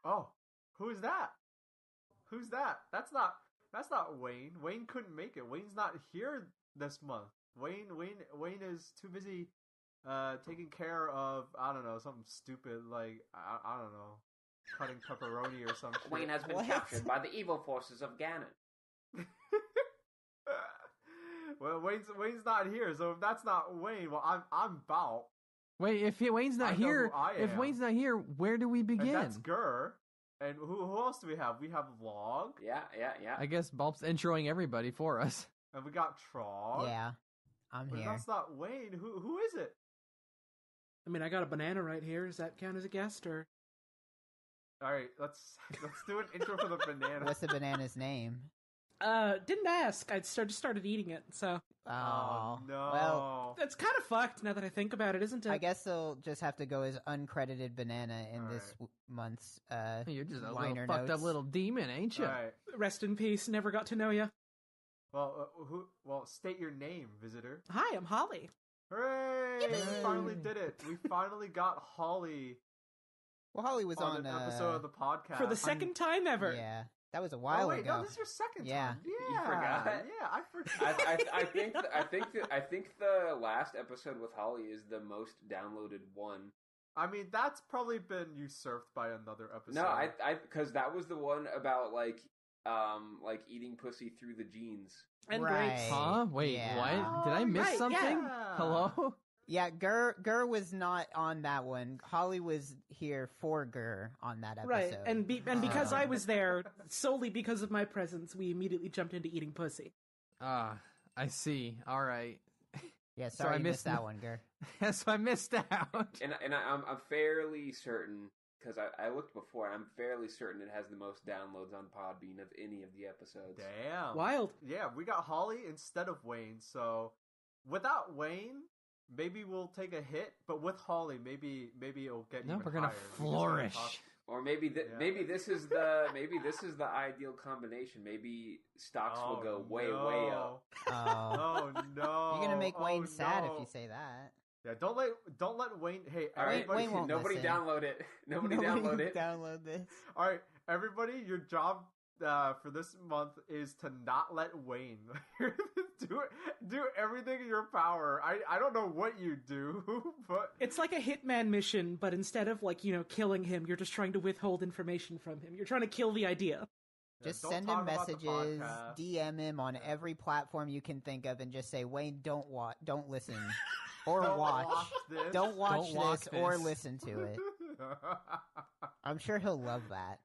Oh, who's that? Who's that? That's not Wayne. Wayne couldn't make it. Wayne's not here this month. Wayne is too busy taking care of, I don't know, something stupid like I don't know, cutting pepperoni or something. Wayne has been captured by the evil forces of Ganon. Well, Wayne's not here, so if that's not Wayne, well, I'm Bout. Wait, if Wayne's not here, where do we begin? And that's Gur. And who else do we have? We have Log. Yeah. I guess Bulb's introing everybody for us. And we got Trog. Yeah, I'm here. That's not Wayne. Who is it? I mean, I got a banana right here. Does that count as a guest, or? All right, let's do an intro for the banana. What's the banana's name? Didn't ask. I just started eating it, so. Oh no. Well, that's kind of fucked now that I think about it, isn't it? I guess they'll just have to go as uncredited banana in this month's You're just a liner little fucked notes. up little demon, ain't you? Right. Rest in peace. Never got to know you. Well, state your name, visitor. Hi, I'm Holly. Hooray! We finally did it. We finally got Holly. Well, Holly was on an episode of the podcast for the second time ever. Yeah, that was a while ago. No, this is your second Yeah. time. Yeah, You forgot? Yeah, I forgot. I think the last episode with Holly is the most downloaded one. I mean, that's probably been usurped by another episode. No, I because that was the one about like eating pussy through the jeans. And Right. grapes. Huh? Wait, Yeah. what? Did I miss Right, something? yeah. Hello? Yeah, Gur was not on that one. Holly was here for Gur on that episode. Right, and because I was there, solely because of my presence, we immediately jumped into eating pussy. I see. All right. Yeah, So sorry I you missed missed that one, Gur. So I missed out. And I'm fairly certain, because I looked before, I'm fairly certain it has the most downloads on Podbean of any of the episodes. Damn. Wild. Yeah, we got Holly instead of Wayne, so without Wayne, maybe we'll take a hit, but with Holly, maybe it'll get even We're gonna higher. flourish. Or maybe maybe this is the ideal combination. Maybe stocks will go way up. Oh. Oh no! You're gonna make Wayne sad no. if you say that. Yeah, don't let Wayne. Hey, All right, everybody, Wayne won't nobody listen. download it. Nobody download it. Download this. all right, everybody, your job for this month is to not let Wayne do everything in your power. I don't know what you do, but It's like a hitman mission, but instead of killing him, you're just trying to withhold information from him. You're trying to kill the idea. Just don't send talk him about the messages, podcast. DM him on every platform you can think of, and just say, Wayne, don't listen, or Don't watch. watch this. Don't watch Don't walk this or this. listen to it. I'm sure he'll love that.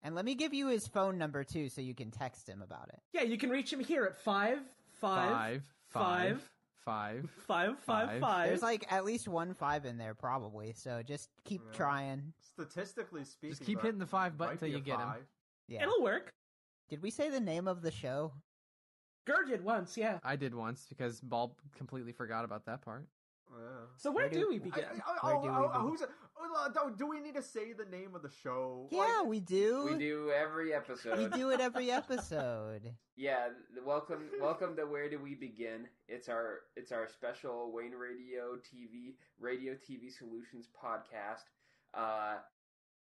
And let me give you his phone number too, so you can text him about it. Yeah, you can reach him here at 555. There's like at least 1 5 in there probably, so just keep trying. Statistically speaking, Just keep but hitting the 5 button might till be you a get him. 5. Yeah. It'll work. Did we say the name of the show? Gur did once, yeah. I did once because Bulb completely forgot about that part. Yeah. So where do we begin? Where do we Who's? Do we need to say the name of the show? Yeah, we do. We do every episode. We do it every episode. Yeah, welcome to Where Do We Begin? It's our special Wayne Radio TV Solutions podcast.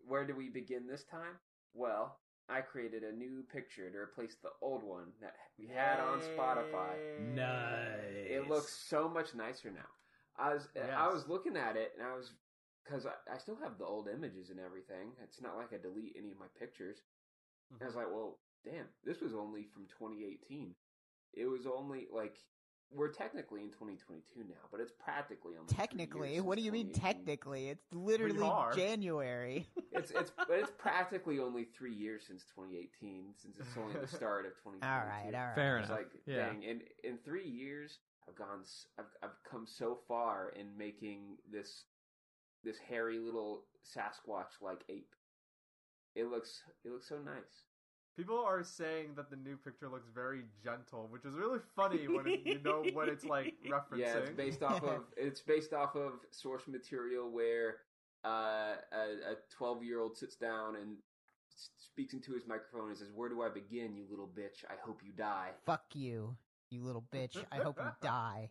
Where do we begin this time? Well, I created a new picture to replace the old one that we had on Spotify. Nice. It looks so much nicer now. I was looking at it and because I still have the old images and everything. It's not like I delete any of my pictures. I was like, well, damn, this was only from 2018. It was only we're technically in 2022 now, but it's practically only 3 Technically? years What do you since mean 2018. technically? It's literally We are. January. But it's practically only 3 years since 2018, since it's only the start of 2022. all right. Fair It's enough. like, Yeah. dang, in 3 years, I've come so far in making this hairy little Sasquatch-like ape. It looks so nice. People are saying that the new picture looks very gentle, which is really funny when you know what it's like referencing. Yeah, it's based off of source material where a 12-year-old sits down and speaks into his microphone and says, "Where do I begin, you little bitch? I hope you die." Fuck you, you little bitch. I hope you die.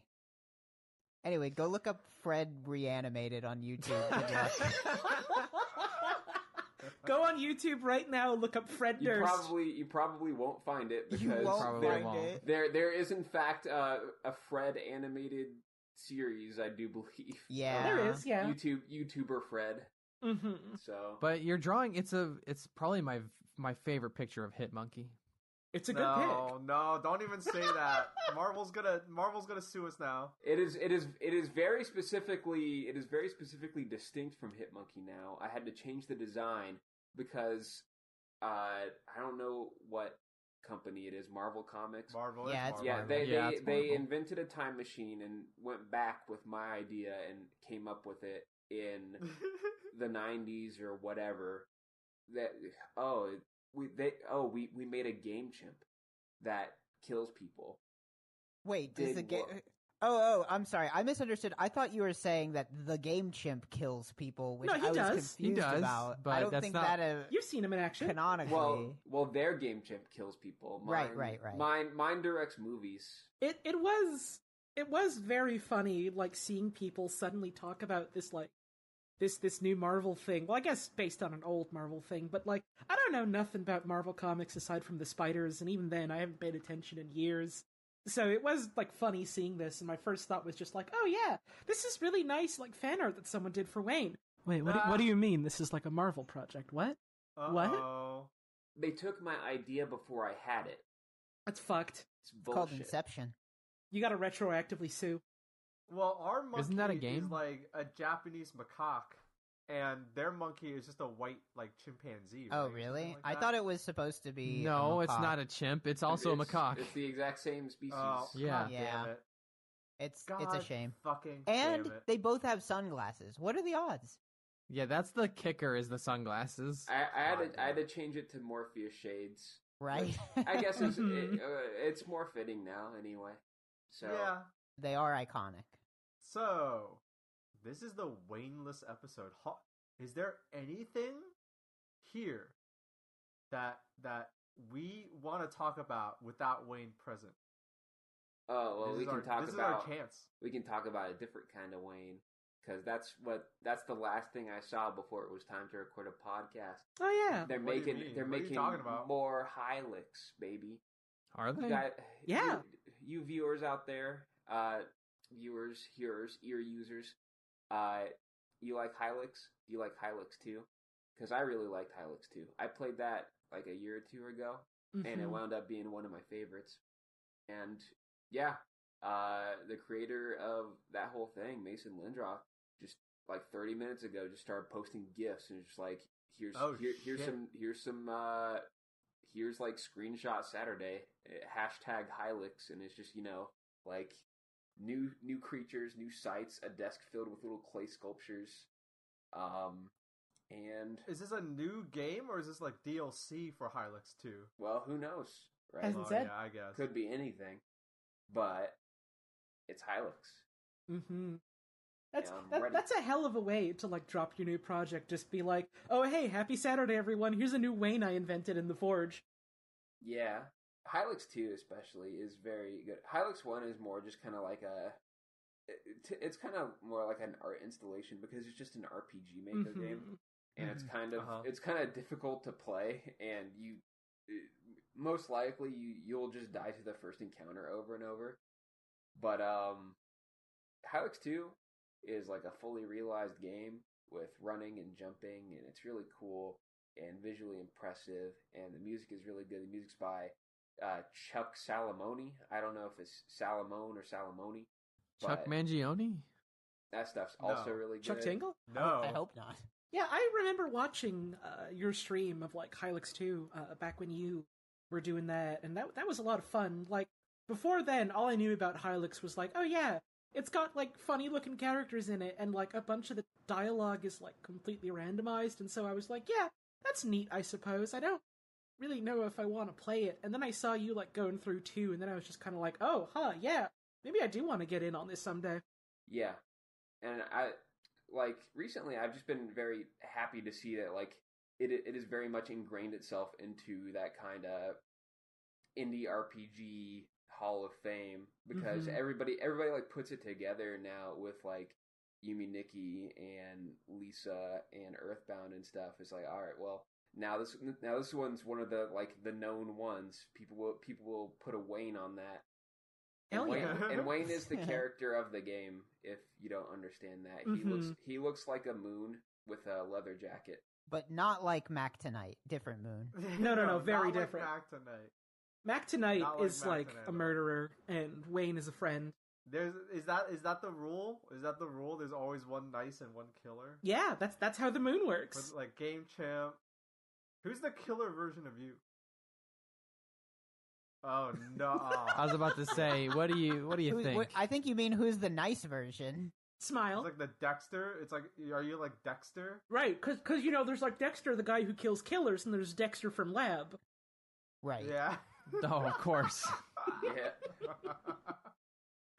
Anyway, go look up Fred Reanimated on YouTube. Good luck. Go on YouTube right now. Look up Fred Durst. You probably won't find it because you won't find it. There is in fact a Fred animated series, I do believe. Yeah, there is. Yeah, YouTuber Fred. Mm-hmm. So, but your drawing, it's probably my favorite picture of Hitmonkey. It's a good pick. No, don't even say that. Marvel's gonna sue us now. It is very specifically distinct from Hitmonkey now. I had to change the design because I don't know what company it is. Marvel Comics. Marvel. Yeah, it's Marvel. They invented a time machine and went back with my idea and came up with it in the 90s or whatever. We made a game chimp that kills people. Wait, does the game? Oh, I'm sorry. I misunderstood. I thought you were saying that the game chimp kills people, which No, he I was does. confused He does, about. but I don't that's think not- that You've seen him in action. canonically. Well, their game chimp kills people. Mine, Right. Mine directs movies. It was very funny, like seeing people suddenly talk about this like this new Marvel thing. Well, I guess based on an old Marvel thing, but like I don't know nothing about Marvel comics aside from the spiders, and even then I haven't paid attention in years. So it was like funny seeing this, and my first thought was just like, oh yeah, this is really nice, like fan art that someone did for Wayne. Wait, what do you mean? This is like a Marvel project? What? What? They took my idea before I had it. That's fucked. It's called bullshit. Inception. You gotta retroactively sue. Well, our monkey Isn't that a game? is like a Japanese macaque, and their monkey is just a white like chimpanzee. Oh, right? really? Like I that. thought it was supposed to be. No, a it's macaque. not a chimp. It's also a macaque. It's the exact same species. Oh, Yeah. God damn it. It's God a shame. Fucking And damn it. they both have sunglasses. What are the odds? Yeah, that's the kicker, is the sunglasses. I had to change it to Morpheus shades. Right? I guess it's more fitting now anyway. So Yeah. They are iconic. So, this is the Wayne-less episode. Is there anything here that we want to talk about without Wayne present? Oh well, This is our our chance. We can talk about a different kind of Wayne because that's the last thing I saw before it was time to record a podcast. Oh yeah. They're What do you making mean? they're What are you making talking about? more Hilux, baby. Are they? Yeah. You viewers out there, viewers, hearers, ear users, you like Hilux? Do you like Hilux 2? Because I really liked Hilux 2. I played that like a year or two ago, and it wound up being one of my favorites. And yeah, the creator of that whole thing, Mason Lindroth, just like 30 minutes ago, just started posting GIFs and just like here's like screenshot Saturday hashtag Hilux, and it's just like new creatures, new sights, a desk filled with little clay sculptures. And Is this a new game or is this like DLC for Hilux 2? well, who knows, right? Hasn't said. Yeah, I guess. Could be anything, but it's Hilux. Mm-hmm. Yeah, I'm ready. That's a hell of a way to like drop your new project. Just be like, oh hey, happy Saturday everyone. Here's a new Wayne I invented in the Forge. Yeah, Hilux 2 especially is very good. Hilux 1 is more just kind of like it's kind of more like an art installation because it's just an RPG maker game, and it's kind of difficult to play, and most likely you'll just die to the first encounter over and over. But Hilux 2 is like a fully realized game with running and jumping, and it's really cool and visually impressive, and the music is really good. The music's by Chuck Salamone. I don't know if it's Salamone or Salamone. Chuck Mangione? That stuff's also really good. Chuck Tingle? No. I hope not. Yeah, I remember watching your stream of like Hilux 2 back when you were doing that, and that was a lot of fun. Like before then, all I knew about Hilux was like, oh yeah, it's got like funny looking characters in it, and like a bunch of the dialogue is like completely randomized, and so I was like, yeah, that's neat, I suppose. I don't really know if I want to play it. And then I saw you like going through 2, and then I was just kind of like, oh, yeah, maybe I do want to get in on this someday. Yeah, and recently I've just been very happy to see that like it has very much ingrained itself into that kind of indie RPG Hall of Fame, because everybody like puts it together now with like Yumi Nikki and Lisa and Earthbound and stuff. It's like, all right, well, Now this one's one of the the known ones. People will put a Wayne on that. Hell yeah! And Wayne is the character of the game. If you don't understand that, he looks like a moon with a leather jacket, but not like Mac Tonight. Different moon. No, very different. Like Mac Tonight. Mac Tonight is like a murderer, and Wayne is a friend. Is that the rule? Is that the rule? There's always one nice and one killer. Yeah, that's how the moon works. With, like Game Champ. Who's the killer version of you? Oh no! I was about to say, what do you think? I think you mean who's the nice version. Smile. It's like the Dexter. It's like, are you like Dexter? Right, because there's like Dexter, the guy who kills killers, and there's Dexter from Lab. Right. Yeah. Oh, of course. Yeah.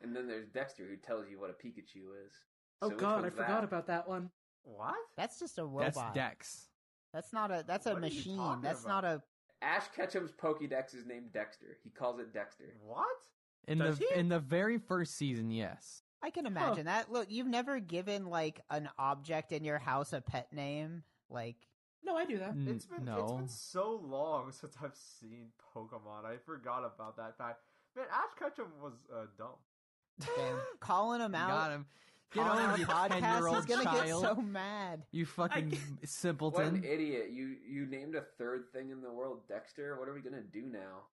And then there's Dexter, who tells you what a Pikachu is. Oh God, I forgot about that one. What? That's just a robot. That's Dex. That's not a. That's a machine. That's not a. Ash Ketchum's Pokédex is named Dexter. He calls it Dexter. What? In the very first season, yes. I can imagine that. Look, you've never given like an object in your house a pet name, like. No, I do that. It's been so long since I've seen Pokemon. I forgot about that fact. Man, Ash Ketchum was dumb. Damn. Calling him out. Got him. Get on your podcast. He's gonna get so mad. You fucking simpleton. What an idiot. You named a third thing in the world Dexter. What are we gonna do now?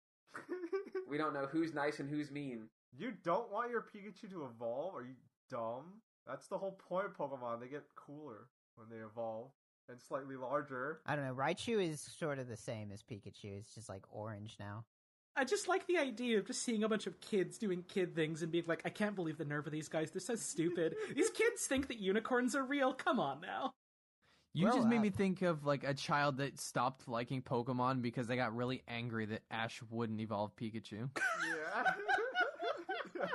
We don't know who's nice and who's mean. You don't want your Pikachu to evolve? Are you dumb? That's the whole point of Pokemon. They get cooler when they evolve and slightly larger. I don't know. Raichu is sort of the same as Pikachu. It's just like orange now. I just like the idea of just seeing a bunch of kids doing kid things and being like, I can't believe the nerve of these guys. They're so stupid. These kids think that unicorns are real. Come on now. You just made me think of like a child that stopped liking Pokemon because they got really angry that Ash wouldn't evolve Pikachu.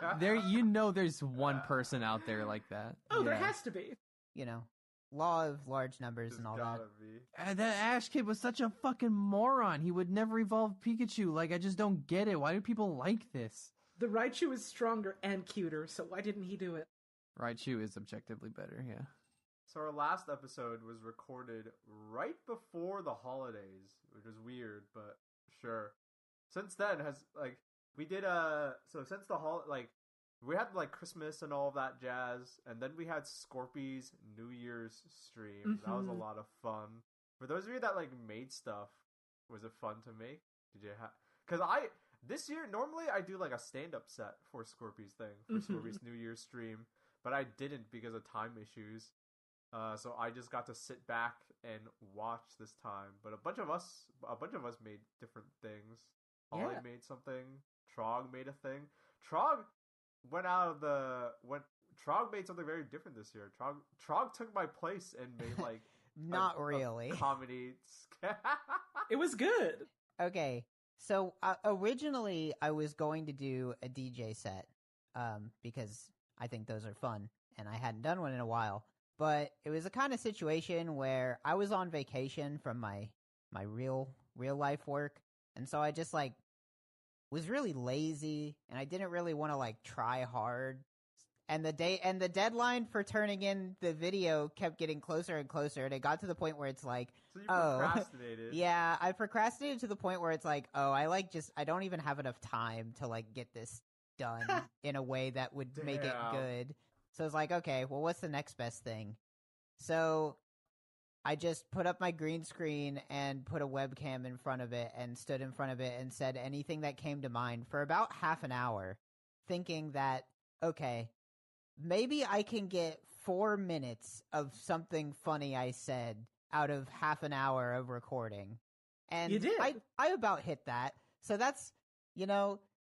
Yeah. There's one person out there like that. Oh, there has to be. Law of large numbers and all that. That Ash kid was such a fucking moron. He would never evolve Pikachu. Like, I just don't get it. Why do people like this? The Raichu is stronger and cuter, so why didn't he do it? Raichu is objectively better, yeah. So our last episode was recorded right before the holidays, which is weird, but sure. Since then, we had like Christmas and all of that jazz, and then we had Scorpy's New Year's stream. Mm-hmm. That was a lot of fun. For those of you that like made stuff, was it fun to make? Did you have? Because this year normally I do like a stand-up set for Scorpy's thing for Scorpy's New Year's stream, but I didn't because of time issues. So I just got to sit back and watch this time. But a bunch of us made different things. Ollie made something. Trog made a thing. Trog made something very different this year. Trog took my place and made like not really a comedy. It was good. Okay, so originally I was going to do a DJ set because I think those are fun, and I hadn't done one in a while. But it was a kind of situation where I was on vacation from my real life work, and so I just like was really lazy, and I didn't really want to like try hard. And the deadline for turning in the video kept getting closer and closer, and it got to the point where it's like, so you procrastinated. Yeah, I procrastinated to the point where it's like, I don't even have enough time to like get this done in a way that would make it good. So it's like, okay, well, what's the next best thing? So I just put up my green screen and put a webcam in front of it and stood in front of it and said anything that came to mind for about half an hour, thinking that, okay, maybe I can get 4 minutes of something funny I said out of half an hour of recording. And you did. I about hit that. So that's,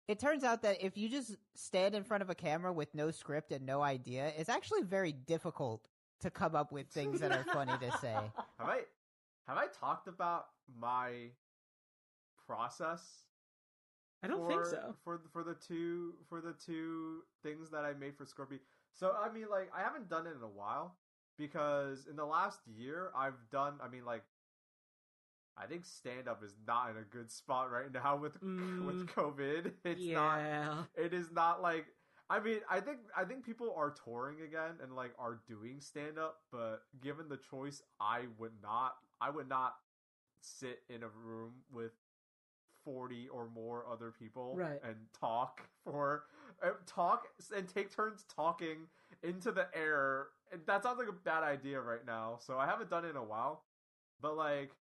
it turns out that if you just stand in front of a camera with no script and no idea, it's actually very difficult to come up with things that are funny to say. Have I talked about my process? I don't think so. For the two things that I made for Scorpio. So I mean, like, I haven't done it in a while because in the last year I've done. I mean, like, I think stand up is not in a good spot right now with COVID. It's not. It is not like. I mean, I think people are touring again and like are doing stand up, but given the choice, I would not sit in a room with 40 or more other people and talk and take turns talking into the air. And that sounds like a bad idea right now, so I haven't done it in a while. But like,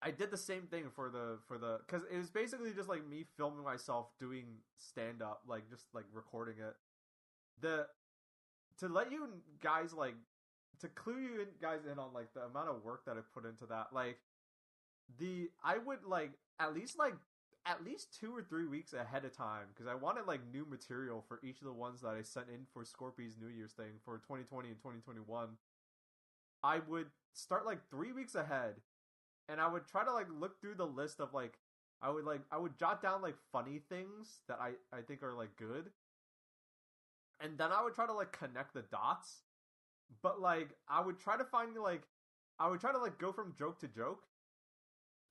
I did the same thing for the because it was basically just like me filming myself doing stand up, like just like recording it. To let you guys like to clue you guys in on like the amount of work that I put into that. Like I would like at least 2 or 3 weeks ahead of time, because I wanted like new material for each of the ones that I sent in for Scorpy's New Year's thing for 2020 and 2021. I would start like 3 weeks ahead, and I would try to like look through the list of like I would jot down like funny things that I think are like good, and then I would try to like connect the dots. But like I would try to go from joke to joke.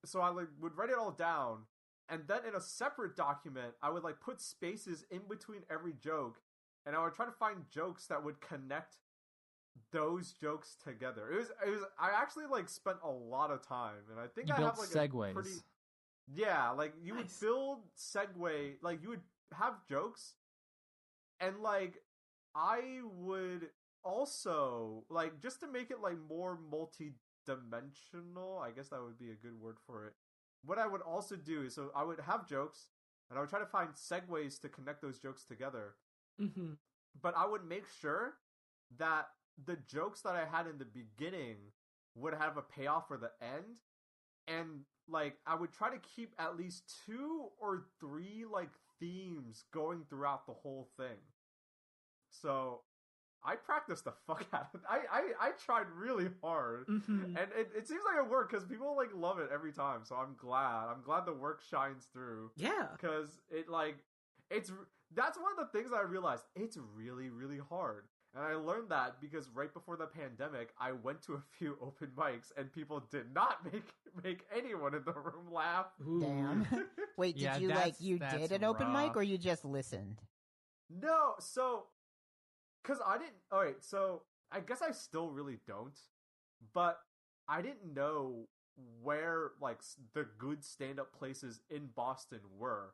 So I like would write it all down, and then in a separate document I would like put spaces in between every joke, and I would try to find jokes that would connect those jokes together. It was I actually like spent a lot of time, and I think I have like segues. Like you would build segue, like you would have jokes, and like I would also like, just to make it like more multi-dimensional, I guess that would be a good word for it. What I would also do is, so I would have jokes, and I would try to find segues to connect those jokes together. Mm-hmm. But I would make sure that the jokes that I had in the beginning would have a payoff for the end, and like I would try to keep at least 2 or 3 like themes going throughout the whole thing. So I practiced the fuck out of it. I tried really hard, and it seems like it worked, because people like love it every time. So I'm glad the work shines through. Yeah, because that's one of the things I realized. It's really, really hard. And I learned that because right before the pandemic, I went to a few open mics, and people did not make anyone in the room laugh. Ooh. Damn. Wait, did you did an open mic, or you just listened? No, so because I didn't. All right, so I guess I still really don't, but I didn't know where like the good stand-up places in Boston were.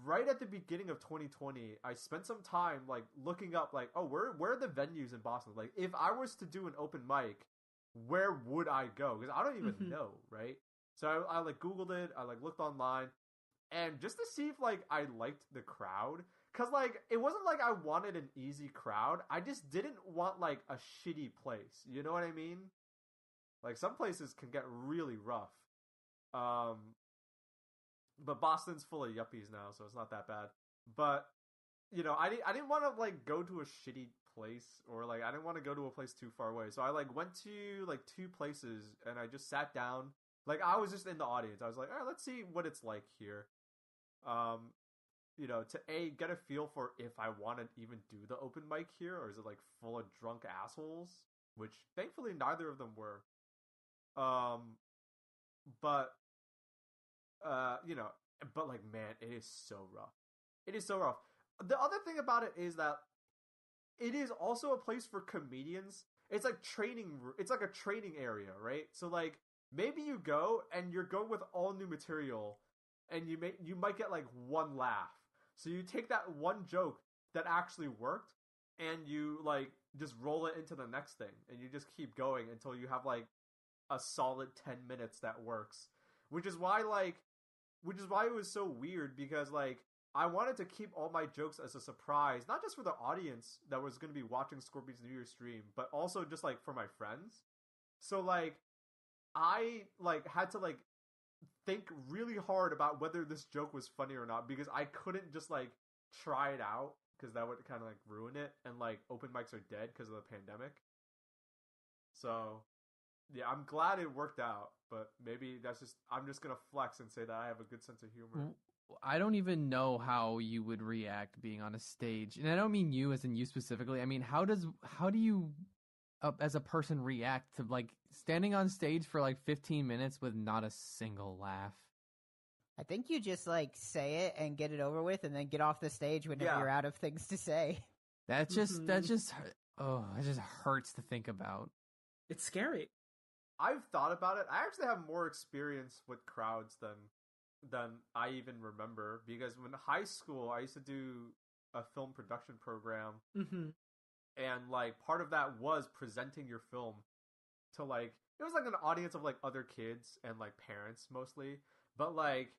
Right at the beginning of 2020, I spent some time like looking up like, oh, where are the venues in Boston? Like, if I was to do an open mic, where would I go? Because I don't even know, right? So I like Googled it, I like looked online, and just to see if like I liked the crowd, because like it wasn't like I wanted an easy crowd. I just didn't want like a shitty place. You know what I mean? Like some places can get really rough. But Boston's full of yuppies now, so it's not that bad. But you know, I didn't want to like go to a shitty place, or like I didn't want to go to a place too far away. So I like went to like 2 places, and I just sat down. Like I was just in the audience. I was like, all right, let's see what it's like here. You know, to get a feel for if I want to even do the open mic here, or is it like full of drunk assholes? Which thankfully neither of them were. But you know, but like, man, it is so rough. It is so rough. The other thing about it is that it is also a place for comedians. It's like it's like a training area, right? So like, maybe you go and you're going with all new material, and you might get like 1 laugh. So you take that one joke that actually worked, and you like just roll it into the next thing, and you just keep going until you have like a solid 10 minutes that works. Which is why it was so weird, because like I wanted to keep all my jokes as a surprise, not just for the audience that was going to be watching Scorpion's New Year's stream, but also just like for my friends. So like I like had to like think really hard about whether this joke was funny or not, because I couldn't just like try it out, because that would kind of like ruin it, and like open mics are dead because of the pandemic. So yeah, I'm glad it worked out, but maybe I'm just gonna flex and say that I have a good sense of humor. I don't even know how you would react being on a stage, and I don't mean you as in you specifically. I mean, how do you as a person react to like standing on stage for like 15 minutes with not a single laugh? I think you just like say it and get it over with, and then get off the stage whenever you're out of things to say. That just hurts to think about. It's scary. I've thought about it. I actually have more experience with crowds than I even remember, because when high school I used to do a film production program, Mm-hmm. and like part of that was presenting your film to like, it was like an audience of like other kids and like parents mostly, but like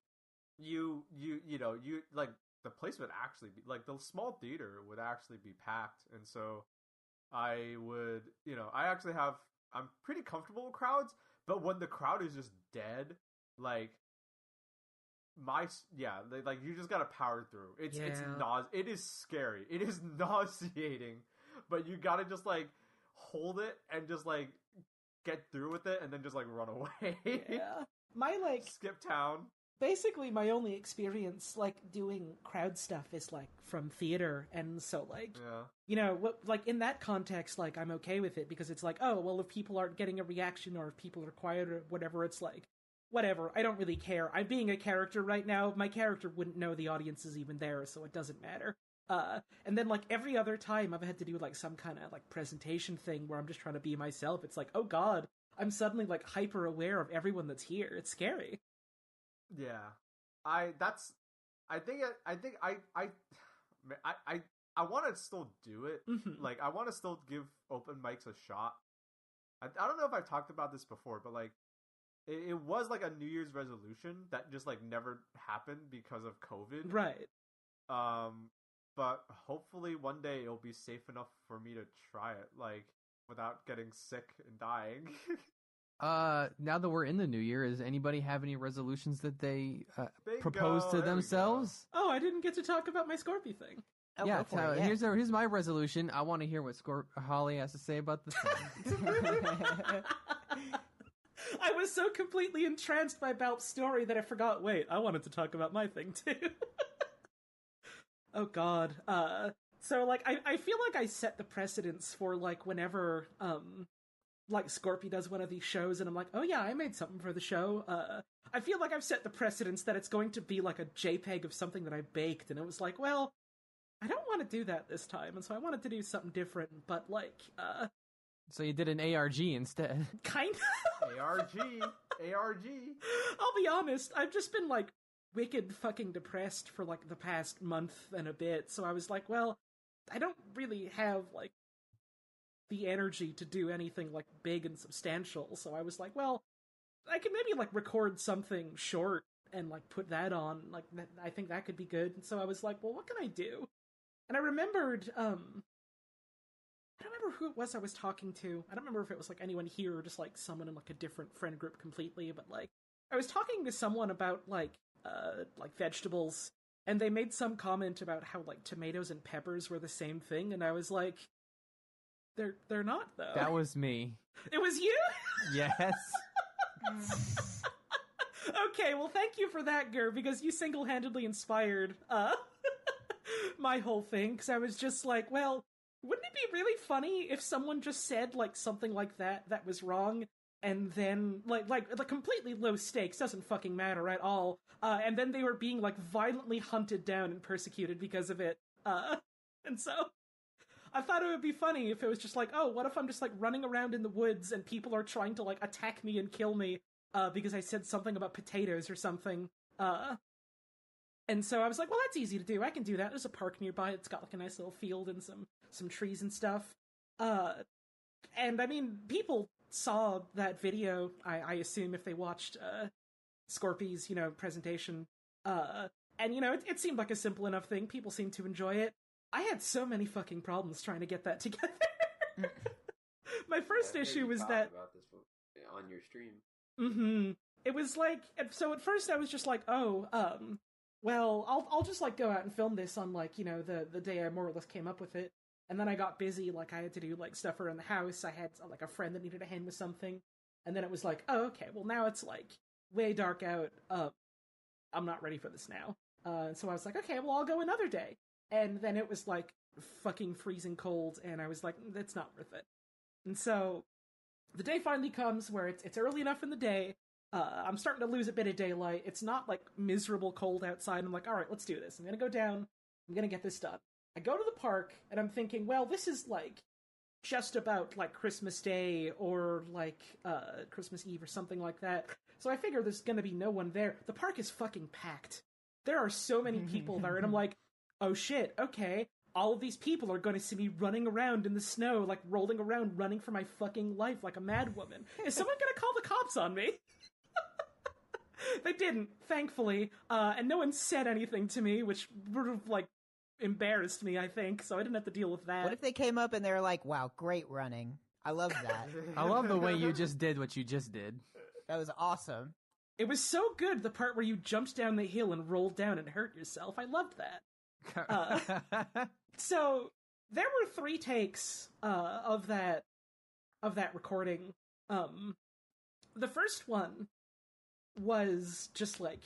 you know, you like the place would actually be like, the small theater would actually be packed, and so I would, you know, I'm pretty comfortable with crowds, but when the crowd is just dead, like like you just gotta power through. It is scary. It is nauseating, but you gotta just like hold it and just like get through with it, and then just like run away. Yeah. My like skip town. Basically my only experience like doing crowd stuff is like from theater, and so like you know what, like in that context, like I'm okay with it, because it's like, oh well, if people aren't getting a reaction or if people are quiet or whatever, it's like whatever, I don't really care. I'm being a character right now. My character wouldn't know the audience is even there, so it doesn't matter. And then like every other time I've had to do like some kind of like presentation thing where I'm just trying to be myself, it's like, oh god, I'm suddenly like hyper aware of everyone that's here. It's scary. Yeah, I want to still do it. Mm-hmm. Like I want to still give open mics a shot. I don't know if I've talked about this before, but like it was like a New Year's resolution that just like never happened because of COVID. Right. But hopefully one day it'll be safe enough for me to try it, like without getting sick and dying. Now that we're in the new year, does anybody have any resolutions that they propose to themselves? Oh, I didn't get to talk about my Scorpio thing. Oh, yeah, yeah. Here's my resolution. I want to hear what Holly has to say about this. I was so completely entranced by Balp's story that I forgot, wait, I wanted to talk about my thing too. Oh god. So like I feel like I set the precedence for like whenever like Scorpio does one of these shows and I'm like, oh yeah, I made something for the show. I feel like I've set the precedence that it's going to be like a JPEG of something that I baked, and it was like, well, I don't want to do that this time, and so I wanted to do something different, but like so you did an ARG instead. Kind of. ARG. I'll be honest, I've just been like wicked fucking depressed for like the past month and a bit, so I was like, well, I don't really have like the energy to do anything like big and substantial, so I was like, well, I could maybe like record something short and like put that on, like I think that could be good. And so I was like, well, what can I do? And I remembered I don't remember who it was I was talking to. I don't remember if it was like anyone here or just like someone in like a different friend group completely, but like I was talking to someone about like vegetables, and they made some comment about how like tomatoes and peppers were the same thing, and I was like, they're not though. That was me. It was you? Yes. Okay, well thank you for that, Gur, because you single-handedly inspired my whole thing, because I was just like, well, wouldn't it be really funny if someone just said like something like that was wrong, and then like completely low stakes, doesn't fucking matter at all, and then they were being like violently hunted down and persecuted because of it, and so I thought it would be funny if it was just like, oh, what if I'm just like running around in the woods and people are trying to like attack me and kill me because I said something about potatoes or something, and so I was like, well, that's easy to do. I can do that. There's a park nearby. It's got like a nice little field and some trees and stuff. And I mean, people saw that video, I assume, if they watched Scorpy's, presentation. And, it seemed like a simple enough thing. People seemed to enjoy it. I had so many fucking problems trying to get that together. My first issue was that... about this on your stream. Mm-hmm. It was like... So at first I was just like, oh, well, I'll just, like, go out and film this on, like, the day I more or less came up with it. And then I got busy, like, I had to do, like, stuff around the house. I had, like, a friend that needed a hand with something. And then it was like, oh, okay, well, now it's, like, way dark out. I'm not ready for this now. So I was like, okay, well, I'll go another day. And then it was, like, fucking freezing cold, and I was like, that's not worth it. And so the day finally comes where it's early enough in the day. I'm starting to lose a bit of daylight. It's not, like, miserable cold outside. I'm like, all right, let's do this. I'm gonna go down. I'm gonna get this done. I go to the park, and I'm thinking, well, this is, like, just about like Christmas Day or like Christmas Eve or something like that. So I figure there's gonna be no one there. The park is fucking packed. There are so many people there, and I'm like, oh shit, okay. All of these people are going to see me running around in the snow, like rolling around, running for my fucking life like a mad woman. Is someone going to call the cops on me? They didn't, thankfully, and no one said anything to me, which would have, like, embarrassed me, I think, so I didn't have to deal with that. What if they came up and they were like, wow, great running. I love that. I love the way you just did what you just did. That was awesome. It was so good, the part where you jumped down the hill and rolled down and hurt yourself. I loved that. So there were 3 takes of that recording. The first one was just like,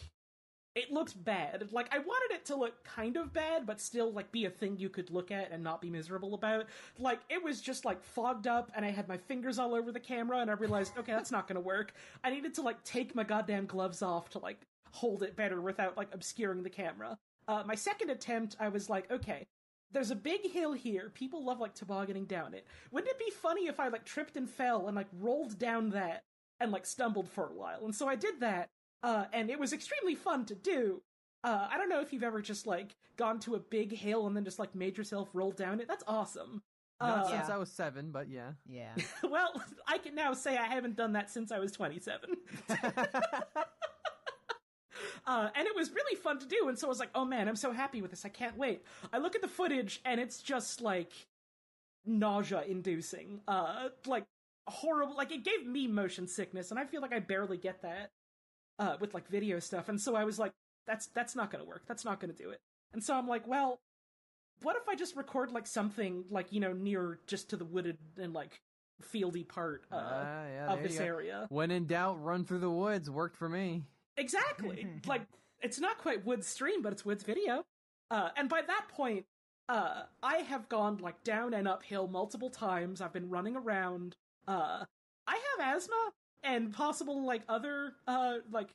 it looked bad. Like, I wanted it to look kind of bad, but still like be a thing you could look at and not be miserable about. Like, it was just like fogged up, and I had my fingers all over the camera, and I realized, okay, that's not gonna work. I needed to like take my goddamn gloves off to like hold it better without like obscuring the camera. My second attempt, I was like, okay, there's a big hill here. People love, like, tobogganing down it. Wouldn't it be funny if I, like, tripped and fell and, like, rolled down that and, like, stumbled for a while? And so I did that, and it was extremely fun to do. I don't know if you've ever just, like, gone to a big hill and then just, like, made yourself roll down it. That's awesome. Not since I was 7, but yeah. Yeah. Well, I can now say I haven't done that since I was 27. And it was really fun to do, and so I was like, oh man, I'm so happy with this, I can't wait. I look at the footage, and it's just, like, nausea-inducing. Like, horrible, like, it gave me motion sickness, and I feel like I barely get that, with, like, video stuff, and so I was like, that's not gonna work, that's not gonna do it. And so I'm like, well, what if I just record, like, something, like, you know, near just to the wooded and, like, fieldy part, of this area. When in doubt, run through the woods, worked for me. Exactly. Like, it's not quite Wood's stream, but it's Wood's video. And by that point, I have gone, like, down and uphill multiple times. I've been running around. I have asthma and possible, like, other, like,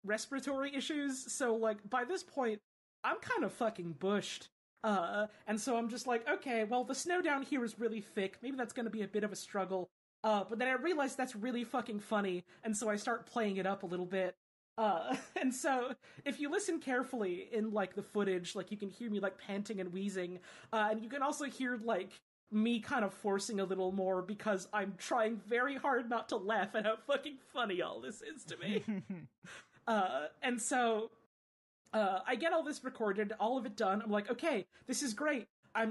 respiratory issues. So, like, by this point, I'm kind of fucking bushed. And so I'm just like, okay, well, the snow down here is really thick. Maybe that's gonna be a bit of a struggle. But then I realized that's really fucking funny, and so I start playing it up a little bit. And so, if you listen carefully in, like, the footage, like, you can hear me, like, panting and wheezing, and you can also hear, like, me kind of forcing a little more because I'm trying very hard not to laugh at how fucking funny all this is to me. And so, I get all this recorded, all of it done, I'm like, okay, this is great. I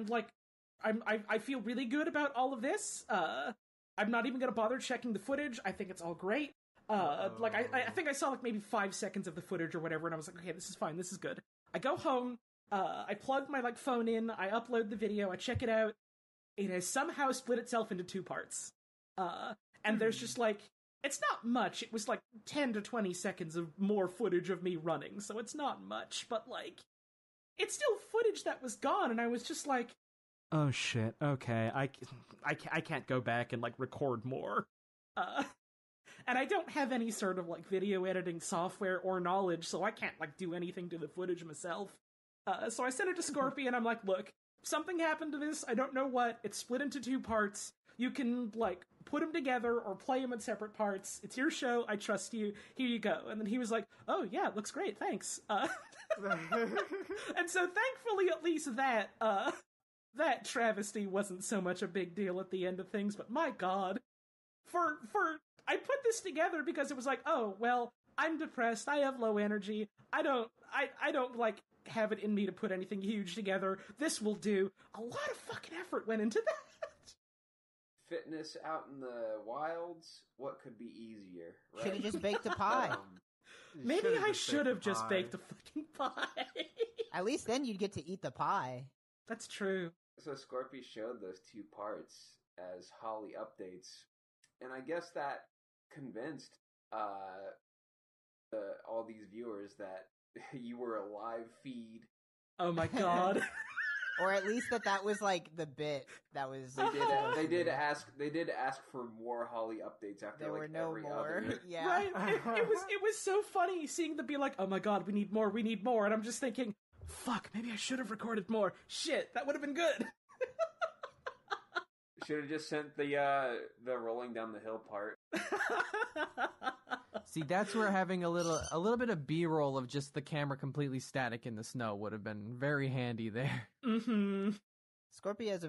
feel really good about all of this. I'm not even gonna bother checking the footage, I think it's all great. Like, I think I saw, like, maybe 5 seconds of the footage or whatever, and I was like, okay, this is fine, this is good. I go home, I plug my, like, phone in, I upload the video, I check it out. It has somehow split itself into 2 parts. And there's just, like, it's not much, it was, like, 10 to 20 seconds of more footage of me running, so it's not much, but, like, it's still footage that was gone, and I was just like, oh shit, okay, I can't go back and, like, record more. And I don't have any sort of, like, video editing software or knowledge, so I can't, like, do anything to the footage myself. So I sent it to Scorpion, I'm like, look, something happened to this, I don't know what, it's split into 2 parts, you can, like, put them together or play them in separate parts, it's your show, I trust you, here you go. And then he was like, oh yeah, it looks great, thanks. And so thankfully at least that travesty wasn't so much a big deal at the end of things, but my god. I put this together because it was like, oh, well, I'm depressed, I have low energy, I don't, like, have it in me to put anything huge together, this will do. A lot of fucking effort went into that. Fitness out in the wilds, what could be easier, right? Should have just baked a pie. Maybe I should have just baked a fucking pie. At least then you'd get to eat the pie. That's true. So Scorpy showed those 2 parts as Holly updates, and I guess that convinced all these viewers that you were a live feed. Oh my god. Or at least that was, like, the bit that was... They did ask for more Holly updates after, there like, were no every more. other... Yeah. Right? It was so funny seeing them be like, oh my god, we need more, and I'm just thinking, fuck, maybe I should have recorded more. Shit, that would have been good. Should have just sent the rolling down the hill part. See, that's where having a little bit of B-roll of just the camera completely static in the snow would have been very handy there. Mm-hmm. Scorpio has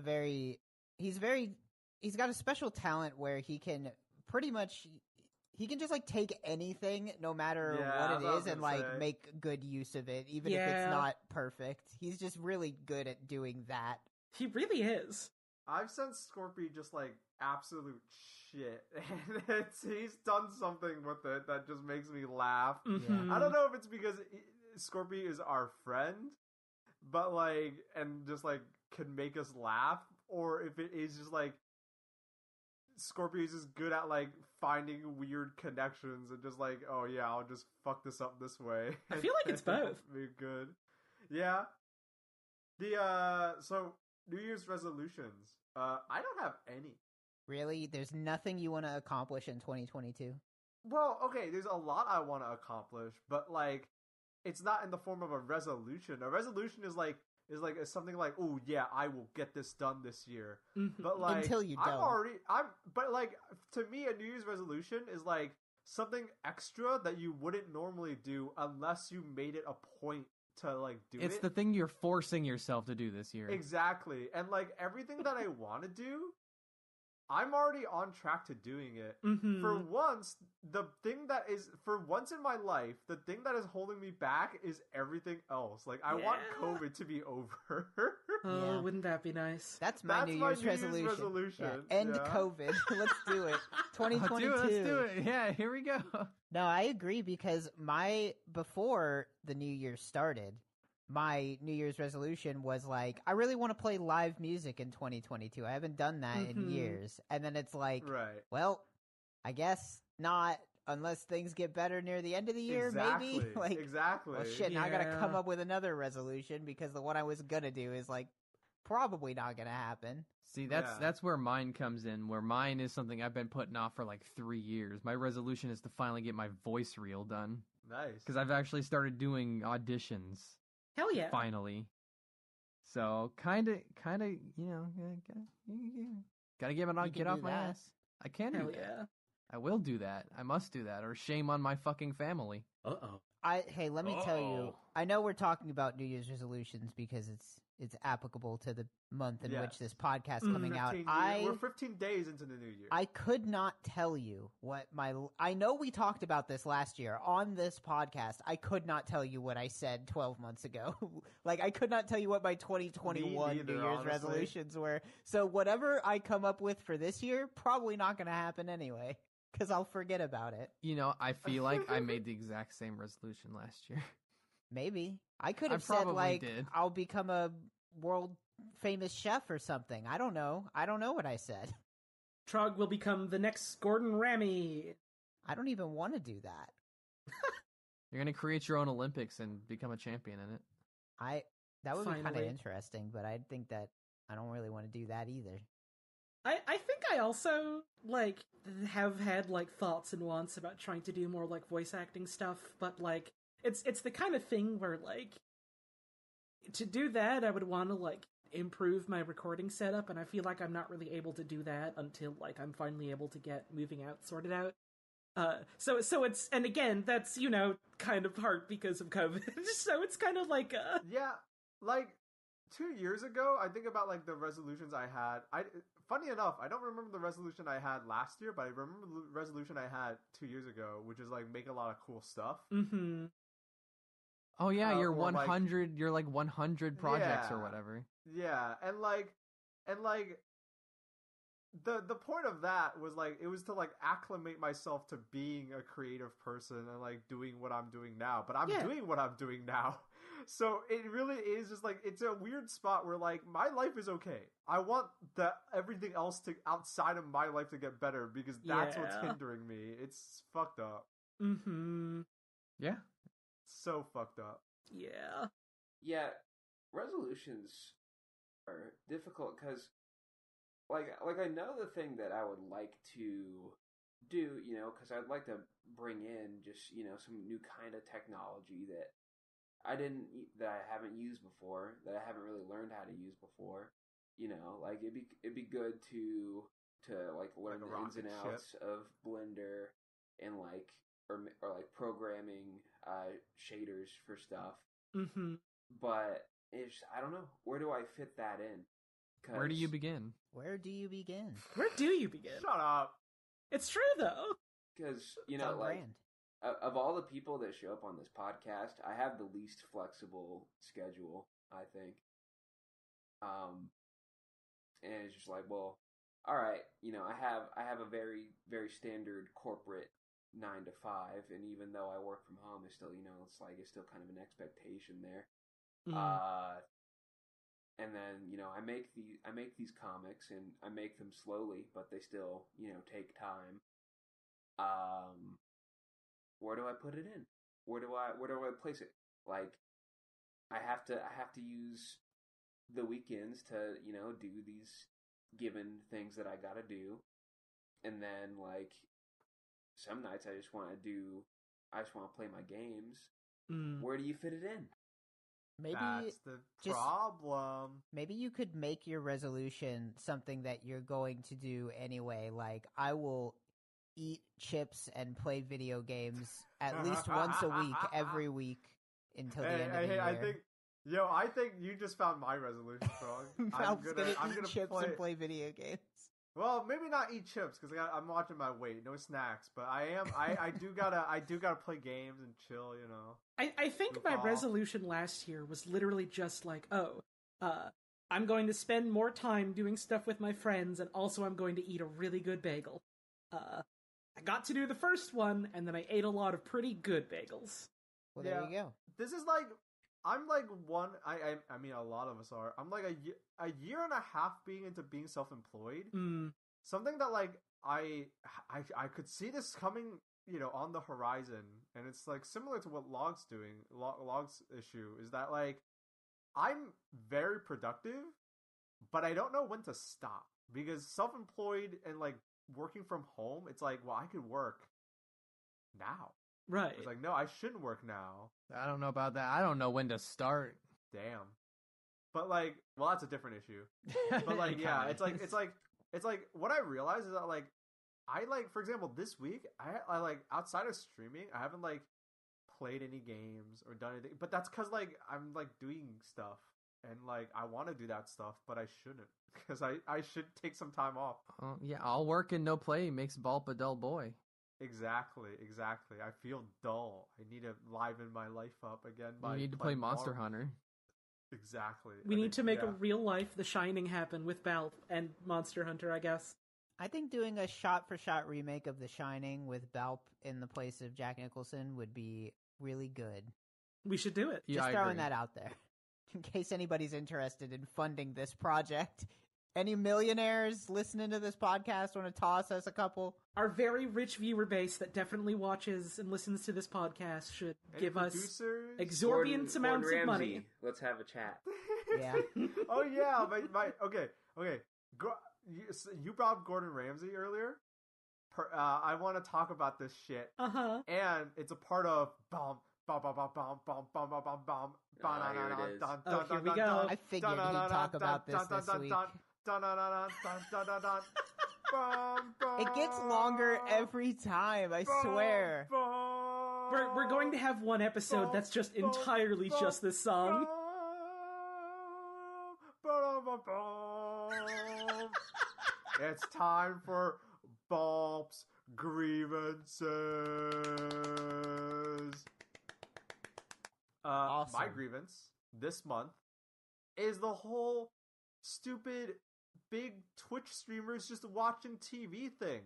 he's got a special talent where he can pretty much, he can just like take anything, no matter what it is, and like make good use of it, even if it's not perfect. He's just really good at doing that. He really is. I've sent Scorpio just like absolute shit, and he's done something with it that just makes me laugh. Mm-hmm. I don't know if it's because Scorpio is our friend, but like, and just like can make us laugh, or if it is just like Scorpio is just good at like finding weird connections and just like, oh yeah, I'll just fuck this up this way. I feel like it's both. Be good. Yeah. So New Year's resolutions. I don't have any. Really? There's nothing you want to accomplish in 2022? Well, okay, there's a lot I want to accomplish, but like, it's not in the form of a resolution. A resolution is something like, oh yeah, I will get this done this year. Mm-hmm. But like, until you don't. But like, to me, a New Year's resolution is like something extra that you wouldn't normally do unless you made it a point to like do it. It's the thing you're forcing yourself to do this year. Exactly. And like everything that I want to do, I'm already on track to doing it. Mm-hmm. For once in my life, the thing that is holding me back is everything else. Like, I want COVID to be over. Oh, wouldn't that be nice? That's my New Year's resolution. Yeah. End COVID. Let's do it. 2022. Let's do it. Yeah, here we go. No, I agree, because before the New Year started, my New Year's resolution was like, I really want to play live music in 2022. I haven't done that in years. And then it's like, well, I guess not, unless things get better near the end of the year, maybe. Like, exactly. Well, shit, now I gotta come up with another resolution, because the one I was gonna do is like probably not gonna happen. See, that's where mine comes in, where mine is something I've been putting off for like 3 years. My resolution is to finally get my voice reel done. Nice. Because I've actually started doing auditions. Hell yeah. Finally. So, kind of, gotta get off my ass. I can do that. Yeah. I will do that. I must do that, or shame on my fucking family. Uh-oh. Hey, let me tell you, I know we're talking about New Year's resolutions because it's applicable to the month in which this podcast is coming out. We're 15 days into the new year. I could not tell you what I know we talked about this last year on this podcast. I could not tell you what I said 12 months ago. Like, I could not tell you what my 2021 New Year's resolutions were. So whatever I come up with for this year, probably not going to happen anyway, because I'll forget about it. You know, I feel like I made the exact same resolution last year. Maybe. I could have said, like, I'll become a world famous chef or something. I don't know. I don't know what I said. Trog will become the next Gordon Ramsay. I don't even want to do that. You're going to create your own Olympics and become a champion in it. That would be kind of interesting, but I think that I don't really want to do that either. I think I also, like, have had, like, thoughts and wants about trying to do more, like, voice acting stuff, but, like, it's the kind of thing where, like, to do that, I would want to, like, improve my recording setup, and I feel like I'm not really able to do that until, like, I'm finally able to get moving out sorted out. So it's, and again, that's, you know, kind of hard because of COVID. So it's kind of like, Yeah, like, 2 years ago, I think about, like, the resolutions I had. Funny enough, I don't remember the resolution I had last year, but I remember the resolution I had 2 years ago, which is, like, make a lot of cool stuff. Mm-hmm. Oh yeah, you're 100. Like, you're like 100 projects or whatever. Yeah, and the point of that was like it was to like acclimate myself to being a creative person and like doing what I'm doing now. But I'm doing what I'm doing now, so it really is just like it's a weird spot where like my life is okay. I want everything else to outside of my life to get better because that's what's hindering me. It's fucked up. Mm-hmm. Yeah. So fucked up. Yeah. Yeah, resolutions are difficult because, like I know the thing that I would like to do, you know, because I'd like to bring in just, you know, some new kind of technology that I haven't used before, that I haven't really learned how to use before. like it'd be good to like learn Like a the ins and rocket outs of Blender and like or like programming shaders for stuff. Mm-hmm. But I don't know, where do I fit that in? Where do you begin? Where do you begin? Where do you begin? Shut up. It's true though. Because It's like brand. of all the people that show up on this podcast, I have the least flexible schedule, I think. And it's just like, well, all right, I have a very, very standard corporate 9 to 5, and even though I work from home, it's still, it's still kind of an expectation there. And then, I make these comics, and I make them slowly, but they still, take time. Where do I put it in? Where do I place it? Like, I have to use the weekends to, do these given things that I gotta do. And then, like, some nights I just want to play my games. Where do you fit it in? Maybe that's the problem. Maybe you could make your resolution something that you're going to do anyway. Like, I will eat chips and play video games at least once a week, every week until the end of the year. I think you just found my resolution wrong. I'm gonna eat chips and play video games. Well, maybe not eat chips because I'm watching my weight. No snacks, but I do gotta play games and chill. I think my resolution last year was literally just like, I'm going to spend more time doing stuff with my friends, and also I'm going to eat a really good bagel. I got to do the first one, and then I ate a lot of pretty good bagels. Well, there you go. This is like, I'm like I mean, a lot of us are. I'm like a year and a half being into being self-employed. Something that like I could see this coming, on the horizon, and it's like similar to what Log's doing. Log's issue is that like I'm very productive, but I don't know when to stop because self-employed and like working from home, it's like, well, I could work now. Right. It's like, no, I shouldn't work now. I don't know about that. I don't know when to start. Damn. But like, well, that's a different issue. But like, yeah, it's like what I realize is that like, I like, for example, this week, I like, outside of streaming, I haven't like played any games or done anything. But that's because like I'm like doing stuff, and like I want to do that stuff, but I shouldn't because I should take some time off. Yeah, all work and no play makes Bulp a dull boy. Exactly. I feel dull. I need to liven my life up again. You need to play Monster Hunter. Exactly. We need to make a real life The Shining happen with Balp and Monster Hunter, I guess. I think doing a shot-for-shot remake of The Shining with Balp in the place of Jack Nicholson would be really good. We should do it. Just throwing that out there. In case anybody's interested in funding this project. Any millionaires listening to this podcast want to toss us a couple? Our very rich viewer base that definitely watches and listens to this podcast should give us exorbitant amounts of money. Let's have a chat. Yeah. Oh yeah, okay. You brought up Gordon Ramsay earlier. I want to talk about this shit. And it's a part of bomb. Here we go. I figured he'd talk about this week. It gets longer every time, I swear. We're going to have one episode that's just entirely just this song. It's time for Bulb's grievances. Awesome. My grievance this month is the whole stupid big Twitch streamers just watching TV thing.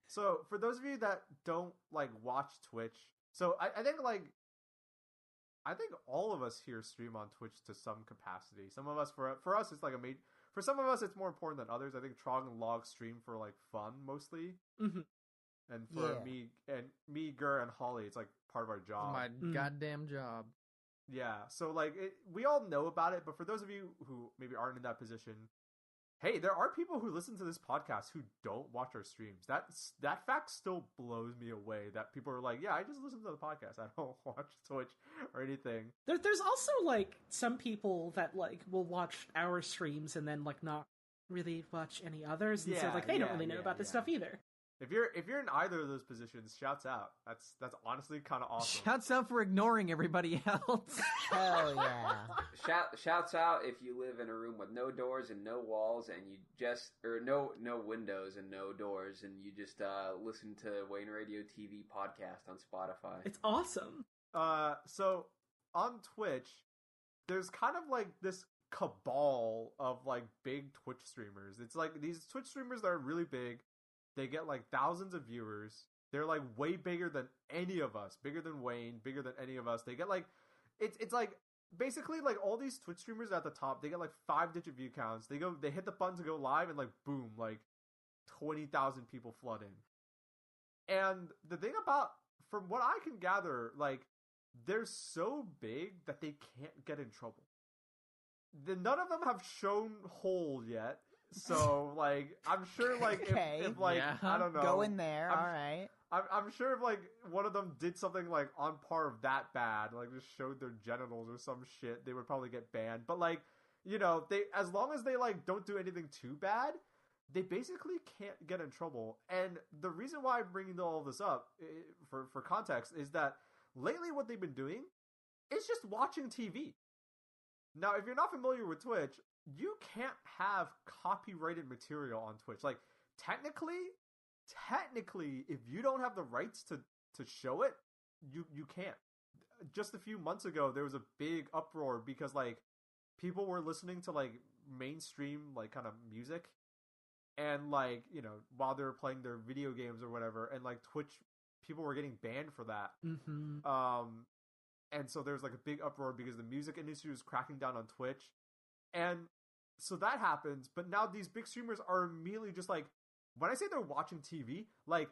So for those of you that don't like watch Twitch, so I think all of us here stream on Twitch to some capacity. Some of us, for us, it's like for some of us, it's more important than others. I think Trog and Log stream for like fun mostly. And for me, Gur, and Holly, it's like part of our job. It's my goddamn job. Yeah, so like we all know about it, but for those of you who maybe aren't in that position, hey, there are people who listen to this podcast who don't watch our streams. That fact still blows me away. That people are like, yeah, I just listen to the podcast. I don't watch Twitch or anything. There's also like some people that like will watch our streams and then like not really watch any others, and so like they don't really know about this stuff either. If you're in either of those positions, shouts out. That's honestly kind of awesome. Shouts out for ignoring everybody else. Hell yeah. Shouts out if you live in a room with no doors and no walls, and you just no windows and no doors, and you just listen to Wayne Radio TV podcast on Spotify. It's awesome. So on Twitch, there's kind of like this cabal of like big Twitch streamers. It's like these Twitch streamers that are really big. They get like thousands of viewers. They're like way bigger than any of us, bigger than Wayne, bigger than any of us. They get like, it's like basically like all these Twitch streamers at the top. They get like 5-digit view counts. They hit the button to go live, and like boom, like 20,000 people flood in. And the thing about, from what I can gather, like they're so big that they can't get in trouble. None of them have shown hold yet. So, like, I'm sure, like, okay. if like, I don't know. Go in there, alright. I'm sure if, like, one of them did something, like, on par of that bad, like, just showed their genitals or some shit, they would probably get banned. But, like, you know, as long as they, like, don't do anything too bad, they basically can't get in trouble. And the reason why I'm bringing all of this up, for context, is that lately what they've been doing is just watching TV. Now, if you're not familiar with Twitch, you can't have copyrighted material on Twitch. Like, technically, if you don't have the rights to show it, you can't. Just a few months ago, there was a big uproar because, like, people were listening to, like, mainstream, like, kind of music, and, like, you know, while they were playing their video games or whatever, and, like, Twitch, people were getting banned for that. Mm-hmm. And so there was, like, a big uproar because the music industry was cracking down on Twitch. And so that happens, but now these big streamers are immediately just like, when I say they're watching TV, like,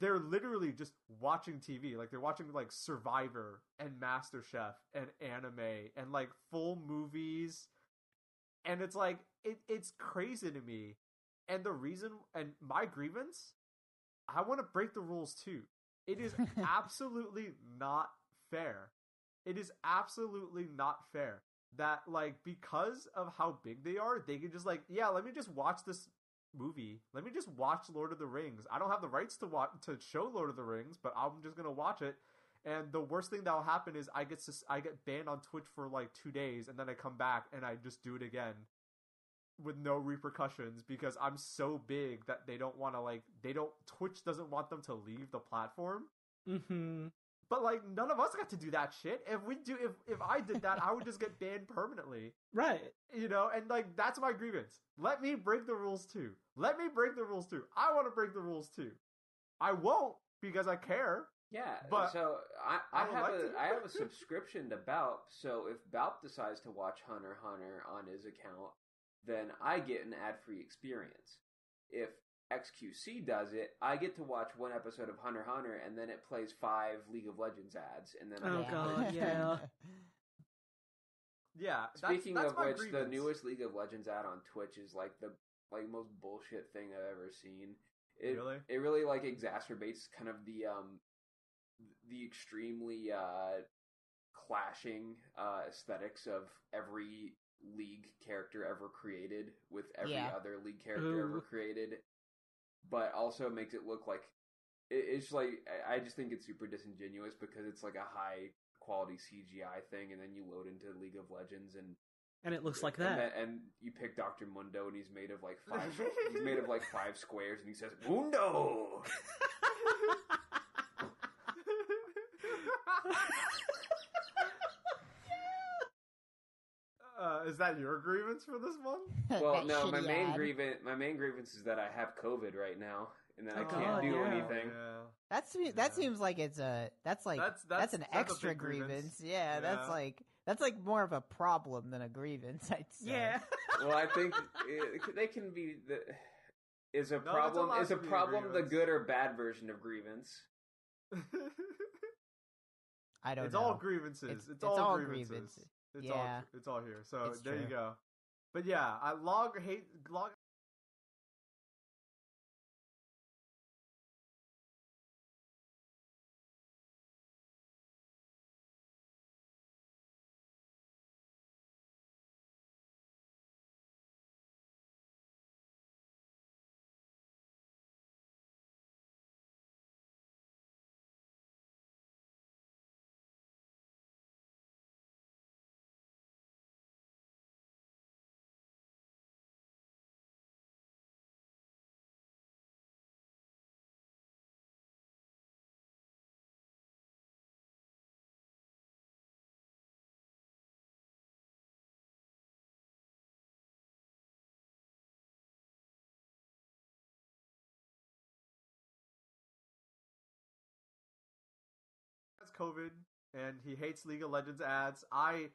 they're literally just watching TV. Like, they're watching, like, Survivor and MasterChef and anime and, like, full movies. And it's like, it's crazy to me. And the reason, and my grievance, I want to break the rules too. It is absolutely not fair. It is absolutely not fair that, like, because of how big they are, they can just, like, yeah, let me just watch this movie. Let me just watch Lord of the Rings. I don't have the rights to show Lord of the Rings, but I'm just gonna watch it. And the worst thing that'll happen is I get banned on Twitch for like 2 days, and then I come back and I just do it again with no repercussions because I'm so big that they don't want to, like, Twitch doesn't want them to leave the platform. Mm-hmm. But, like, none of us got to do that shit. If I did that, I would just get banned permanently. Right. You know, and, like, that's my grievance. Let me break the rules too. I want to break the rules too. I won't because I care. Yeah, but so I have a subscription to Balp, so if Balp decides to watch Hunter x Hunter on his account, then I get an ad-free experience. If XQC does it, I get to watch one episode of Hunter x Hunter, and then it plays 5 League of Legends ads, and then God, yeah. Yeah. Speaking that's of my which, grievance. the newest League of Legends ad on Twitch is like the most bullshit thing I've ever seen. It really like exacerbates kind of the extremely clashing aesthetics of every League character ever created with every other League character ever created, but also makes it look like it's like, I just think it's super disingenuous because it's like a high quality CGI thing, and then you load into League of Legends and it looks like that. And you pick Dr. Mundo, and he's made of like 5 squares, and he says Mundo. Is that your grievance for this one? Well, no, my main grievance is that I have COVID right now, and that I can't do anything. Yeah. That seems like that's an extra grievance. Yeah, that's like more of a problem than a grievance, I'd say. Yeah. Well, I think they can be is a problem the good or bad version of grievance? I don't know. It's all grievances. It's all grievances. It's all here. So it's there true. you go. But yeah, I log. COVID and he hates League of Legends ads. I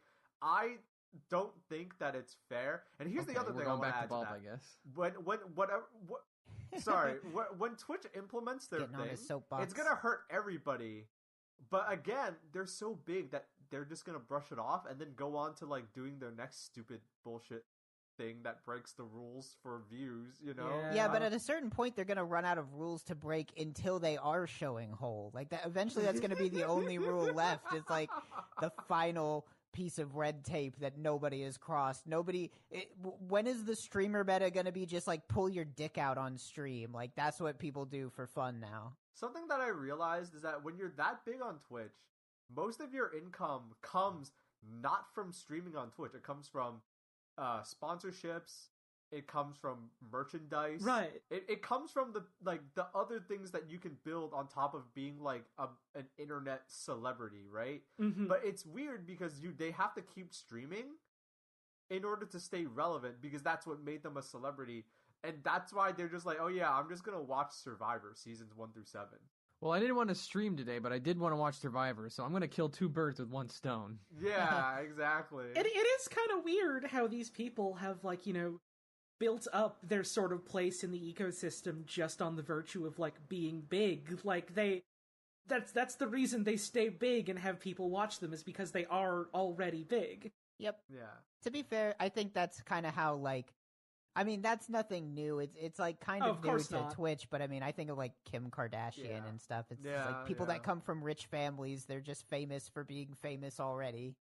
don't think that it's fair. And here's the other thing I want to add to that. I guess. When Twitch implements their Getting thing, it's gonna hurt everybody. But again, they're so big that they're just gonna brush it off and then go on to like doing their next stupid bullshit thing that breaks the rules for views, you know? Yeah, but at a certain point, they're going to run out of rules to break until they are showing whole. Like that, eventually, that's going to be the only rule left. It's like the final piece of red tape that nobody has crossed. When is the streamer meta going to be just like pull your dick out on stream? Like that's what people do for fun now. Something that I realized is that when you're that big on Twitch, most of your income comes not from streaming on Twitch. It comes from sponsorships. It comes from merchandise. Right. It comes from the other things that you can build on top of being like an internet celebrity, right? Mm-hmm. But it's weird because they have to keep streaming in order to stay relevant because that's what made them a celebrity, and that's why they're just like, oh yeah, I'm just gonna watch Survivor seasons 1 through 7. Well, I didn't want to stream today, but I did want to watch Survivor, so I'm going to kill 2 birds with 1 stone. Yeah, exactly. It is kind of weird how these people have, like, you know, built up their sort of place in the ecosystem just on the virtue of, like, being big. Like, that's the reason they stay big and have people watch them, is because they are already big. Yep. Yeah. To be fair, I think that's kind of how, like, I mean, that's nothing new. It's like kind of new to Twitch, but I mean, I think of like Kim Kardashian and stuff. It's like people that come from rich families, they're just famous for being famous already.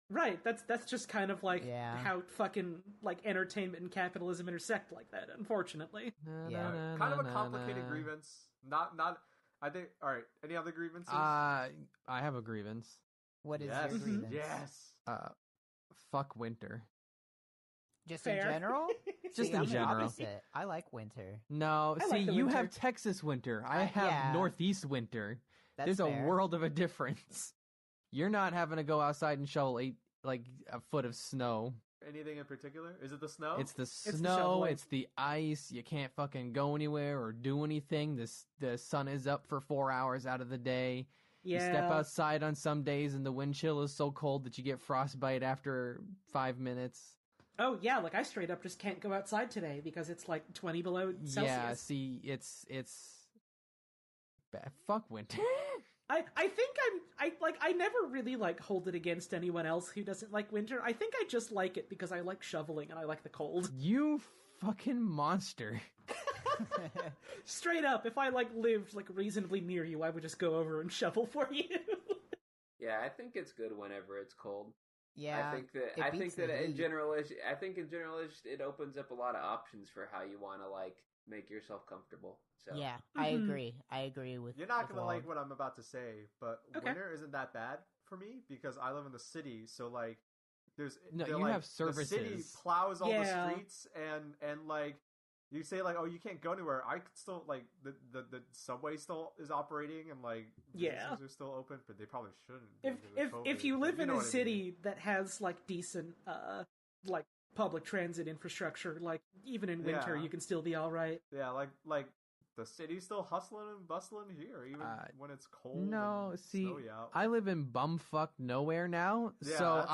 Right. That's just kind of like how fucking like entertainment and capitalism intersect like that, unfortunately. Kind of a complicated grievance. Not I think all right, any other grievances? I have a grievance. What is your grievance? Yes. Fuck winter. Just in general? Just in general. Opposite. I like winter. No, I like you have Texas winter. I have Northeast winter. There's a world of a difference. You're not having to go outside and shovel a foot of snow. Anything in particular? Is it the snow? It's the snow. It's the ice. You can't fucking go anywhere or do anything. The sun is up for 4 hours out of the day. Yeah. You step outside on some days and the wind chill is so cold that you get frostbite after 5 minutes. Oh, yeah, like I straight up just can't go outside today because it's like 20 below Celsius. Yeah, see, it's bad. Fuck winter. I think I never really like hold it against anyone else who doesn't like winter. I think I just like it because I like shoveling and I like the cold. You fucking monster. Straight up, if I like lived like reasonably near you, I would just go over and shovel for you. Yeah, I think it's good whenever it's cold. Yeah, I think that in general, it opens up a lot of options for how you want to like make yourself comfortable. So yeah, I agree. I agree with. You're not gonna like what I'm about to say, but winter isn't that bad for me because I live in the city. So like, you have services. The city plows all the streets and like. You say like, oh, you can't go anywhere. I could still like the subway still is operating and like businesses are still open, but they probably shouldn't. If you live in a city that has like decent like public transit infrastructure, like even in winter you can still be all right. Yeah, like the city's still hustling and bustling here, even when it's cold. No, see, snowy out. I live in bumfuck nowhere now, so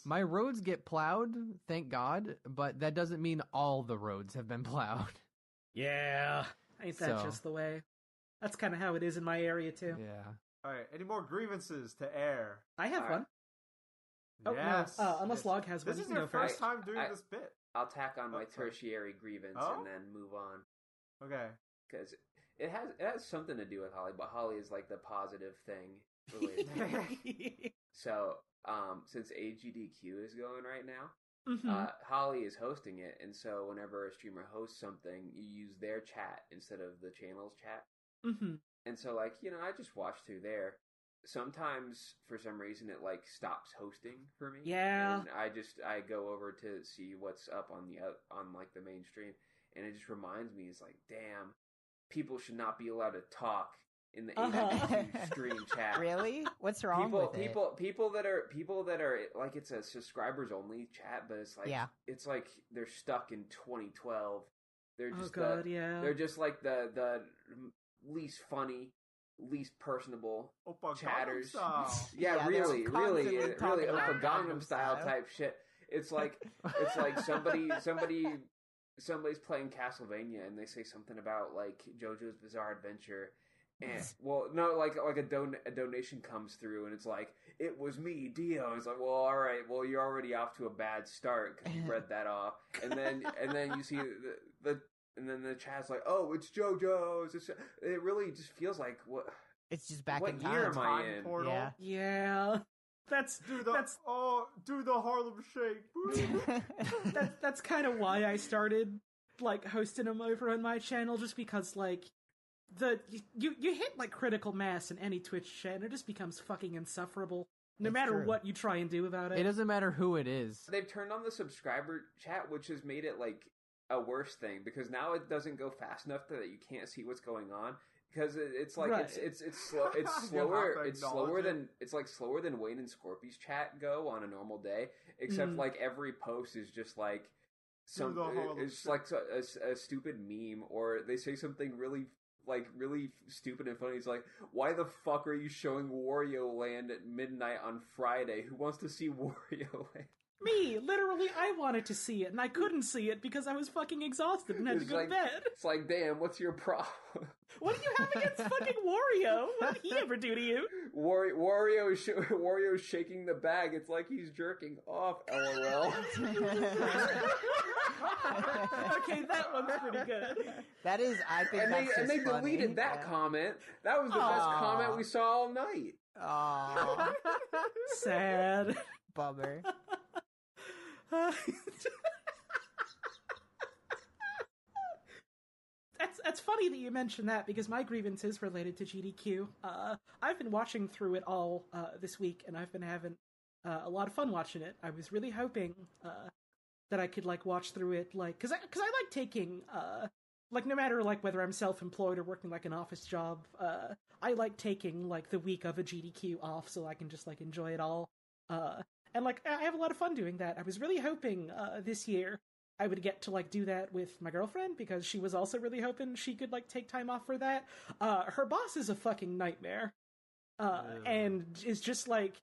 my roads get plowed, thank God, but that doesn't mean all the roads have been plowed. Yeah, ain't that just the way? That's kind of how it is in my area too. Yeah. All right, any more grievances to air? I have one. Yes. Oh, no. Unless Log has one. This is your first time doing this bit. I'll tack on my tertiary grievance and then move on. Okay. Because it has something to do with Holly, but Holly is like the positive thing related to it. So, since AGDQ is going right now, Holly is hosting it, and so whenever a streamer hosts something, you use their chat instead of the channel's chat. And so, like, I just watch through there. Sometimes, for some reason, it like stops hosting for me. Yeah. And I go over to see what's up on like the main stream, and it just reminds me, it's like, damn, people should not be allowed to talk in the AGDQ stream chat. Really? What's wrong with it? People that are like, it's a subscribers only chat, but it's like it's like they're stuck in 2012. They're just they're just like the least funny, least personable chatters. Yeah, really Oppa Gangnam style type shit. It's like somebody's playing Castlevania and they say something about like JoJo's Bizarre Adventure. And like a donation comes through and it's like, it was me, Dio. It's like, well, all right, well, you're already off to a bad start because you read that off, and then you see and then the chat's like, oh, it's JoJo's. It really just feels like what? It's just back what in year am I in? Portal. Yeah. Do the Harlem Shake. that's kind of why I started like hosting them over on my channel, just because like you hit like critical mass in any Twitch chat and it just becomes fucking insufferable. No matter what you try and do about it. It doesn't matter who it is. They've turned on the subscriber chat, which has made it like a worse thing, because now it doesn't go fast enough that you can't see what's going on, because it's like it's slower than Wayne and Scorpy's chat go on a normal day, except like every post is just like it's like a stupid meme, or they say something really stupid and funny. It's like, why the fuck are you showing Wario Land at midnight on Friday? Who wants to see Wario Land? Me! Literally, I wanted to see it, and I couldn't see it because I was fucking exhausted and had to go to bed. It's like, damn, what's your problem? What do you have against fucking Wario? What did he ever do to you? Wario is shaking the bag. It's like he's jerking off, LOL. Okay, that one's pretty good. That is, I think and they deleted that comment. That was the best comment we saw all night. Aww. Sad. Bummer. That's funny that you mentioned that, because my grievance is related to GDQ. I've been watching through it all this week, and I've been having a lot of fun watching it. I was really hoping that I could like watch through it, like, because I like taking like, no matter like whether I'm self-employed or working like an office job, I like taking like the week of a GDQ off so I can just like enjoy it all. And like, I have a lot of fun doing that. I was really hoping this year I would get to like do that with my girlfriend, because she was also really hoping she could like take time off for that. Her boss is a fucking nightmare, and is just like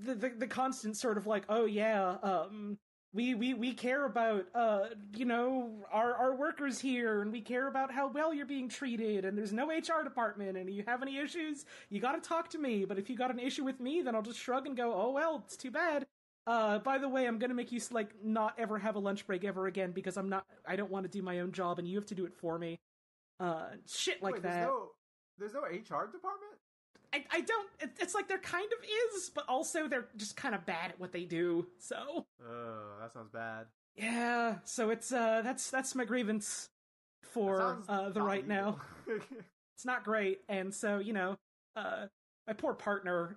the constant sort of like, oh yeah, we care about our workers here, and we care about how well you're being treated, and there's no HR department, and if you have any issues, you gotta talk to me, but if you got an issue with me, then I'll just shrug and go, oh well, it's too bad. By the way, I'm gonna make you like not ever have a lunch break ever again, because I don't want to do my own job and you have to do it for me. Shit like that. There's no HR department? I don't, it's like there kind of is, but also they're just kind of bad at what they do, so. Oh, that sounds bad. Yeah, so it's, that's my grievance for, the right now. It's not great, and so, my poor partner,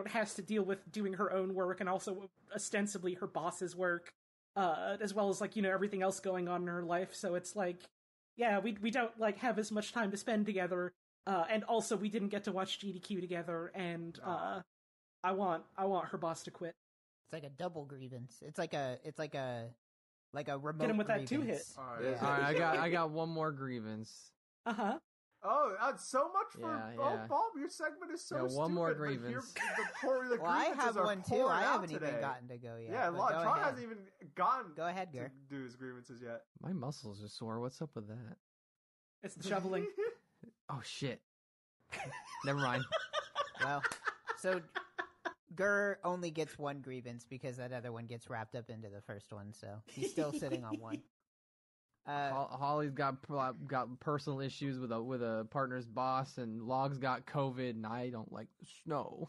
has to deal with doing her own work and also ostensibly her boss's work, as well as, like, everything else going on in her life, so it's like, yeah, we don't, like, have as much time to spend together. And also we didn't get to watch GDQ together, and I want her boss to quit. It's like a double grievance. It's like a remote. Get him with grievance. that 2-hit. All right, I got one more grievance. Uh-huh. Oh, that's so much for yeah. Bob, your segment is so stupid. One more grievance. The well, I have one too. I haven't even gotten to go yet. Yeah, Tron hasn't even gotten go ahead, Gar. to do his grievances yet. My muscles are sore. What's up with that? It's the shoveling. Oh shit. Never mind. Well, so Gur only gets one grievance because that other one gets wrapped up into the first one, so he's still sitting on one. Holly's got personal issues with a partner's boss, and Log's got COVID, and I don't like the snow.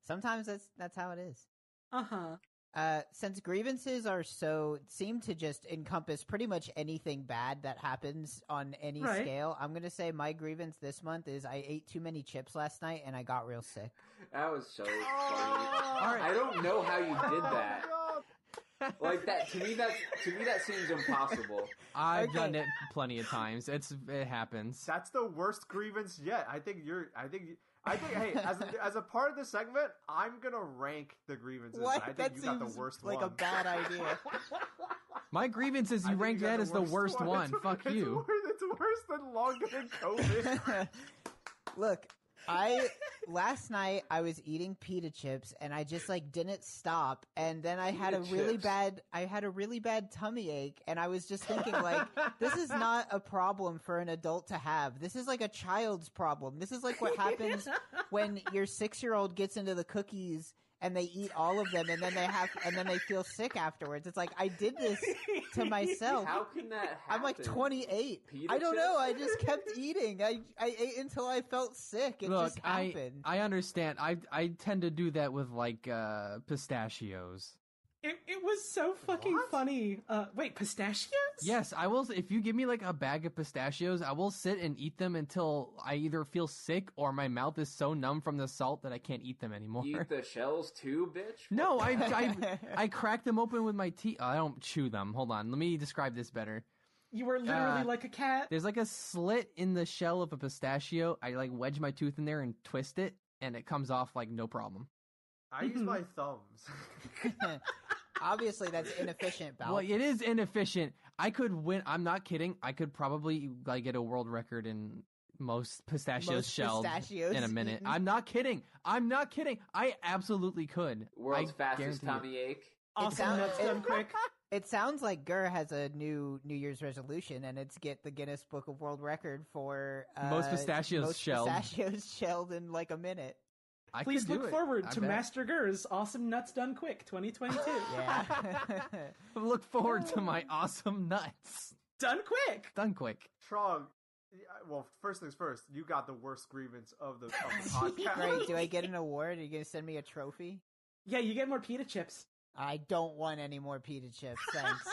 Sometimes that's how it is. Since grievances seem to just encompass pretty much anything bad that happens on any scale, I'm gonna say my grievance this month is I ate too many chips last night and I got real sick. That was so funny. I don't know how you did that. Like that to me that seems impossible. I've done it plenty of times. It happens. That's the worst grievance yet. I think hey, as a part of this segment, I'm gonna rank the grievances. What? I think that you seems got the worst like one. a bad idea. My grievance is you ranked that as the worst one. Fuck you. It's worse than Long getting COVID. Look, last night I was eating pita chips and I just didn't stop, and then I had a really bad tummy ache, and I was just thinking this is not a problem for an adult to have. This is like a child's problem. This is like what happens when your 6-year-old gets into the cookies and they eat all of them and then they feel sick afterwards. It's like I did this to myself. How can that happen? I'm like 28. I don't know. I just kept eating. I ate until I felt sick. It just happened. I understand. I tend to do that with pistachios. It was so fucking funny. Wait, pistachios? Yes, I will. If you give me a bag of pistachios, I will sit and eat them until I either feel sick or my mouth is so numb from the salt that I can't eat them anymore. You eat the shells too, bitch? No, I crack them open with my teeth. I don't chew them. Hold on, let me describe this better. You were literally like a cat. There's a slit in the shell of a pistachio. I wedge my tooth in there and twist it, and it comes off no problem. I use my thumbs. Obviously, that's inefficient, Bal. Well, it is inefficient. I could win. I'm not kidding. I could probably get a world record in most pistachios shelled in a minute. I'm not kidding. I absolutely could. World's fastest tummy ache. Awesome. That's done quick. It sounds like Gur has a new Year's resolution, and it's get the Guinness Book of World Record for most pistachios shelled in a minute. Please look forward to Master Gur's Awesome Nuts Done Quick 2022. Yeah. Look forward to my awesome nuts. Done quick. Trog, well, first things first, you got the worst grievance of the podcast. Great. Do I get an award? Are you going to send me a trophy? Yeah, you get more pita chips. I don't want any more pita chips. Thanks.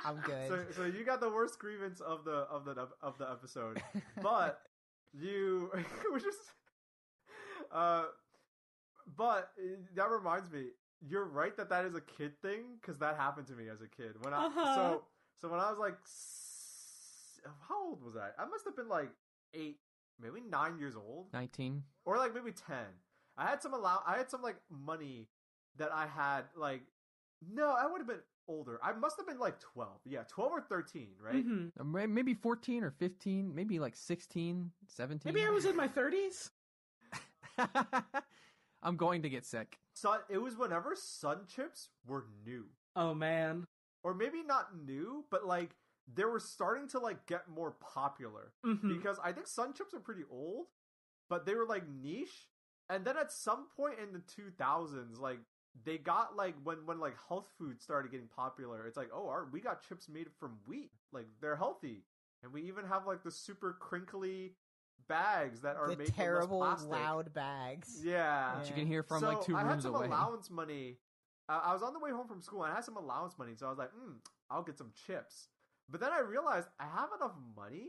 I'm good. So you got the worst grievance of the episode, but you were just but that reminds me, you're right that is a kid thing, because that happened to me as a kid. When I so when I was how old was I? I must have been 8, maybe 9 years old. 19. Or maybe 10. I had some money that I had no, I would have been older. I must have been 12. Yeah, 12 or 13, right? Mm-hmm. Maybe 14 or 15, maybe 16, 17. Maybe I was in my 30s. I'm going to get sick. It was whenever Sun Chips were new. Oh, man. Or maybe not new, but they were starting to get more popular. Mm-hmm. Because I think Sun Chips are pretty old, but they were niche. And then at some point in the 2000s, they got when health food started getting popular, it's we got chips made from wheat. They're healthy. And we even have the super crinkly bags that are made terrible, from less plastic. loud bags. Yeah. That you can hear from 2 rooms away. I had some allowance money. I was on the way home from school and I had some allowance money, so I was like, I'll get some chips. But then I realized I have enough money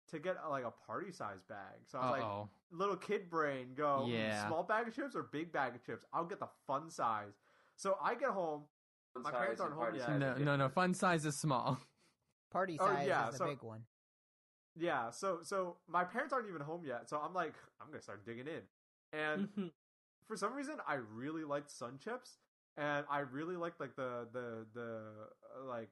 to get a party size bag. So I was little kid brain, go, small bag of chips or big bag of chips? I'll get the fun size. So I get home. My parents aren't home yet. No. Fun size is small. Party size is the big one. Yeah, so my parents aren't even home yet, so I'm I'm gonna start digging in, and for some reason I really liked Sun Chips, and I really liked the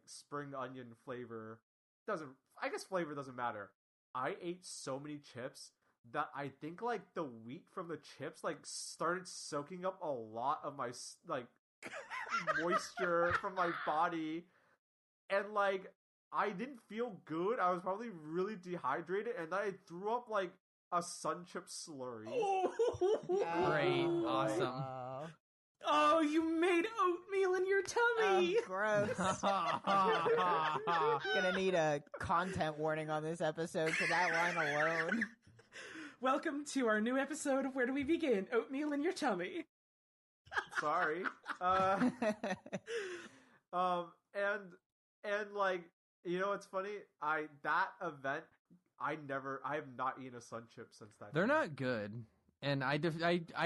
spring onion flavor. I guess flavor doesn't matter. I ate so many chips that I think the wheat from the chips started soaking up a lot of my moisture from my body, and I didn't feel good. I was probably really dehydrated, and then I threw up a sun chip slurry. Great, awesome. Oh, you made oatmeal in your tummy! Oh, gross. Gonna need a content warning on this episode for that line alone. Welcome to our new episode of Where Do We Begin? Oatmeal in your tummy. Sorry. And like, you know what's funny? That event, I have not eaten a sun chip since that. They're not good. And I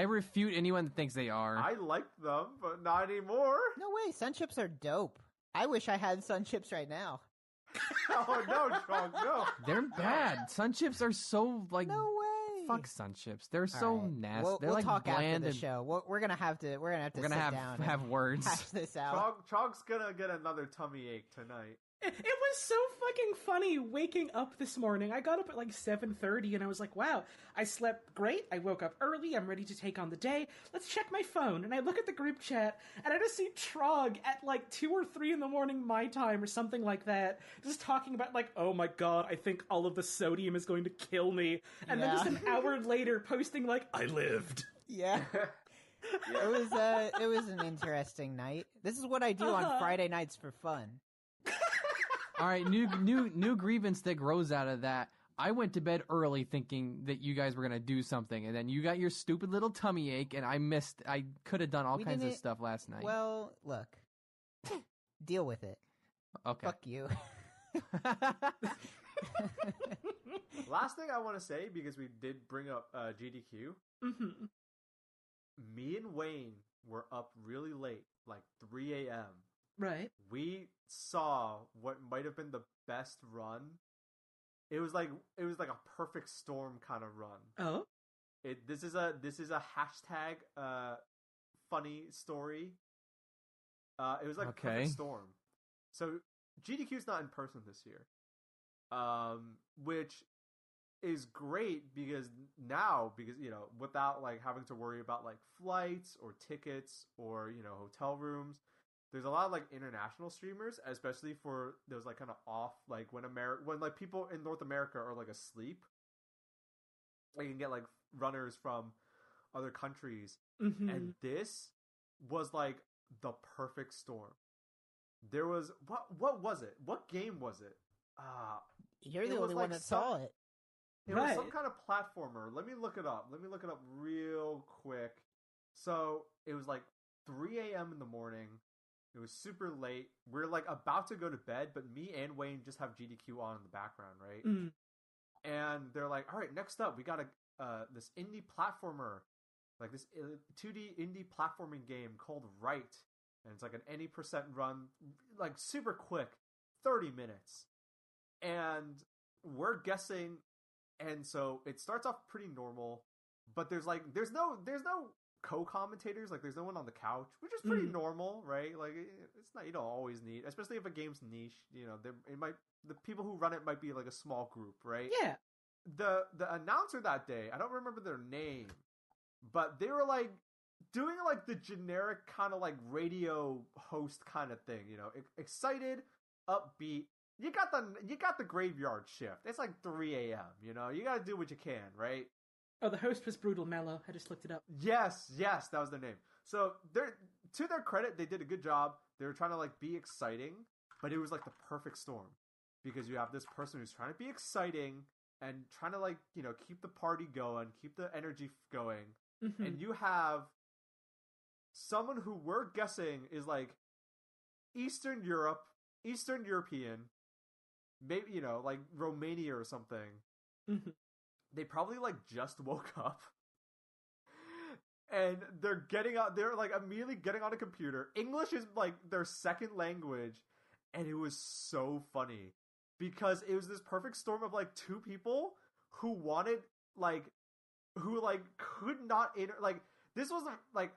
refute anyone that thinks they are. I like them, but not anymore. No way, sun chips are dope. I wish I had sun chips right now. Oh no, Chong, no. They're bad. Sun chips are so like. No way. Fuck sun chips. They're so nasty. We'll They're like talk bland after the show. We're gonna have to. We're gonna have to sit down. Have words. Hash this out. Chong's gonna get another tummy ache tonight. It was so fucking funny waking up this morning. I got up at like 7:30 and I was like, wow, I slept great. I woke up early. I'm ready to take on the day. Let's check my phone. And I look at the group chat and I just see Trog at like 2 or 3 in the morning my time or something like that, just talking about like, oh my god, I think all of the sodium is going to kill me. And then just an hour later posting like, I lived. Yeah. It was an interesting night. This is what I do on Friday nights for fun. All right, new grievance that grows out of that. I went to bed early thinking that you guys were going to do something, and then you got your stupid little tummy ache, and I missed. I could have done all kinds of stuff last night. Well, look. Deal with it. Okay. Fuck you. Last thing I want to say, because we did bring up GDQ, me and Wayne were up really late, like 3 a.m. Right. We saw what might have been the best run. It was like a perfect storm kind of run. Oh. This is a hashtag funny story. It was like perfect storm. So GDQ's not in person this year. Which is great because you know, without like having to worry about like flights or tickets or, you know, hotel rooms. There's a lot of like international streamers, especially for those like kind of off, like when like people in North America are like asleep, like you can get like runners from other countries, and this was like the perfect storm. There was what was it? What game was it? You're the only one that saw it. It was some kind of platformer. Let me look it up. Real quick. So it was like 3 a.m. in the morning. It was super late. We're like about to go to bed, but me and Wayne just have GDQ on in the background, right? And they're like, all right, next up, we got this indie platformer, like this 2D indie platforming game called Right. And it's like an any percent run, like super quick, 30 minutes. And we're guessing, and so it starts off pretty normal, but there's no co-commentators, like there's no one on the couch, which is pretty normal, right? Like it's not, you don't always need, especially if a game's niche, you know, the people who run it might be like a small group, right? Yeah. The announcer that day, I don't remember their name, but they were like doing like the generic kind of like radio host kind of thing, you know, excited, upbeat. You got the graveyard shift. It's like 3 a.m. You know, you got to do what you can, right? Oh, the host was Brutal Mellow. I just looked it up. Yes, that was their name. So to their credit, they did a good job. They were trying to like be exciting, but it was like the perfect storm because you have this person who's trying to be exciting and trying to like, you know, keep the party going, keep the energy going, and you have someone who we're guessing is like Eastern European, maybe, you know, like Romania or something. They probably like just woke up and they're like immediately getting on a computer. English is like their second language, and it was so funny because it was this perfect storm of like two people who wanted who could not this wasn't like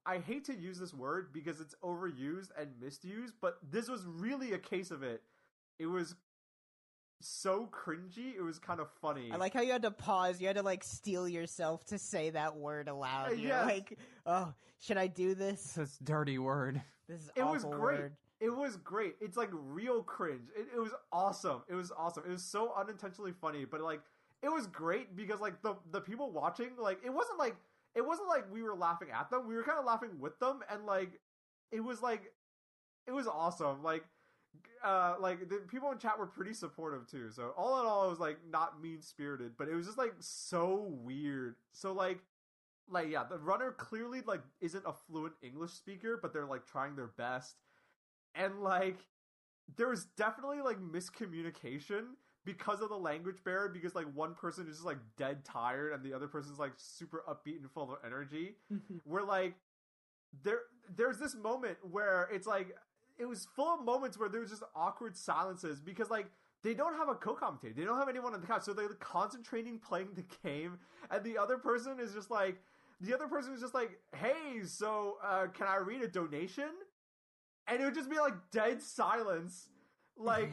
I hate to use this word because it's overused and misused, but this was really a case of it. It was so cringy. It was kind of funny. I like how you had to pause. You had to like steel yourself to say that word aloud. You're like, oh, should I do this? This dirty word. This is it awful was great. Word. It was great. It's like real cringe. It was awesome. It was awesome. It was so unintentionally funny, but like it was great because like the people watching, like it wasn't like we were laughing at them. We were kind of laughing with them, and like it was awesome. Like the people in chat were pretty supportive too. So all in all, it was like not mean spirited, but it was just like so weird. So like yeah, the runner clearly like isn't a fluent English speaker, but they're like trying their best, and like there was definitely like miscommunication because of the language barrier, because like one person is just like dead tired and the other person's like super upbeat and full of energy. Where like there's this moment where it's like it was full of moments where there was just awkward silences because like they don't have a co-commentator, they don't have anyone on the couch, so they're concentrating playing the game, and the other person is just like hey, so can I read a donation? And it would just be like dead silence, like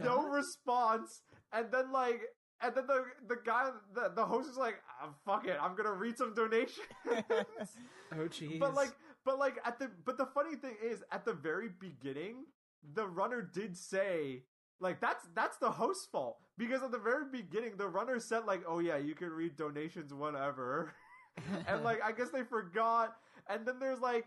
no response, and then the guy, the host is like, oh, fuck it, I'm gonna read some donations. Oh jeez. But the funny thing is, at the very beginning, the runner did say, like, that's the host's fault, because at the very beginning, the runner said like, oh yeah, you can read donations whenever, and like I guess they forgot, and then there's like.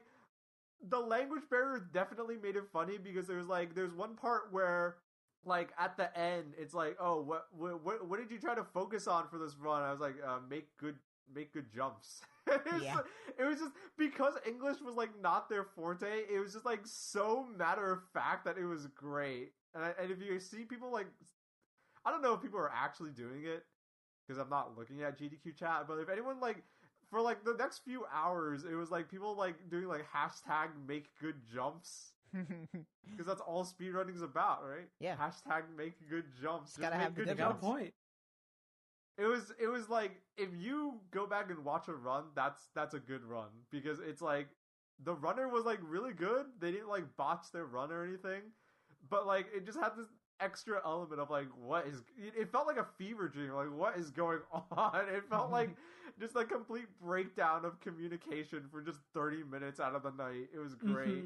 The language barrier definitely made it funny because there's one part where like at the end it's like, oh, what did you try to focus on for this run? I was like, make good jumps. It was just because English was like not their forte. It was just like so matter of fact that it was great. And if you see people like, I don't know if people are actually doing it because I'm not looking at GDQ chat, but if anyone like. For like the next few hours, it was like people like doing like hashtag make good jumps. Because that's all speedrunning's about, right? Yeah. Hashtag make good jumps. Just gotta have good jumps. Got a point. It was like, if you go back and watch a run, that's a good run. Because it's like, the runner was like really good. They didn't like botch their run or anything. But like, it just had this extra element of like, it felt like a fever dream. Like, what is going on? It felt like just a complete breakdown of communication for just 30 minutes out of the night. It was great.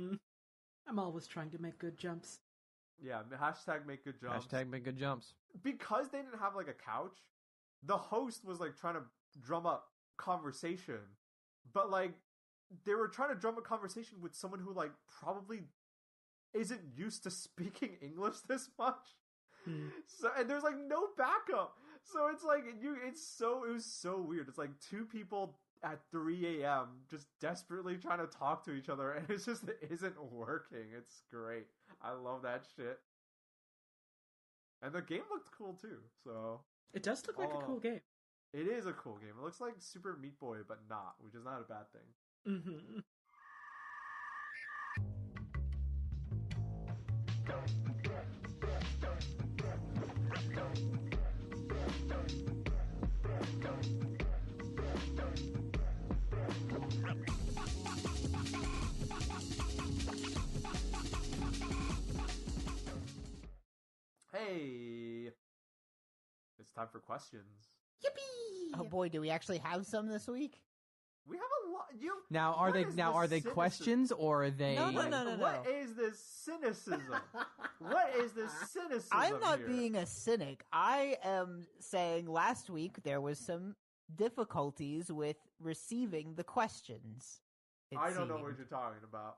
I'm always trying to make good jumps. Yeah, hashtag make good jumps. Hashtag make good jumps. Because they didn't have like a couch, the host was like trying to drum up conversation, but like they were trying to drum up conversation with someone who like probably isn't used to speaking English this much. So, and there's like no backup. So it's like it was so weird. It's like two people at 3 a.m. just desperately trying to talk to each other, and it isn't working. It's great. I love that shit. And the game looked cool too. So it does look like a cool game. It is a cool game. It looks like Super Meat Boy, but not, which is not a bad thing. Hey, it's time for questions. Yippee! Oh boy, do we actually have some this week? We have a lot. Now, are they questions or are they? No. What is this cynicism? What is this cynicism? I'm not here? being a cynic. I am saying last week there was some difficulties with receiving the questions. I don't know what you're talking about.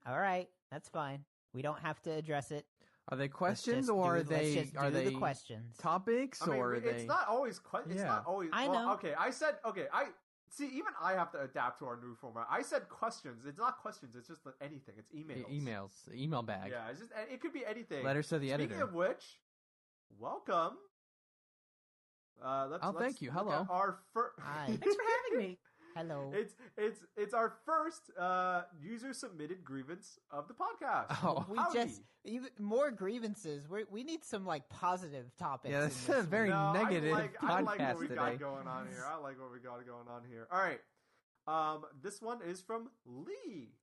All right, that's fine. We don't have to address it. Are they questions or are they the questions? Topics, or are they? It's not always questions. It's not always. I know. Okay, I said okay. I see. Even I have to adapt to our new format. I said questions. It's not questions. It's just anything. It's emails. Emails. Email bag. Yeah, it's just it could be anything. Letters to the editor. Speaking of which, welcome. Let's thank you. Hello. Our Hi. Thanks for having me. Hello. It's our first user submitted grievance of the podcast. Oh, we just even more grievances. We need some like positive topics. Yeah, this is a very negative podcast I like what we today. got going on here. All right. This one is from Lee.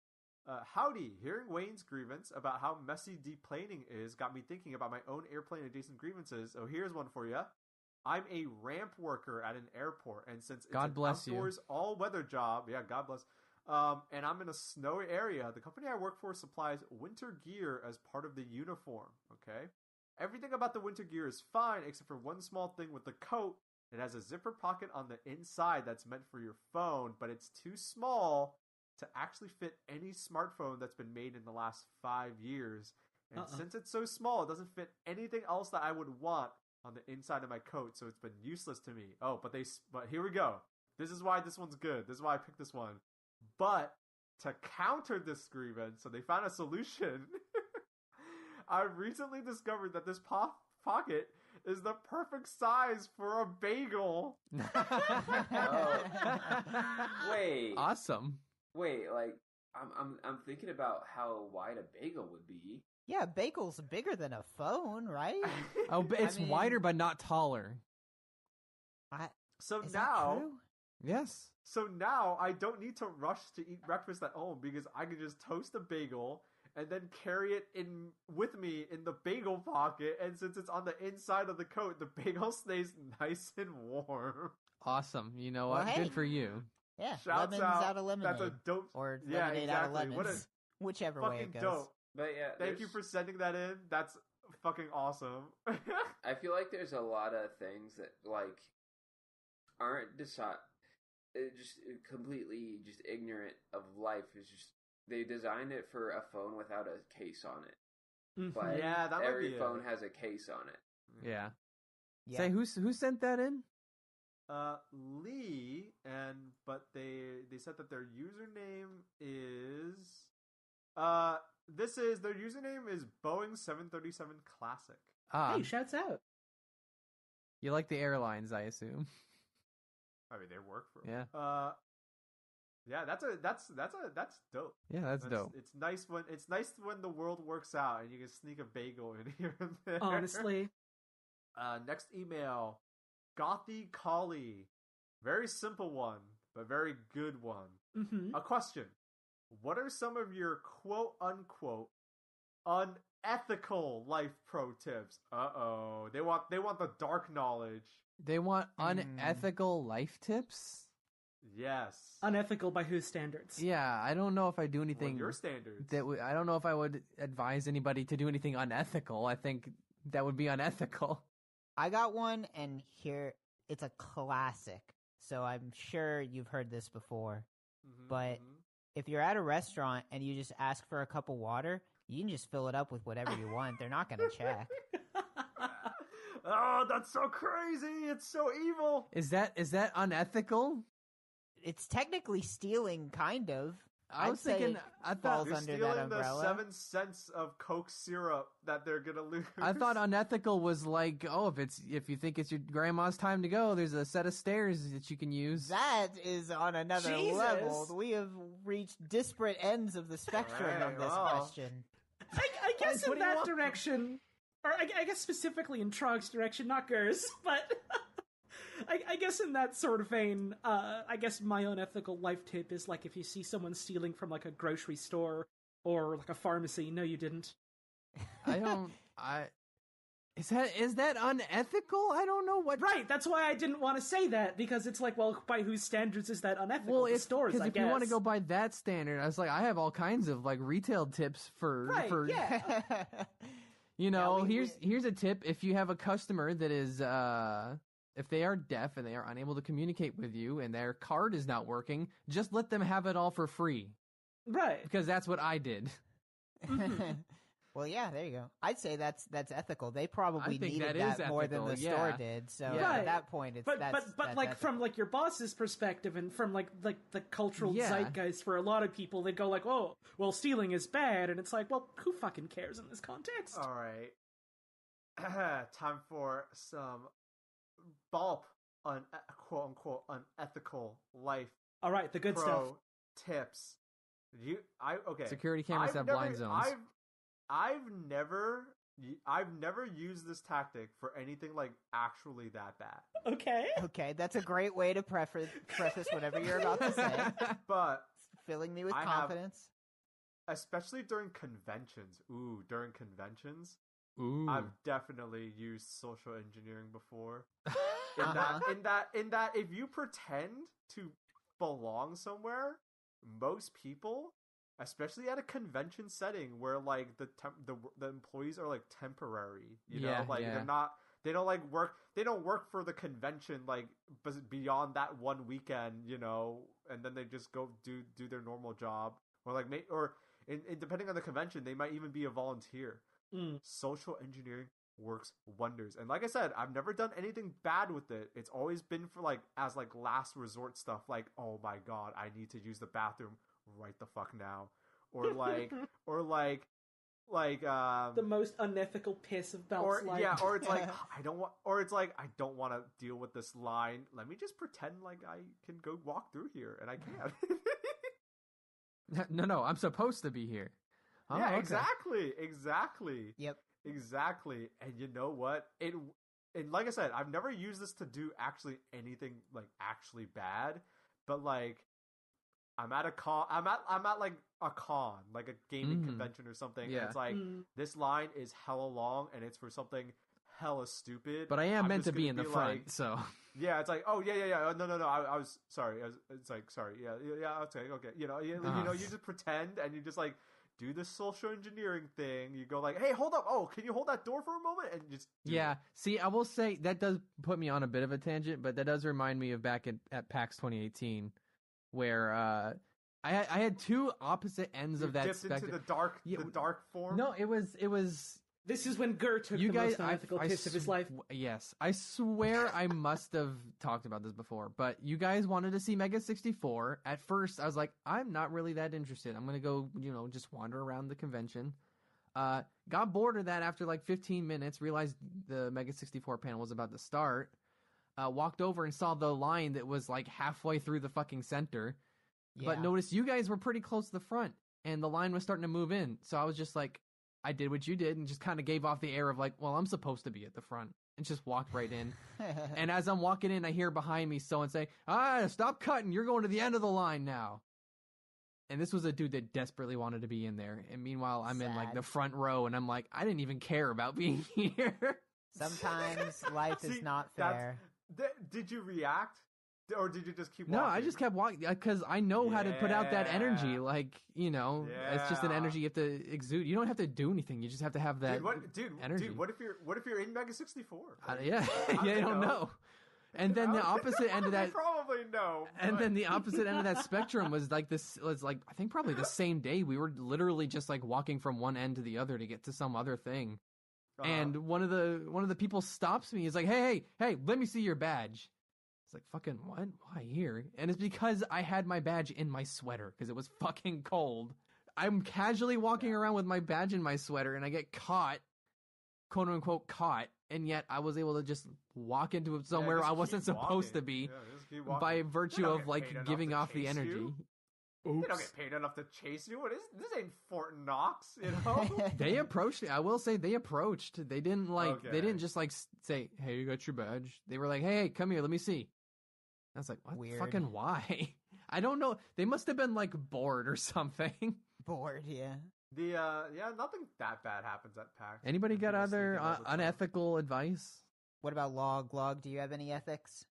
Howdy. Hearing Wayne's grievance about how messy deplaning is got me thinking about my own airplane adjacent grievances. So here's one for you. I'm a ramp worker at an airport, and since it's an outdoors all-weather job, yeah, God bless, and I'm in a snowy area, the company I work for supplies winter gear as part of the uniform, okay? Everything about the winter gear is fine, except for one small thing with the coat. It has a zipper pocket on the inside that's meant for your phone, but it's too small to actually fit any smartphone that's been made in the last 5 years. And since it's so small, it doesn't fit anything else that I would want on the inside of my coat, so it's been useless to me. Oh, but here we go. This is why this one's good. This is why I picked this one. But to counter this grievance, so they found a solution. I recently discovered that this pocket is the perfect size for a bagel. Wait. Awesome. Wait, like I'm thinking about how wide a bagel would be. Yeah, a bagel's bigger than a phone, right? Oh, but it's wider but not taller. So Is now, that true? Yes. So now I don't need to rush to eat breakfast at home because I can just toast a bagel and then carry it in with me in the bagel pocket. And since it's on the inside of the coat, the bagel stays nice and warm. Awesome. You know what? Well, hey. Good for you. Yeah, Shouts lemons out of lemonade. That's a dope. Or Yeah, lemonade out of exactly. What a lemons. Whichever way fucking it goes. dope. But yeah, Thank you for sending that in. That's fucking awesome. I feel like there's a lot of things that like aren't just completely just ignorant of life. Is just they designed it for a phone without a case on it. But yeah, that every might be phone it. has a case on it. Yeah. Yeah. Say who sent that in? Lee, but they said that their username is their username is Boeing 737 Classic. Hey, shouts out. You like the airlines, I assume. I mean, they work for Yeah. Yeah, that's dope. Yeah, that's dope. It's nice when the world works out and you can sneak a bagel in here and there. Honestly. Next email, Gothy Collie. Very simple one, but very good one. Mm-hmm. A question. What are some of your quote-unquote unethical life pro tips? Uh-oh. They want the dark knowledge. They want unethical life tips? Yes. Unethical by whose standards? Yeah, I don't know if I do anything... Well, your standards. I don't know if I would advise anybody to do anything unethical. I think that would be unethical. I got one, and here, it's a classic. So I'm sure you've heard this before. Mm-hmm, But if you're at a restaurant and you just ask for a cup of water, you can just fill it up with whatever you want. They're not going to check. Oh, that's so crazy. It's so evil. Is that unethical? It's technically stealing, kind of. I was thinking, I thought You're under stealing that umbrella. the 7 cents of Coke syrup that they're gonna lose. I thought unethical was like, oh, if you think it's your grandma's time to go, there's a set of stairs that you can use. That is on another Jesus. level. We have reached disparate ends of the spectrum Right, on this well. question. I guess What in do you that want? direction, or I guess specifically in Trog's direction, not Gur's, but I guess in that sort of vein, I guess my unethical life tip is like if you see someone stealing from like a grocery store or like a pharmacy, no you didn't. Is that unethical? I don't know what. Right, that's why I didn't want to say that, because it's like, well, by whose standards is that unethical? Well, The it's stores, because I if guess. you want to go by that standard, I was like, I have all kinds of like retail tips for Right, yeah. You know, Yeah, here's a tip: if you have a customer that is if they are deaf and they are unable to communicate with you and their card is not working, just let them have it all for free. Right. Because that's what I did. Well, yeah, there you go. I'd say that's ethical. They probably I think needed that is that more than the ethical, store yeah. did. So Right. at that point, it's But that's like ethical. from like your boss's perspective and from like the cultural Yeah. zeitgeist for a lot of people, they go like, oh, well, stealing is bad, and it's like, well, who fucking cares in this context? All right. Time for some bulb on quote unquote unethical life All right, the good stuff. pro tips. Okay. Security cameras have blind zones. I've never used this tactic for anything like actually that bad. Okay. Okay, that's a great way to preface whatever you're about to say. But Filling me with I have- confidence. especially during conventions. During conventions, Ooh. I've definitely used social engineering before. Uh-huh. In that if you pretend to belong somewhere, most people, especially at a convention setting where like the employees are like temporary, you know, Yeah, like yeah. They don't like work. They don't work for the convention like beyond that one weekend, you know, and then they just go do their normal job, or like depending on the convention, they might even be a volunteer. Social engineering works wonders, and like I said, I've never done anything bad with it. It's always been for like as like last resort stuff, like, oh my god, I need to use the bathroom right the fuck now, or like the most unethical piss of Belt's life. Yeah, or it's like I don't want to deal with this line. Let me just pretend like I can go walk through here, and I can't. No, I'm supposed to be here. Oh, yeah, okay. Exactly. Yep. Exactly. And you know what? And like I said, I've never used this to do actually anything like actually bad, but like I'm at a con. I'm at like a con, like a gaming convention or something. Yeah. And it's like this line is hella long, and it's for something hella stupid. But I'm meant to be in the front, like, so yeah, it's like, oh yeah. No. I was sorry. It's like sorry. Yeah. Okay. You know, you just pretend, and you just like do the social engineering thing. You go like, hey, hold up. Oh, can you hold that door for a moment? And just it. See, I will say that does put me on a bit of a tangent, but that does remind me of back at PAX 2018. Where I had two opposite ends of that spectrum. Into the dark form. No, it was. This is when Gur took the most unethical piss of his life. Yes, I swear I must have talked about this before, but you guys wanted to see Mega 64. At first, I was like, I'm not really that interested. I'm gonna go, just wander around the convention. Got bored of that after like 15 minutes. Realized the Mega 64 panel was about to start. Walked over and saw the line that was like halfway through the fucking center. Yeah. But noticed you guys were pretty close to the front and the line was starting to move in. So I was just like, I did what you did and just kind of gave off the air of like, well, I'm supposed to be at the front, and just walked right in. And as I'm walking in, I hear behind me someone say, stop cutting. You're going to the end of the line now. And this was a dude that desperately wanted to be in there. And meanwhile, I'm in like the front row and I'm like, I didn't even care about being here. Sometimes life is not fair. Did you react, or did you just keep walking? No, I just kept walking because I know how to put out that energy. Like, it's just an energy you have to exude. You don't have to do anything. You just have to have that energy. Dude, what if you're in Mega 64? Yeah, I don't know. And then the opposite end of that probably no. And then the opposite end of that spectrum was like I think probably the same day. We were literally just like walking from one end to the other to get to some other thing. And one of the people stops me. He's like, hey, let me see your badge. It's like, fucking what? Why here? And it's because I had my badge in my sweater because it was fucking cold. I'm casually walking around with my badge in my sweater, and I get caught, quote unquote caught, and yet I was able to just walk into somewhere I wasn't supposed to be by virtue of like giving off the energy. Oops. You don't get paid enough to chase you. This ain't Fort Knox, you know? They approached. I will say they approached. They didn't They didn't just like say, "Hey, you got your badge." They were like, "Hey, come here. Let me see." I was like, "What? Weird. Fucking why?" I don't know. They must have been like bored or something. Bored, yeah. Nothing that bad happens at PAX. Anybody got other unethical advice? What about Log? Log, do you have any ethics?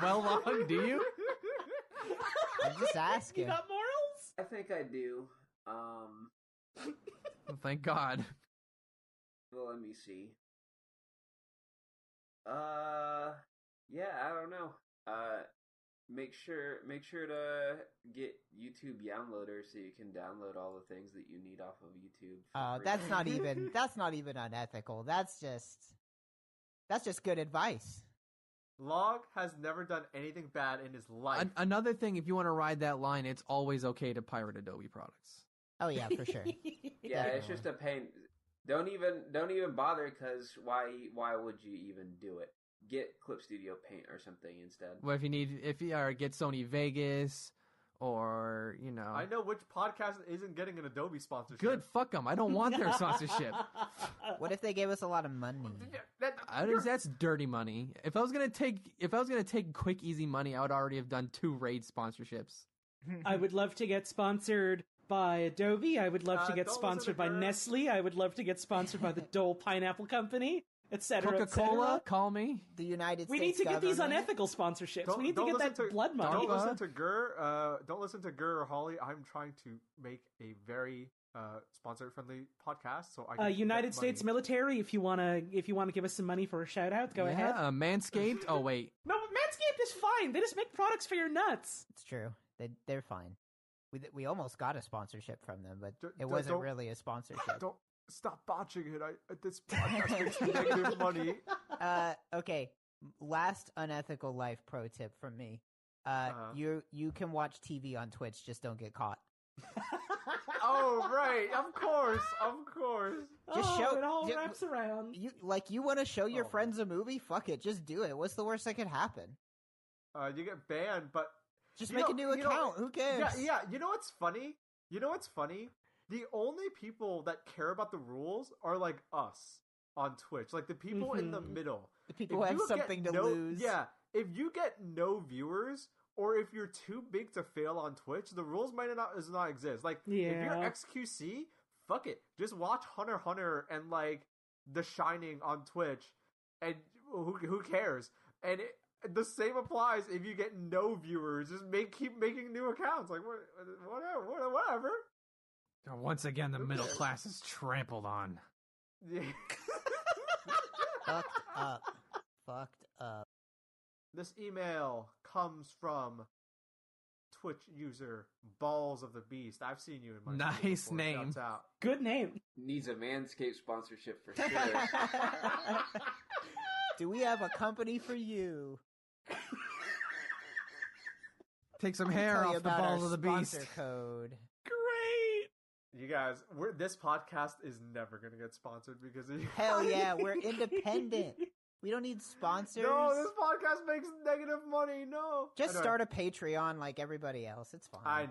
Log, do you? I'm just asking. You got morals? I think I do. Well, thank God. Well, let me see. Yeah, I don't know. Make sure to get YouTube Downloader so you can download all the things that you need off of YouTube. Oh, that's not even unethical. That's just good advice. Log has never done anything bad in his life. Another thing, if you want to ride that line, it's always okay to pirate Adobe products. Oh yeah, for sure. Yeah, it's just a pain. Don't even bother, because why would you even do it? Get Clip Studio Paint or something instead. Well, if you get Sony Vegas, or I know which podcast isn't getting an Adobe sponsorship. Good, fuck them. I don't want their sponsorship. What if they gave us a lot of money? That's dirty money. If I was gonna take quick, easy money, I would already have done 2 Raid sponsorships. I would love to get sponsored by Adobe. I would love to get sponsored by Nestle. I would love to get sponsored by the Dole Pineapple Company, etc. Coca-Cola, call me. The United States. We need to government. get these unethical sponsorships. We need to get that blood money. Don't listen to Gur or Holly. I'm trying to make a very sponsor-friendly podcast. So I can United States military. If you wanna give us some money for a shout out, go ahead. Manscaped. Oh wait, no, Manscaped is fine. They just make products for your nuts. It's true. They're fine. We almost got a sponsorship from them, but it wasn't really a sponsorship. Don't stop botching it. This podcast makes me negative money. Okay. Last unethical life pro tip from me. You can watch TV on Twitch, just don't get caught. Oh right, of course. Just show it all wraps around. You want to show your friends a movie? Fuck it, just do it. What's the worst that could happen? You get banned, but just make a new account. Who cares? Yeah. You know what's funny? The only people that care about the rules are like us on Twitch, like the people in the middle. The people who have something to lose. Yeah, if you get no viewers, or if you're too big to fail on Twitch, the rules might not exist. Like, if you're XQC, fuck it. Just watch Hunter x Hunter and, like, The Shining on Twitch, and who cares? And the same applies if you get no viewers. Just keep making new accounts. Like, whatever. Once again, the middle class is trampled on. Yeah. Fucked up. This email comes from Twitch user Balls of the Beast. I've seen you in my nice name. Out. Good name. Needs a Manscaped sponsorship for sure. Do we have a company for you? Take some hair off the balls of the beast. Code. Great. You guys, this podcast is never going to get sponsored because of you. Hell yeah, we're independent. We don't need sponsors. No, this podcast makes negative money. No. Just start a Patreon like everybody else. It's fine. I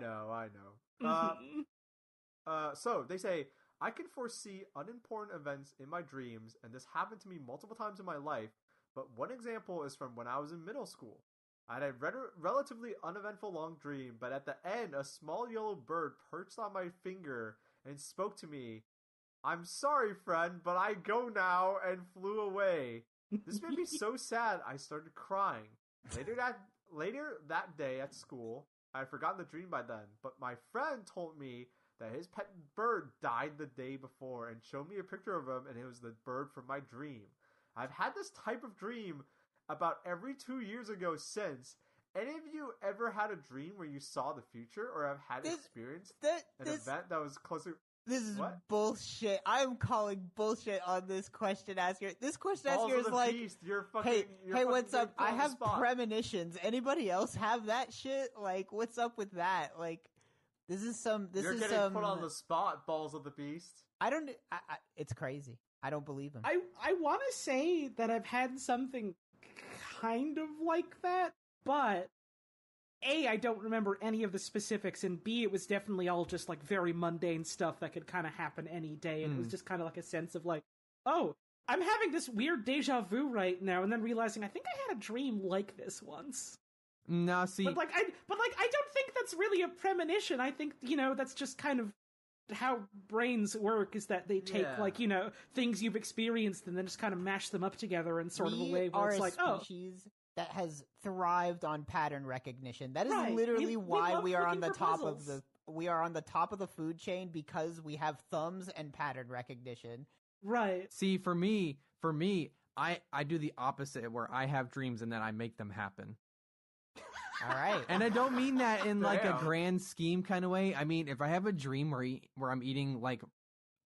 know. So they say, I can foresee unimportant events in my dreams, and this happened to me multiple times in my life, but one example is from when I was in middle school. I had a relatively uneventful long dream, but at the end, a small yellow bird perched on my finger and spoke to me. I'm sorry, friend, but I go now, and flew away. This made me so sad, I started crying. Later that day at school, I had forgotten the dream by then, but my friend told me that his pet bird died the day before and showed me a picture of him, and it was the bird from my dream. I've had this type of dream about every 2 years ago since. Any of you ever had a dream where you saw the future or have had experienced an event that was closer? This is bullshit. I'm calling bullshit on this question asker. This question asker is like, beast. You're fucking, hey, what's up? I have premonitions. Anybody else have that shit? Like, what's up with that? Like, you're getting put on the spot, Balls of the Beast. It's crazy. I don't believe him. I want to say that I've had something kind of like that, but A, I don't remember any of the specifics, and B, it was definitely all just, like, very mundane stuff that could kind of happen any day, and it was just kind of like a sense of, like, oh, I'm having this weird deja vu right now, and then realizing, I think I had a dream like this once. No, see... But I don't think that's really a premonition. I think, that's just kind of how brains work, is that they take, things you've experienced and then just kind of mash them up together in sort of a way where it's like, species that has thrived on pattern recognition. That is literally why we are on the top of the food chain, because we have thumbs and pattern recognition. Right. See, for me, I do the opposite, where I have dreams and then I make them happen. All right. And I don't mean that in like a grand scheme kind of way. I mean, if I have a dream where I'm eating like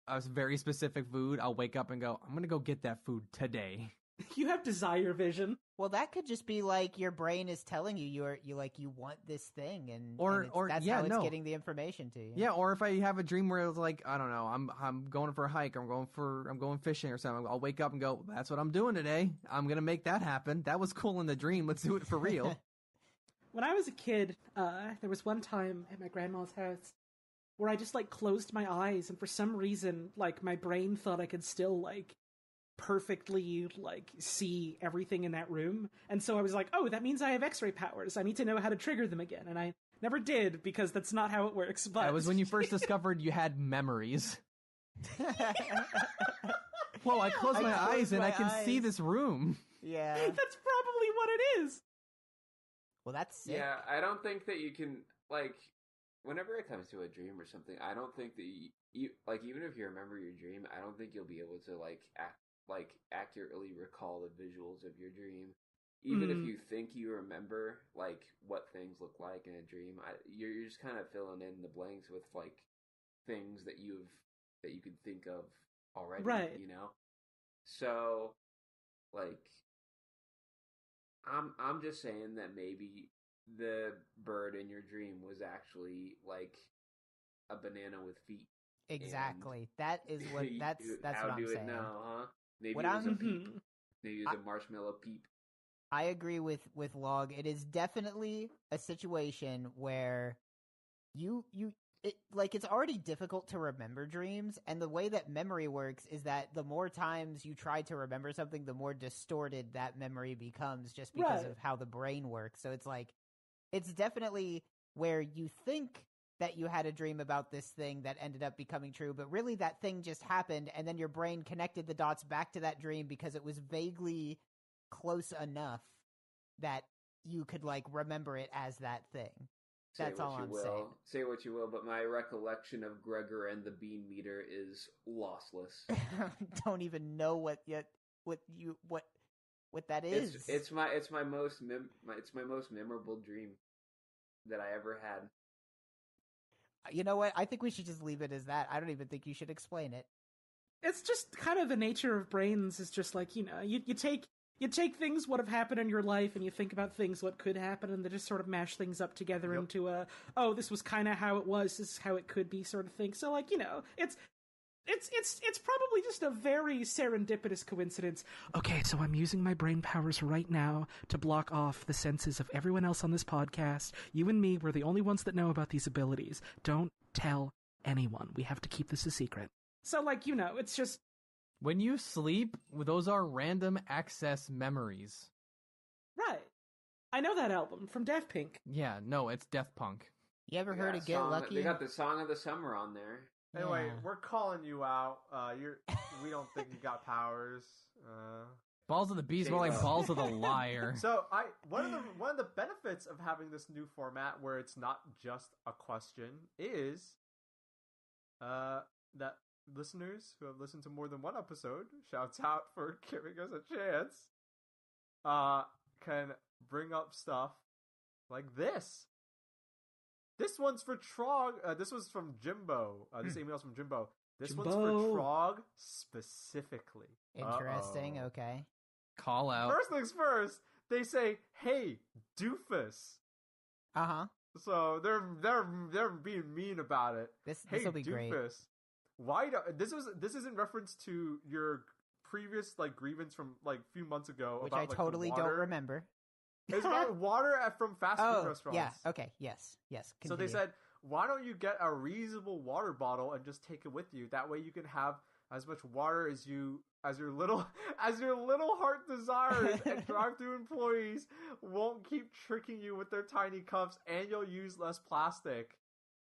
a very specific food, I'll wake up and go, I'm going to go get that food today. You have desire vision. Well, that could just be like your brain is telling you you want this thing, and that's how it's getting the information to you. Yeah, or if I have a dream where it's like, I don't know, I'm going for a hike, I'm going fishing or something, I'll wake up and go, that's what I'm doing today. I'm gonna make that happen. That was cool in the dream. Let's do it for real. When I was a kid, there was one time at my grandma's house where I just like closed my eyes, and for some reason, like my brain thought I could still like perfectly like see everything in that room, and so I was like, oh, that means I have X-ray powers. I need to know how to trigger them again, and I never did, because that's not how it works. But that was when you first discovered you had memories. Whoa, I closed my eyes and I can see this room. Yeah, that's probably what it is. Well, that's sick. Yeah, I don't think that you can, like, whenever it comes to a dream or something, I don't think that you like, even if you remember your dream, I don't think you'll be able to accurately recall the visuals of your dream. Even if you think you remember like what things look like in a dream, you're just kind of filling in the blanks with like things that you can think of already, right? You know, so like I'm just saying that maybe the bird in your dream was actually like a banana with feet. Exactly. That is what that's how what I'm do saying. it now, huh? Maybe what it was I'm, a peep. Maybe it was a marshmallow peep. I agree with Log. It is definitely a situation where it's already difficult to remember dreams, and the way that memory works is that the more times you try to remember something, the more distorted that memory becomes just because of how the brain works. So it's definitely where you think that you had a dream about this thing that ended up becoming true, but really that thing just happened, and then your brain connected the dots back to that dream because it was vaguely close enough that you could like remember it as that thing. That's all I'm saying. Say what you will, but my recollection of Gregor and the bean meter is lossless. Don't even know what that is. It's my most memorable dream that I ever had. You know what? I think we should just leave it as that. I don't even think you should explain it. It's just kind of the nature of brains is just like, you know, you take things what have happened in your life and you think about things what could happen and they just sort of mash things up together into a, oh, this was kind of how it was, this is how it could be sort of thing. So like, you know, it's probably just a very serendipitous coincidence. Okay, so I'm using my brain powers right now to block off the senses of everyone else on this podcast. You and me, we're the only ones that know about these abilities. Don't tell anyone. We have to keep this a secret. So like, you know, it's just... When you sleep, those are random access memories. Right. I know that album from Daft Punk. Yeah, no, it's Death Punk. You ever heard of Get Lucky? They got the Song of the Summer on there. Anyway, we're calling you out. We don't think you got powers. Balls of the Beast, more like balls of the liar. So one of the benefits of having this new format where it's not just a question is that listeners who have listened to more than one episode, shouts out for giving us a chance, can bring up stuff like this. This one's for Trog. This was from Jimbo. This email's from Jimbo. This one's for Trog specifically. Interesting. Okay. Call out. First things first. They say, "Hey, doofus." So they're being mean about it. This hey, will be doofus. Great. Why do this is in reference to your previous like grievance from like a few months ago, which about, I like, totally don't remember. It's about water from fast food restaurants. Yeah. Okay. Yes. Continue. So they said, why don't you get a reusable water bottle and just take it with you? That way you can have as much water as your little heart desires, and drive-thru employees won't keep tricking you with their tiny cups, and you'll use less plastic.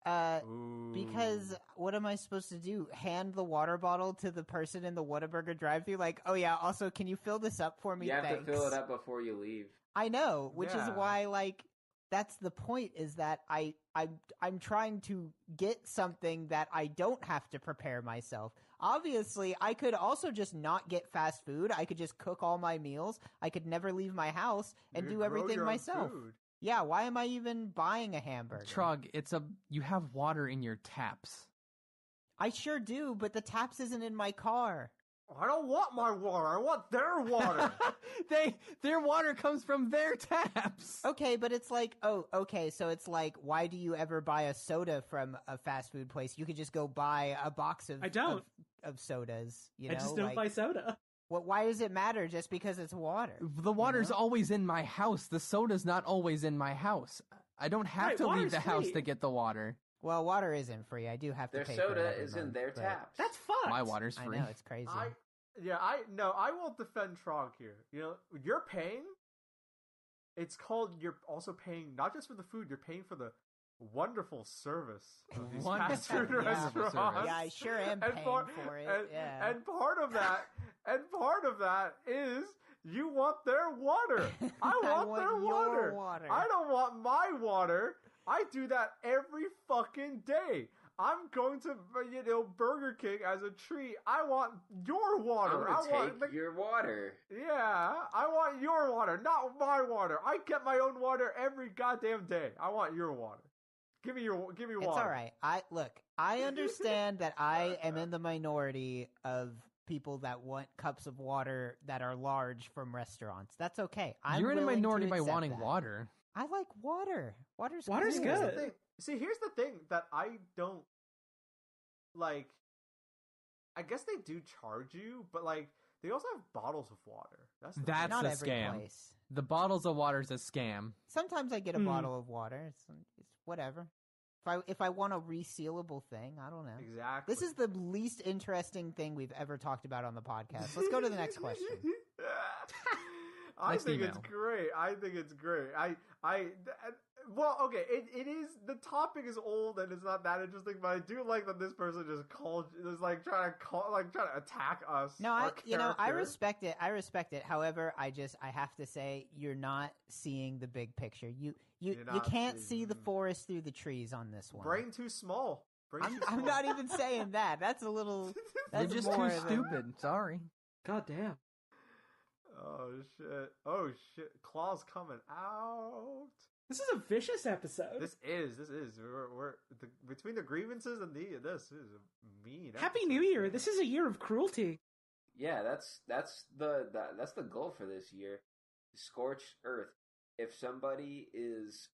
Because what am I supposed to do? Hand the water bottle to the person in the Whataburger drive-thru? Like, oh yeah, also, can you fill this up for me? You have Thanks. to fill it up before you leave. I know, which is why, like, that's the point, is that I'm trying to get something that I don't have to prepare myself. Obviously, I could also just not get fast food. I could just cook all my meals. I could never leave my house and do everything myself. Yeah, why am I even buying a hamburger? Trug, you have water in your taps. I sure do, but the taps isn't in my car. I don't want my water. I want their water. Their water comes from their taps. Okay, but it's like, so it's like, why do you ever buy a soda from a fast food place? You could just go buy a box of sodas. You know? I just don't buy soda. Why does it matter just because it's water? The water's always in my house. The soda's not always in my house. I don't have to leave the house to get the water. Well, water isn't free. I do have to pay for it. Their soda is in their taps. That's fucked. My water's free. I know, it's crazy. I won't defend Trog here. You know, you're paying. It's called, you're also paying not just for the food, you're paying for the wonderful service of these fast food restaurants. Yeah, I sure am paying for it. And part of that is you want their water. I want their water. I don't want my water I do that every fucking day. I'm going to, Burger King as a treat. I want your water. I'm gonna take your water. Yeah, I want your water, not my water. I get my own water every goddamn day. I want your water. Give me water. It's all right. I understand that I am in the minority of people that want cups of water that are large from restaurants. That's okay. You're in a minority by wanting water. I like water. Water's good. See, here's the thing that I don't like. I guess they do charge you, but like they also have bottles of water. That's not a every scam. Place. The bottles of water is a scam. Sometimes I get a bottle of water. It's whatever. If I want a resealable thing, I don't know. Exactly. This is the least interesting thing we've ever talked about on the podcast. Let's go to the next question. I think it's great. Well, okay, it is, the topic is old and it's not that interesting, but I do like that this person just trying to attack us. No, I respect it. However, I have to say, you're not seeing the big picture. You can't see the forest through the trees on this one. Brain too small. I'm not even saying that. That's a little. That's You're just too stupid. Sorry. God damn. Oh shit! Claw's coming out. This is a vicious episode. This is. We're between the grievances and this is mean. Happy New Year! This is a year of cruelty. Yeah, that's the goal for this year. Scorch earth. If somebody is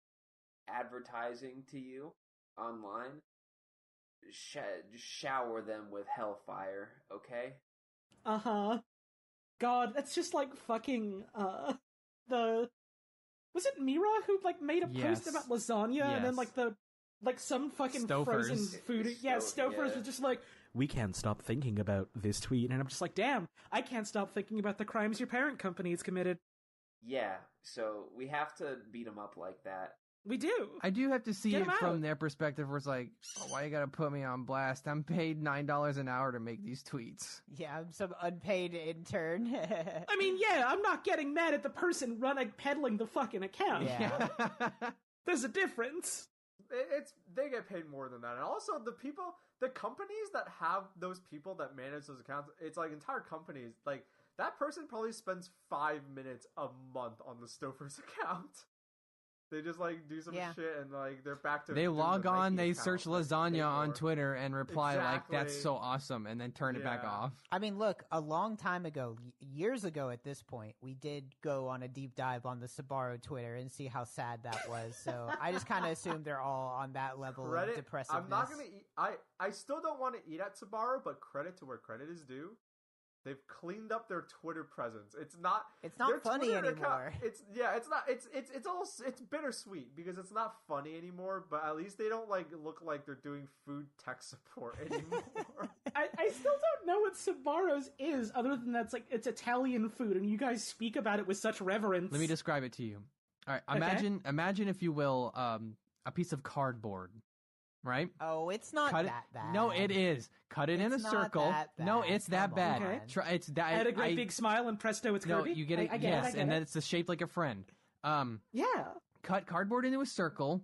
advertising to you online, shower them with hellfire. Okay. God, that's just like fucking was it Mira who like made a post about lasagna and then some fucking Stouffer's. frozen food? Stouffer's was just like, we can't stop thinking about this tweet, and I'm just like, damn, I can't stop thinking about the crimes your parent company has committed. Yeah, so we have to beat them up like that. We do. I do have to see it from their perspective, where it's like, why you gotta put me on blast? I'm paid $9 an hour to make these tweets. Yeah, I'm some unpaid intern. I mean, yeah, I'm not getting mad at the person peddling the fucking account. Yeah. There's a difference. They get paid more than that, and also the companies that have those people that manage those accounts, it's like entire companies. Like that person probably spends 5 minutes a month on the Stouffer's account. They just like do some shit and like they're back to. They log on, they search lasagna on Twitter and reply like, "That's so awesome," and then turn it back off. I mean, look, a long time ago, years ago at this point, we did go on a deep dive on the Sbarro Twitter and see how sad that was. So I just kind of assume they're all on that level of depressiveness. I'm not gonna eat. I still don't want to eat at Sbarro, but credit to where credit is due. They've cleaned up their Twitter presence. It's not funny Twitter anymore. It's bittersweet because it's not funny anymore, but at least they don't like look like they're doing food tech support anymore. I still don't know what Sbarro's is, other than that's like it's Italian food, and you guys speak about it with such reverence. Let me describe it to you. All right, imagine if you will, a piece of cardboard. Right? Oh, it's not that bad. No, it is. Cut it in a circle. No, it's that bad. Okay. It's that. I had a great big smile, and presto, it's no. curvy. You get it. Yes, and then it's shaped like a friend. Yeah. Cut cardboard into a circle.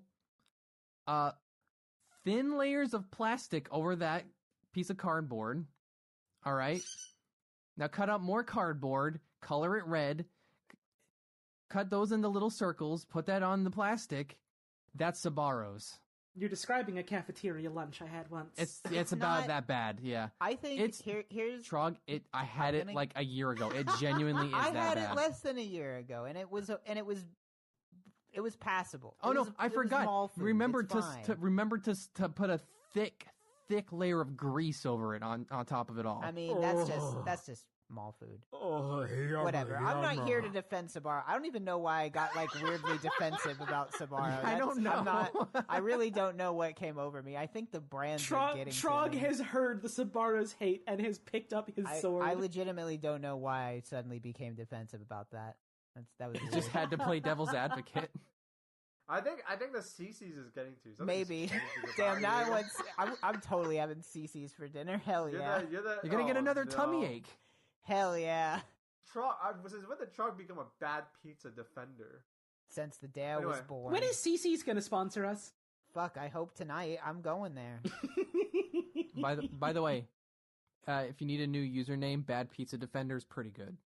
Thin layers of plastic over that piece of cardboard. All right. Now cut up more cardboard. Color it red. Cut those into little circles. Put that on the plastic. That's Sbarro's. You're describing a cafeteria lunch I had once. It's about that bad, yeah. I think here's Trog. I had it like a year ago. It genuinely is that bad. I had it less than a year ago, and it was passable. Oh no, I forgot. Remember to put a thick layer of grease over it on top of it all. I mean, that's just mall food. Oh, whatever. I'm not here to defend Sbarro. I don't even know why I got like weirdly defensive about Sbarro. I don't know. I really don't know what came over me. I think the brands are getting Trog has heard the Sbarro's hate and has picked up his sword. I legitimately don't know why I suddenly became defensive about that. That was just had to play devil's advocate. I think the CC's is getting to. Maybe. Damn, now I'm totally having CC's for dinner. Hell yeah. You're gonna get another tummy ache. Hell yeah. When did Trog become a bad pizza defender? since the day I was born. When is CC's gonna sponsor us? Fuck, I hope tonight. I'm going there. By the way, if you need a new username, Bad Pizza Defender is pretty good.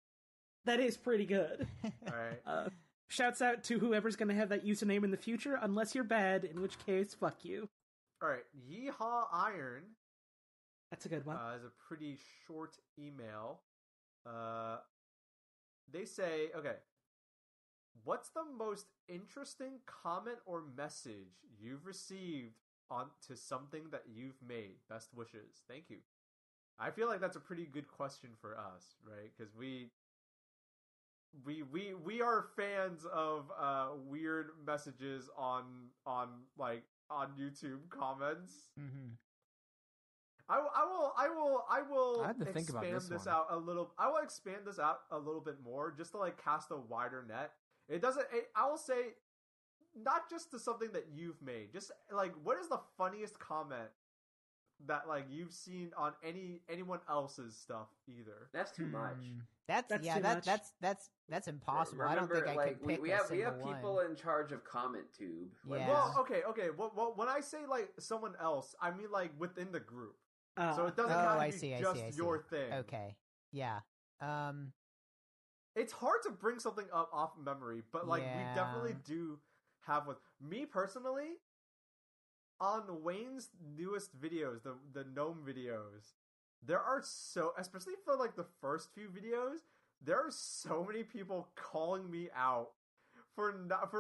That is pretty good. All right. Shouts out to whoever's gonna have that username in the future, unless you're bad, in which case, fuck you. All right. Yeehaw Iron. That's a good one. Is a pretty short email. They say, okay, what's the most interesting comment or message you've received to something that you've made? Best wishes. Thank you. I feel like that's a pretty good question for us, right? Because we are fans of weird messages on YouTube comments. Mm-hmm. I will I had to think about expand this out a little. I will expand this out a little bit more just to like cast a wider net. I will say not just to something that you've made. Just like, what is the funniest comment that like you've seen on anyone else's stuff either? That's too much. That's impossible. Remember, I don't think I can pick we a have single people one. in charge of comment tube. Yeah. Well, okay. Well, when I say like someone else, I mean like within the group. So it doesn't have to be just your thing. Okay. Yeah. It's hard to bring something up off memory, but like we definitely do have one. Me personally, on Wayne's newest videos, the gnome videos, there are especially for like the first few videos, there are so many people calling me out for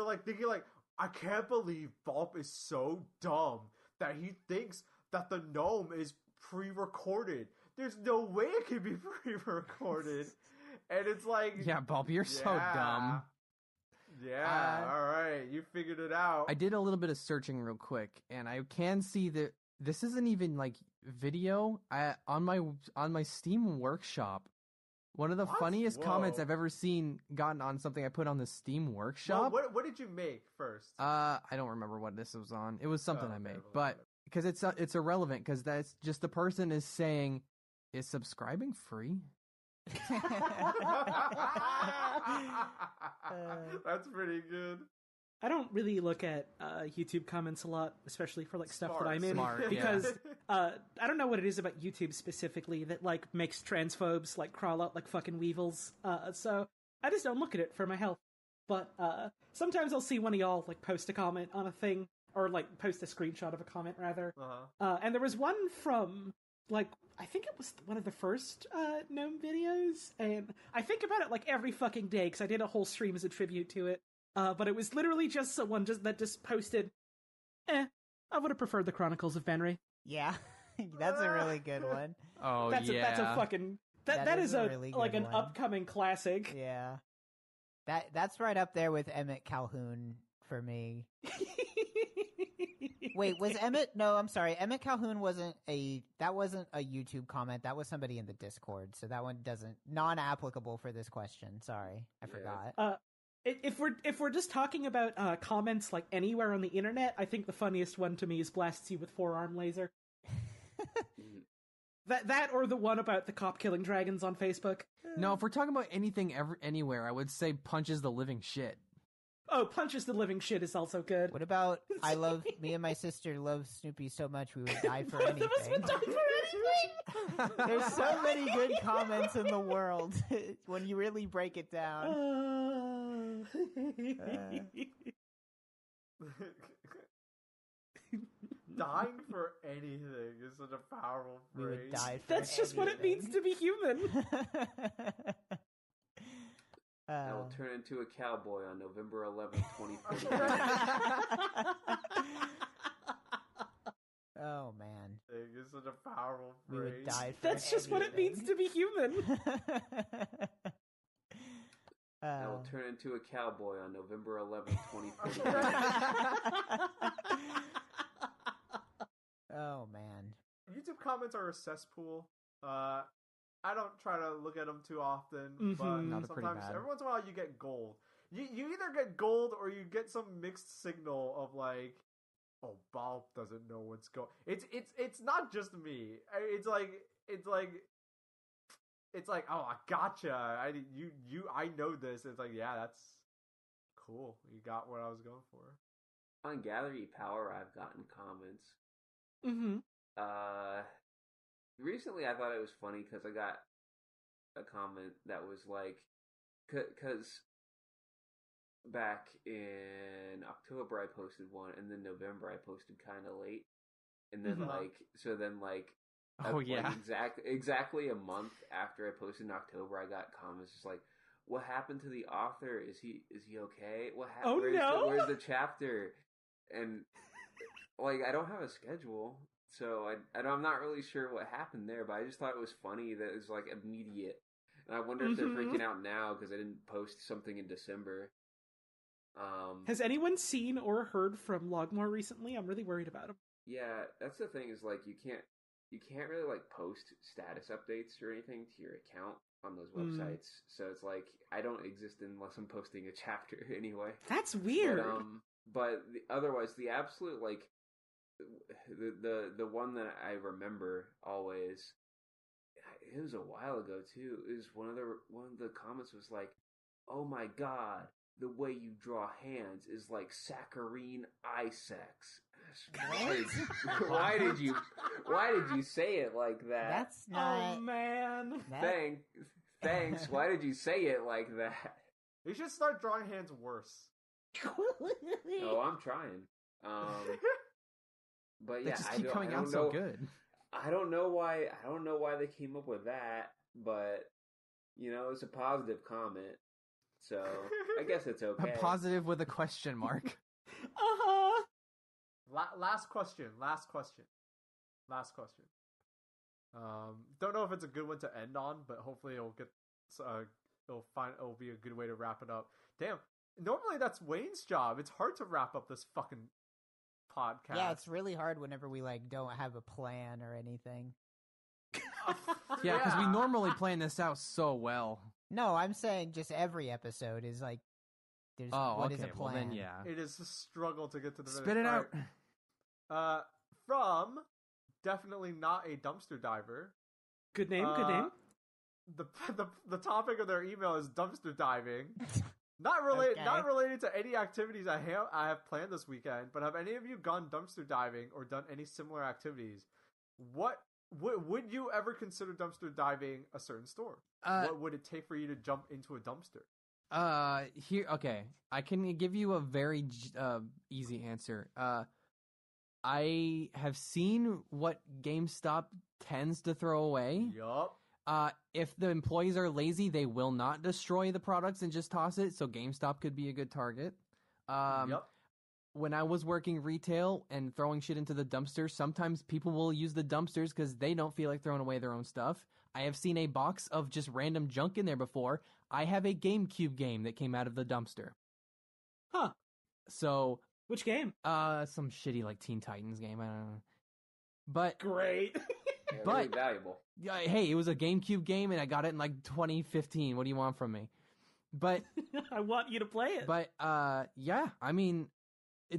like thinking like, I can't believe Bulb is so dumb that he thinks that the gnome is pre-recorded. There's no way it could be pre-recorded. And it's like, yeah, Bulb, you're so dumb. Yeah, all right, you figured it out. I did a little bit of searching real quick, and I can see that this isn't even like video. On my Steam Workshop, one of the funniest comments I've ever seen gotten on something I put on the Steam Workshop. Well, what did you make first? I don't remember what this was on. It was something I made, but because it's irrelevant, because that's just the person is saying, is subscribing free? That's pretty good. I don't really look at YouTube comments a lot, especially for like stuff that I'm in, because I don't know what it is about YouTube specifically that like makes transphobes like crawl out like fucking weevils. So I just don't look at it for my health. But sometimes I'll see one of y'all like post a comment on a thing, or like post a screenshot of a comment rather. And there was one from like, I think it was one of the first gnome videos, and I think about it like every fucking day because I did a whole stream as a tribute to it. But it was literally just someone that posted, I would have preferred the Chronicles of Benry. Yeah, that's a really good one. Oh, that's a fucking that is a really like an upcoming classic. Yeah, that's right up there with Emmett Calhoun for me. Wait, was Emmett? No, I'm sorry. Emmett Calhoun wasn't a YouTube comment. That was somebody in the Discord. So that one non-applicable for this question. Sorry, I forgot. If we're just talking about comments like anywhere on the internet, I think the funniest one to me is blasts you with forearm laser. that or the one about the cop killing dragons on Facebook. No, if we're talking about anything anywhere, I would say punches the living shit. Oh, punches the living shit is also good. What about me and my sister love Snoopy so much we would die for anything. Both of us would die for anything. There's so many good comments in the world when you really break it down. Dying for anything is such a powerful phrase. We would die for That's just what it means to be human. I will turn into a cowboy on November 11th, 2015. Oh, man. It's such a powerful phrase. We would die for That's just what it means to be human. I will turn into a cowboy on November 11th, 2015. Oh, man. YouTube comments are a cesspool. I don't try to look at them too often, but sometimes every once in a while you get gold. You either get gold or you get some mixed signal of like, oh, Bob doesn't know what's going. It's not just me. It's like oh, I gotcha. I know this. It's like, yeah, that's cool. You got what I was going for. On Gallery Power, I've gotten comments. Mm-hmm. Recently I thought it was funny because I got a comment that was like, because back in October I posted one, and then November I posted kind of late, and then oh yeah, exactly a month after I posted in October, I got comments just like, "What happened to the author? Is he okay? What happened? Where's the chapter?" And like, I don't have a schedule, so I'm not really sure what happened there. But I just thought it was funny that it was like immediate, and I wonder if they're freaking out now because I didn't post something in December. Has anyone seen or heard from Logmore recently? I'm really worried about him. Yeah, that's the thing is like you can't really like post status updates or anything to your account on those websites. So it's like I don't exist unless I'm posting a chapter anyway. That's weird. But otherwise, the absolute like the one that I remember always, it was a while ago too. Is one of the comments was like, "Oh my god, the way you draw hands is like saccharine eye sex." Why did you say it like that? That's not. Oh man. Thanks. Why did you say it like that? You should start drawing hands worse. Oh, I'm trying. But yeah, they just keep coming out so good. I don't know why they came up with that, but you know, it's a positive comment, so I guess it's okay. A positive with a question mark. Uh-huh. Last question. Don't know if it's a good one to end on, but hopefully it'll be a good way to wrap it up. Damn. Normally that's Wayne's job. It's hard to wrap up this fucking podcast. Yeah, it's really hard whenever we like don't have a plan or anything. Yeah, because we normally plan this out so well. No, I'm saying just every episode is like there's what is a plan. Well, then, yeah. It is a struggle to get to the Spit it out. Right. From definitely not a dumpster diver. Good name. The topic of their email is dumpster diving. Not related to any activities I have planned this weekend, but have any of you gone dumpster diving or done any similar activities? What would you ever consider dumpster diving a certain store? What would it take for you to jump into a dumpster? Okay. I can give you a very easy answer. I have seen what GameStop tends to throw away. Yup. If the employees are lazy, they will not destroy the products and just toss it, so GameStop could be a good target. Yep. When I was working retail and throwing shit into the dumpster, sometimes people will use the dumpsters because they don't feel like throwing away their own stuff. I have seen a box of just random junk in there before. I have a GameCube game that came out of the dumpster. Huh. So... Which game? Some shitty, like, Teen Titans game, I don't know. But... Great. Yeah, really valuable. Hey, it was a GameCube game, and I got it in, like, 2015. What do you want from me? But... I want you to play it. But, yeah, I mean...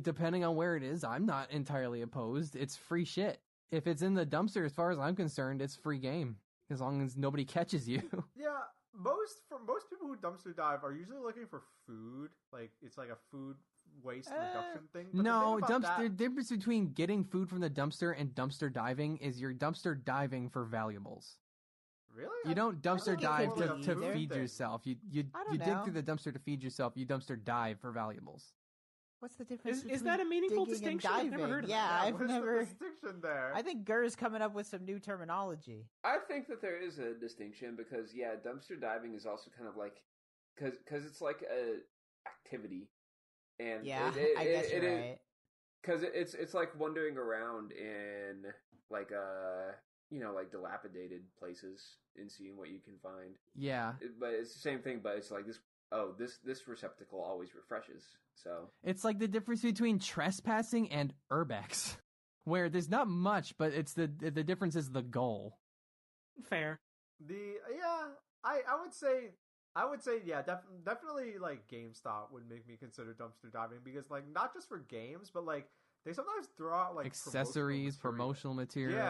Depending on where it is, I'm not entirely opposed. It's free shit. If it's in the dumpster, as far as I'm concerned, it's free game. As long as nobody catches you. Yeah, most people who dumpster dive are usually looking for food. Like, it's like a food waste reduction thing. But no, the difference between getting food from the dumpster and dumpster diving is you're dumpster diving for valuables. Really? You don't dumpster dive to feed thing. Yourself. You dig through the dumpster to feed yourself. You dumpster dive for valuables. What's the difference? Is that a meaningful distinction? I've never heard of that. I've never. The distinction there? I think Gur's coming up with some new terminology. I think that there is a distinction because dumpster diving is also kind of like because it's like a activity, and I guess you're right. Because it's like wandering around in like like dilapidated places and seeing what you can find. Yeah, but it's the same thing. But it's like this. Oh, this receptacle always refreshes. So it's like the difference between trespassing and urbex, where there's not much, but it's the difference is the goal. Fair. I would say definitely like GameStop would make me consider dumpster diving because like not just for games, but like they sometimes throw out like accessories, promotional materials.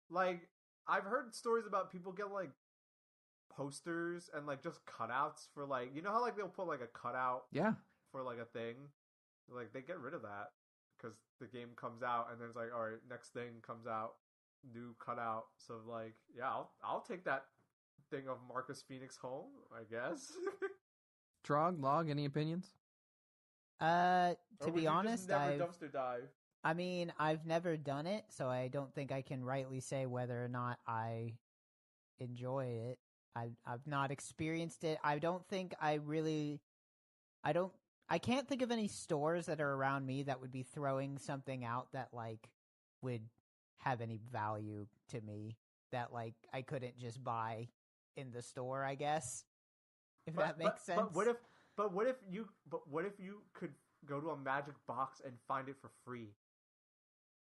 Like I've heard stories about people get like posters and like just cutouts for like, you know how like they'll put like a cutout for like a thing, like they get rid of that because the game comes out and then it's like, all right, next thing comes out, new cutout. So like, yeah, I'll take that thing of Marcus Phoenix home, I guess. Trog, Log, any opinions? To be honest, never dumpster dive. I mean, I've never done it, so I don't think I can rightly say whether or not I enjoy it. I've not experienced it. I don't think I can't think of any stores that are around me that would be throwing something out that like would have any value to me that like I couldn't just buy in the store, I guess. If that makes sense. But what if you could go to a magic box and find it for free?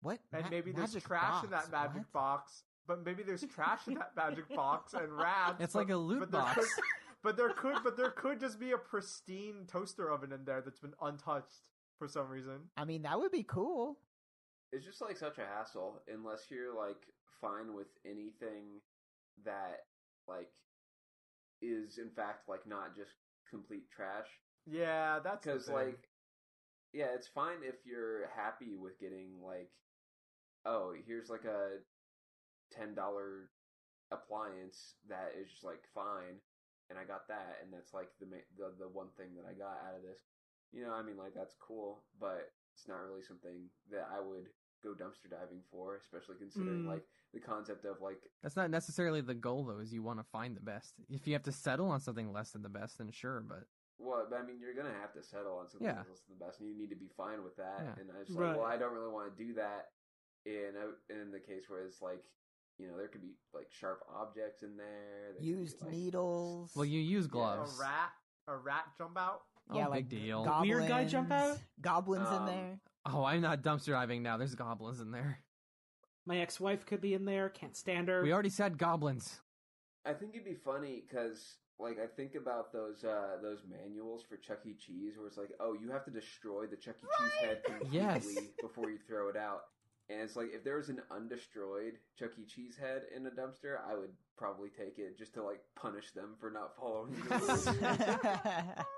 What? And maybe there's trash in that magic box. But maybe there's trash in that magic box and rats. It's like a loot box. But there could just be a pristine toaster oven in there that's been untouched for some reason. I mean, that would be cool. It's just like such a hassle unless you're like fine with anything that like is in fact like not just complete trash. Yeah, that's because like, yeah, it's fine if you're happy with getting like, oh, here's like a $10 appliance that is just like fine, and I got that, and that's like the one thing that I got out of this. You know, I mean, like that's cool, but it's not really something that I would go dumpster diving for, especially considering like the concept of like, that's not necessarily the goal though. Is you want to find the best. If you have to settle on something less than the best, then sure, but. Well, I mean, you're gonna have to settle on something less than the best, and you need to be fine with that. Yeah. And I was like, well, I don't really want to do that in the case where it's like, you know, there could be like sharp objects in there. Used like, needles. Well, you use gloves. A rat jump out. Yeah, big like deal. Goblins, weird guy jump out. Goblins in there. Oh, I'm not dumpster diving now. There's goblins in there. My ex-wife could be in there. Can't stand her. We already said goblins. I think it'd be funny because, like, I think about those manuals for Chuck E. Cheese where it's like, oh, you have to destroy the Chuck E. Cheese head completely before you throw it out. And it's like, if there was an undestroyed Chuck E. Cheese head in a dumpster, I would probably take it just to, like, punish them for not following the rules.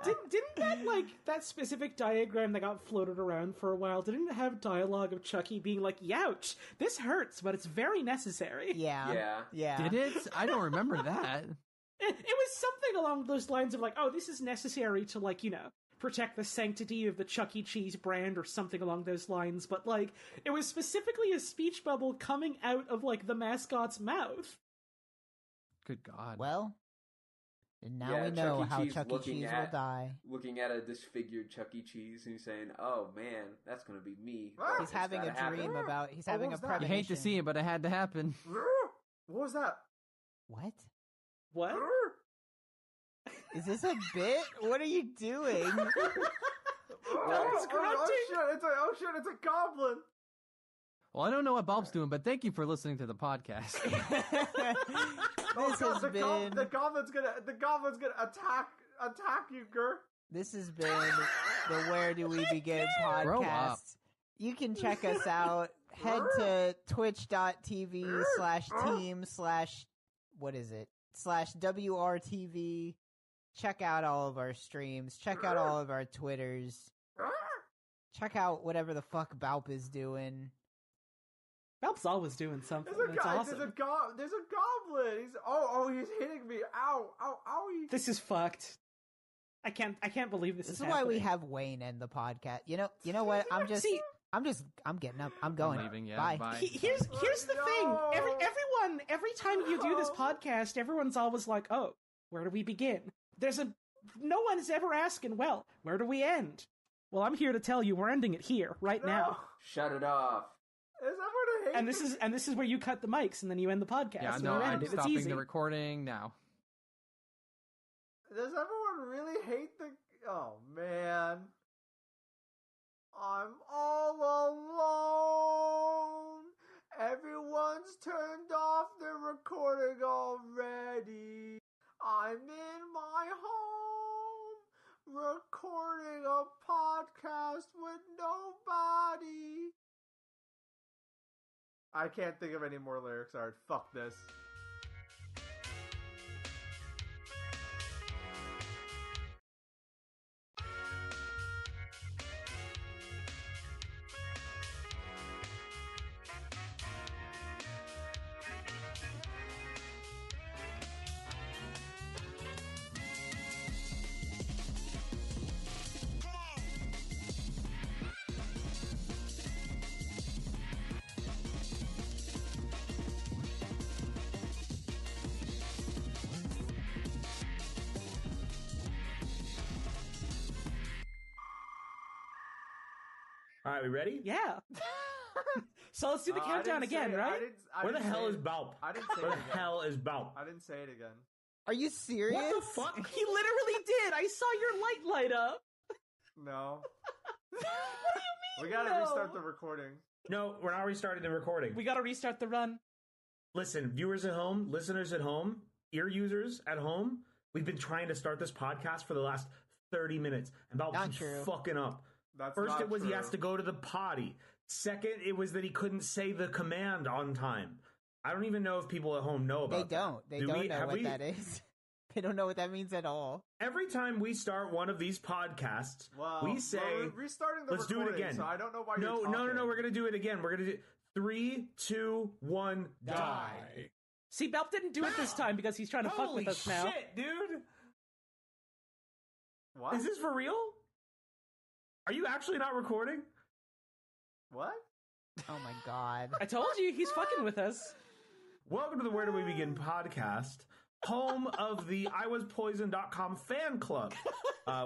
Didn't that, like, that specific diagram that got floated around for a while, didn't it have dialogue of Chucky being like, youch, this hurts, but it's very necessary? Yeah. Did it? I don't remember that. It was something along those lines of like, oh, this is necessary to, like, you know, protect the sanctity of the Chuck E. Cheese brand or something along those lines, but, like, it was specifically a speech bubble coming out of, like, the mascot's mouth. Good God. Well, and now we know how Chuck E. Cheese will die. Looking at a disfigured Chuck E. Cheese and saying, oh, man, that's going to be me. He's having a dream about, he's having a premonition. You hate to see it, but it had to happen. What was that? What? Is this a bit? What are you doing? Oh shit, it's a goblin. Well, I don't know what Bulb's doing, but thank you for listening to the podcast. The goblin's gonna attack you, Gur. This has been the Where Do We Begin podcast. You can check us out. Head to twitch.tv/team/WRTV. Check out all of our streams. Check out all of our Twitters. Check out whatever the fuck Balp is doing. Balp's always doing something. That's awesome. There's a goblin. He's hitting me. Ow, owie. This is fucked. I can't believe this is why we have Wayne end the podcast. You know what? I'm getting up. I'm going. I'm leaving, Bye. Here's the thing. Every time you do this podcast, everyone's always like, "Oh, where do we begin?" No one's ever asking, "Well, where do we end?" Well, I'm here to tell you, we're ending it here, right now. Shut it off. And this is where you cut the mics and then you end the podcast. Yeah, no, I'm stopping the recording now. Does everyone really hate the... Oh, man. I'm all alone. Everyone's turned off the recording already. I'm in my home, recording a podcast with nobody. I can't think of any more lyrics, Art. Fuck this. All right, we ready? Yeah. So let's do the countdown again, right? Where the hell is Balp? I didn't say it Where again. the hell is Balp? I didn't say it again. Are you serious? What the fuck? He literally did. I saw your light up. No. What do you mean? We gotta no? restart the recording. No, we're not restarting the recording. We gotta restart the run. Listen, viewers at home, listeners at home, ear users at home, we've been trying to start this podcast for the last 30 minutes, and Balp keeps fucking up. First, it was he has to go to the potty. Second, it was that he couldn't say the command on time. I don't even know if people at home know about that. They don't know what that is. They don't know what that means at all. Every time we start one of these podcasts, we say, restarting the let's do it again. So I don't know why you're talking. No, we're going to do it again. We're going to do 3, 2, 1, die. See, Balp didn't do it this time because he's trying to fuck with us now. Holy shit, dude. What? Is this for real? Are you actually not recording? What? Oh my god. I told you, he's fucking with us. Welcome to the Where Do We Begin podcast, home of the IWasPoisoned.com fan club,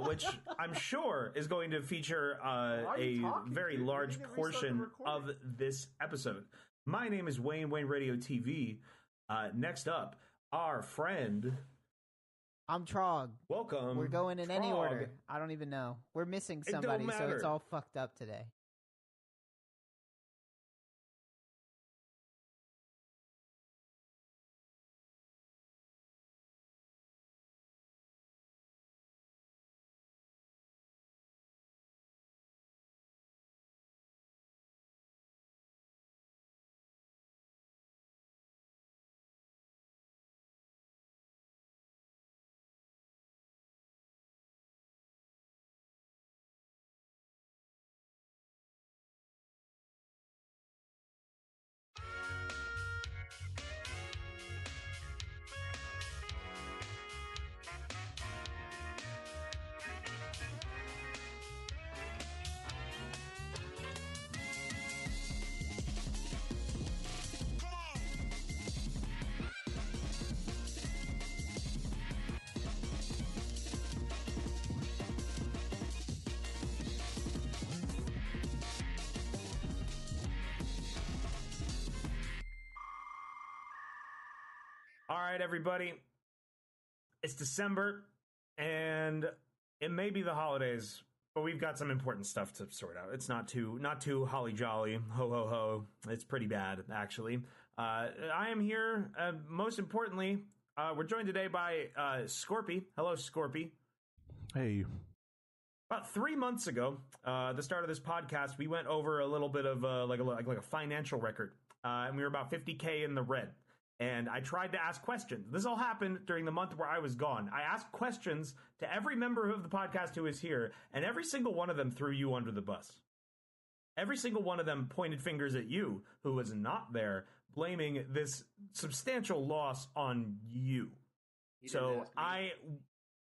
which I'm sure is going to feature a very large portion of this episode. My name is Wayne Radio TV. Next up, our friend... I'm Trog. Welcome. We're going in any order. I don't even know. We're missing somebody, so it's all fucked up today. All right, everybody. It's December, and it may be the holidays, but we've got some important stuff to sort out. It's not too holly jolly, ho ho ho. It's pretty bad, actually. I am here. Most importantly, we're joined today by Scorpy. Hello, Scorpy. Hey. About 3 months ago, the start of this podcast, we went over a little bit of like a financial record, and we were about 50K in the red. And I tried to ask questions. This all happened during the month where I was gone. I asked questions to every member of the podcast who is here, and every single one of them threw you under the bus. Every single one of them pointed fingers at you, who was not there, blaming this substantial loss on you. So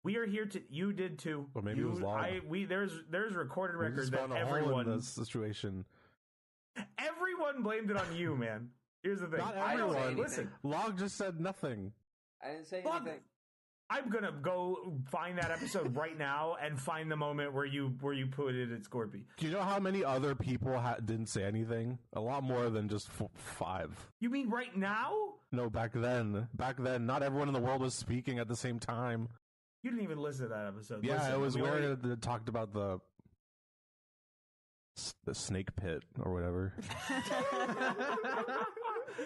we are here to. You did too. Well, maybe it was Log. There's recorded record that everyone in this situation. Everyone blamed it on you, man. Here's the thing. Not everyone. Listen, Log just said nothing. I didn't say anything. I'm gonna go find that episode right now and find the moment where you put it at Scorpy. Do you know how many other people didn't say anything? A lot more than just 5. You mean right now? No, back then. Back then, not everyone in the world was speaking at the same time. You didn't even listen to that episode. Yeah, it was where it talked about the snake pit or whatever.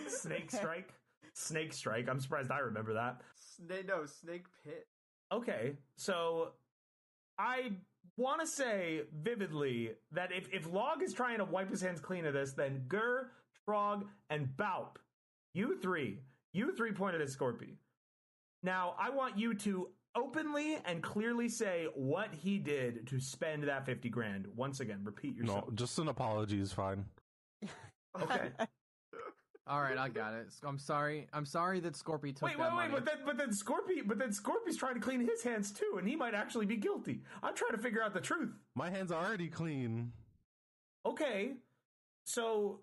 Snake Strike. I'm surprised I remember that. Snake Pit. Okay, so I want to say vividly that if Log is trying to wipe his hands clean of this, then Gur, Trog, and Balp, you three pointed at Scorpy. Now, I want you to openly and clearly say what he did to spend that 50 grand. Once again, repeat yourself. No, just an apology is fine. Okay. All right, I got it. I'm sorry that Scorpy took that money. But then Scorpy's trying to clean his hands too, and he might actually be guilty. I'm trying to figure out the truth. My hands are already clean. Okay, so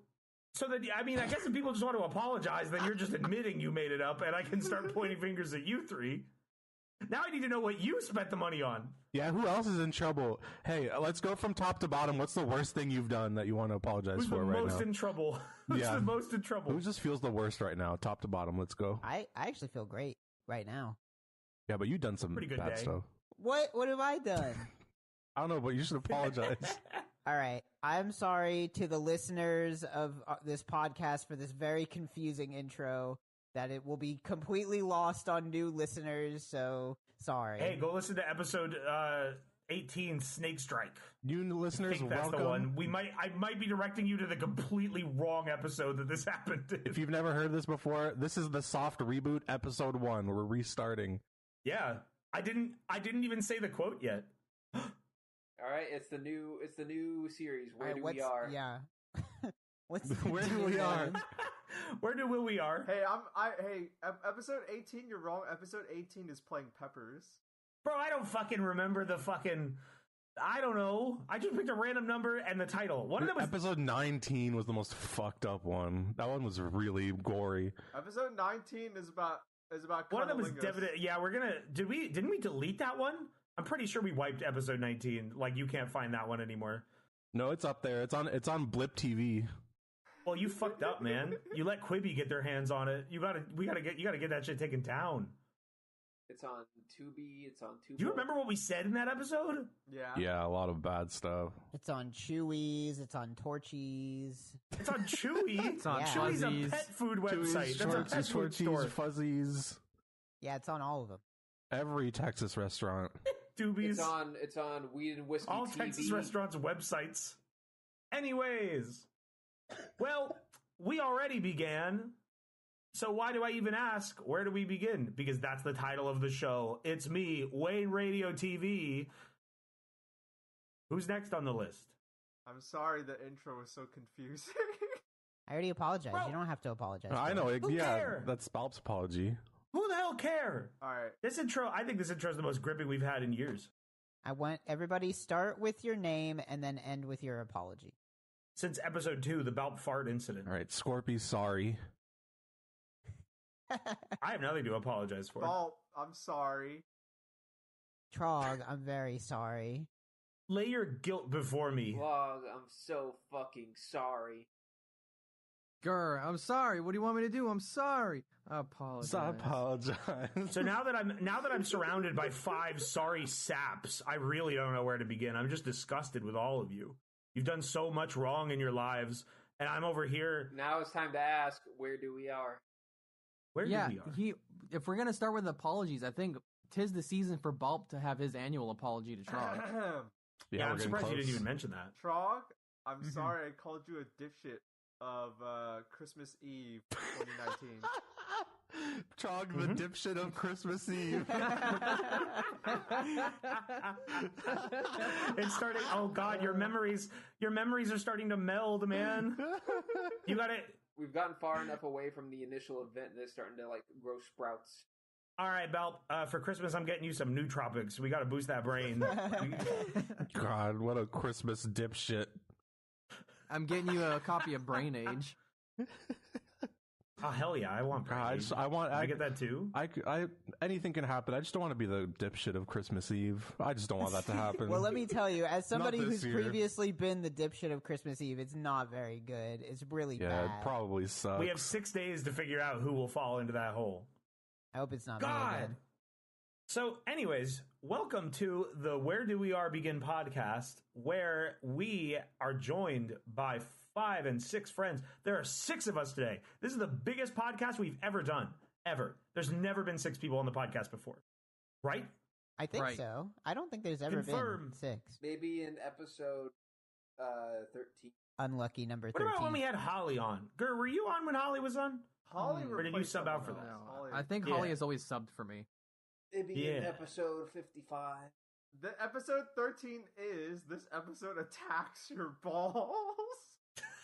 that, I mean, I guess if people just want to apologize, then you're just admitting you made it up, and I can start pointing fingers at you three. Now I need to know what you spent the money on. Yeah, who else is in trouble? Hey, let's go from top to bottom. What's the worst thing you've done that you want to apologize for right now? Who's the most in trouble? Who's the most in trouble? Who just feels the worst right now? Top to bottom, let's go. I actually feel great right now. Yeah, but you've done some Pretty good bad day. stuff. What have I done? I don't know, but you should apologize. All right. I'm sorry to the listeners of this podcast for this very confusing intro, that it will be completely lost on new listeners, so sorry. Hey, go listen to episode 18, Snake Strike. You listeners, I think that's welcome. the one. I might be directing you to the completely wrong episode that this happened in. If you've never heard this before, this is the soft reboot, episode 1. We're restarting. Yeah. I didn't even say the quote yet. All right, it's the new series. Where do we are? Yeah. What's Where do we are? Where do we are? Hey, episode 18. You're wrong. Episode 18 is playing Peppers. Bro, I don't fucking remember the fucking. I don't know. I just picked a random number and the title. One of them was Episode 19 was the most fucked up one. That one was really gory. Episode 19 is about one of them was cunnilingus. definitely. Yeah, we're gonna. Didn't we delete that one? I'm pretty sure we wiped episode 19. Like, you can't find that one anymore. No, it's up there. It's on Blip TV. Well, you fucked up, man. You let Quibi get their hands on it. You gotta get that shit taken down. It's on Tubi. It's on Tubi. Do you remember what we said in that episode? Yeah. Yeah, a lot of bad stuff. It's on Chewies. It's on Torchies. It's on Chewy. It's on Chewy's Fuzzies. a pet food website. That's a pet food store. Fuzzies. Yeah, it's on all of them. Every Texas restaurant. Doobies. It's on Weed and Whiskey All TV. Texas restaurants' websites. Anyways. Well, we already began. So why do I even ask? Where do we begin? Because that's the title of the show. It's me, Wayne Radio TV. Who's next on the list? I'm sorry the intro was so confusing. I already apologized. Bro. You don't have to apologize. I know. Who care? That's Balp's apology. Who the hell care? All right. I think this intro is the most gripping we've had in years. I want everybody start with your name and then end with your apology. Since episode 2, the Balp fart incident. All right, Scorpy, sorry. I have nothing to apologize for. Oh, I'm sorry. Trog, I'm very sorry. Lay your guilt before me. Vlog, I'm so fucking sorry. Grr, I'm sorry. What do you want me to do? I'm sorry. I apologize. I apologize. So now that I'm surrounded by 5 sorry saps, I really don't know where to begin. I'm just disgusted with all of you. You've done so much wrong in your lives, and I'm over here. Now it's time to ask, where do we are? Where do we are? If we're gonna start with apologies, I think 'tis the season for Balp to have his annual apology to Trog. Yeah, I'm we're getting surprised you close. didn't even mention that. Trog, I'm sorry I called you a dipshit of Christmas Eve 2019. Trog, the dipshit of Christmas Eve. It's starting. Oh God, your memories are starting to meld, man. You got it. We've gotten far enough away from the initial event that it's starting to like grow sprouts. All right, Balp. For Christmas, I'm getting you some nootropics. We got to boost that brain. God, what a Christmas dipshit. I'm getting you a copy of Brain Age. Oh hell yeah, I want. Brain. I get that too. Anything can happen. I just don't want to be the dipshit of Christmas Eve. I just don't want that to happen. Well, let me tell you, as somebody this who's year. previously been the dipshit of Christmas Eve, it's not very good. It's really yeah, bad. it probably sucks. We have 6 days to figure out who will fall into that hole. I hope it's not God. me again. So, anyways, welcome to the Where Do We Are Begin podcast, where we are joined by 5 and 6 friends. There are 6 of us today. This is the biggest podcast we've ever done, ever. There's never been 6 people on the podcast before, right? I think Right. so. I don't think there's ever Confirm. been 6. Maybe in episode 13. Unlucky number What 13. about when we had Holly on? Gur, were you on when Holly was on? Holly Or did you replaced sub out someone for else. that? Holly- I think Yeah. Holly has always subbed for me. Maybe in Yeah. episode 55. The episode 13 is this episode attacks your balls.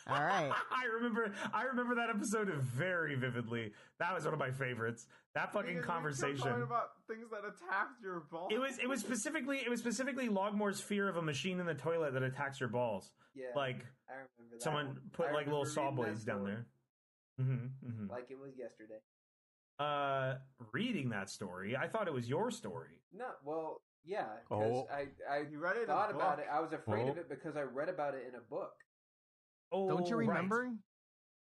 All right. I remember that episode very vividly. That was one of my favorites. That fucking Because we kept conversation. talking about things that attacked your balls. It was specifically Logmore's fear of a machine in the toilet that attacks your balls. Yeah, Like I remember that. someone one. put I like little remember saw reading that blades down story there. Mm-hmm, mm-hmm. Like it was yesterday. reading that story. I thought it was your story. No, well, yeah, because I You read it in thought a about book. it. I was afraid of it because I read about it in a book. Oh, Don't you remember?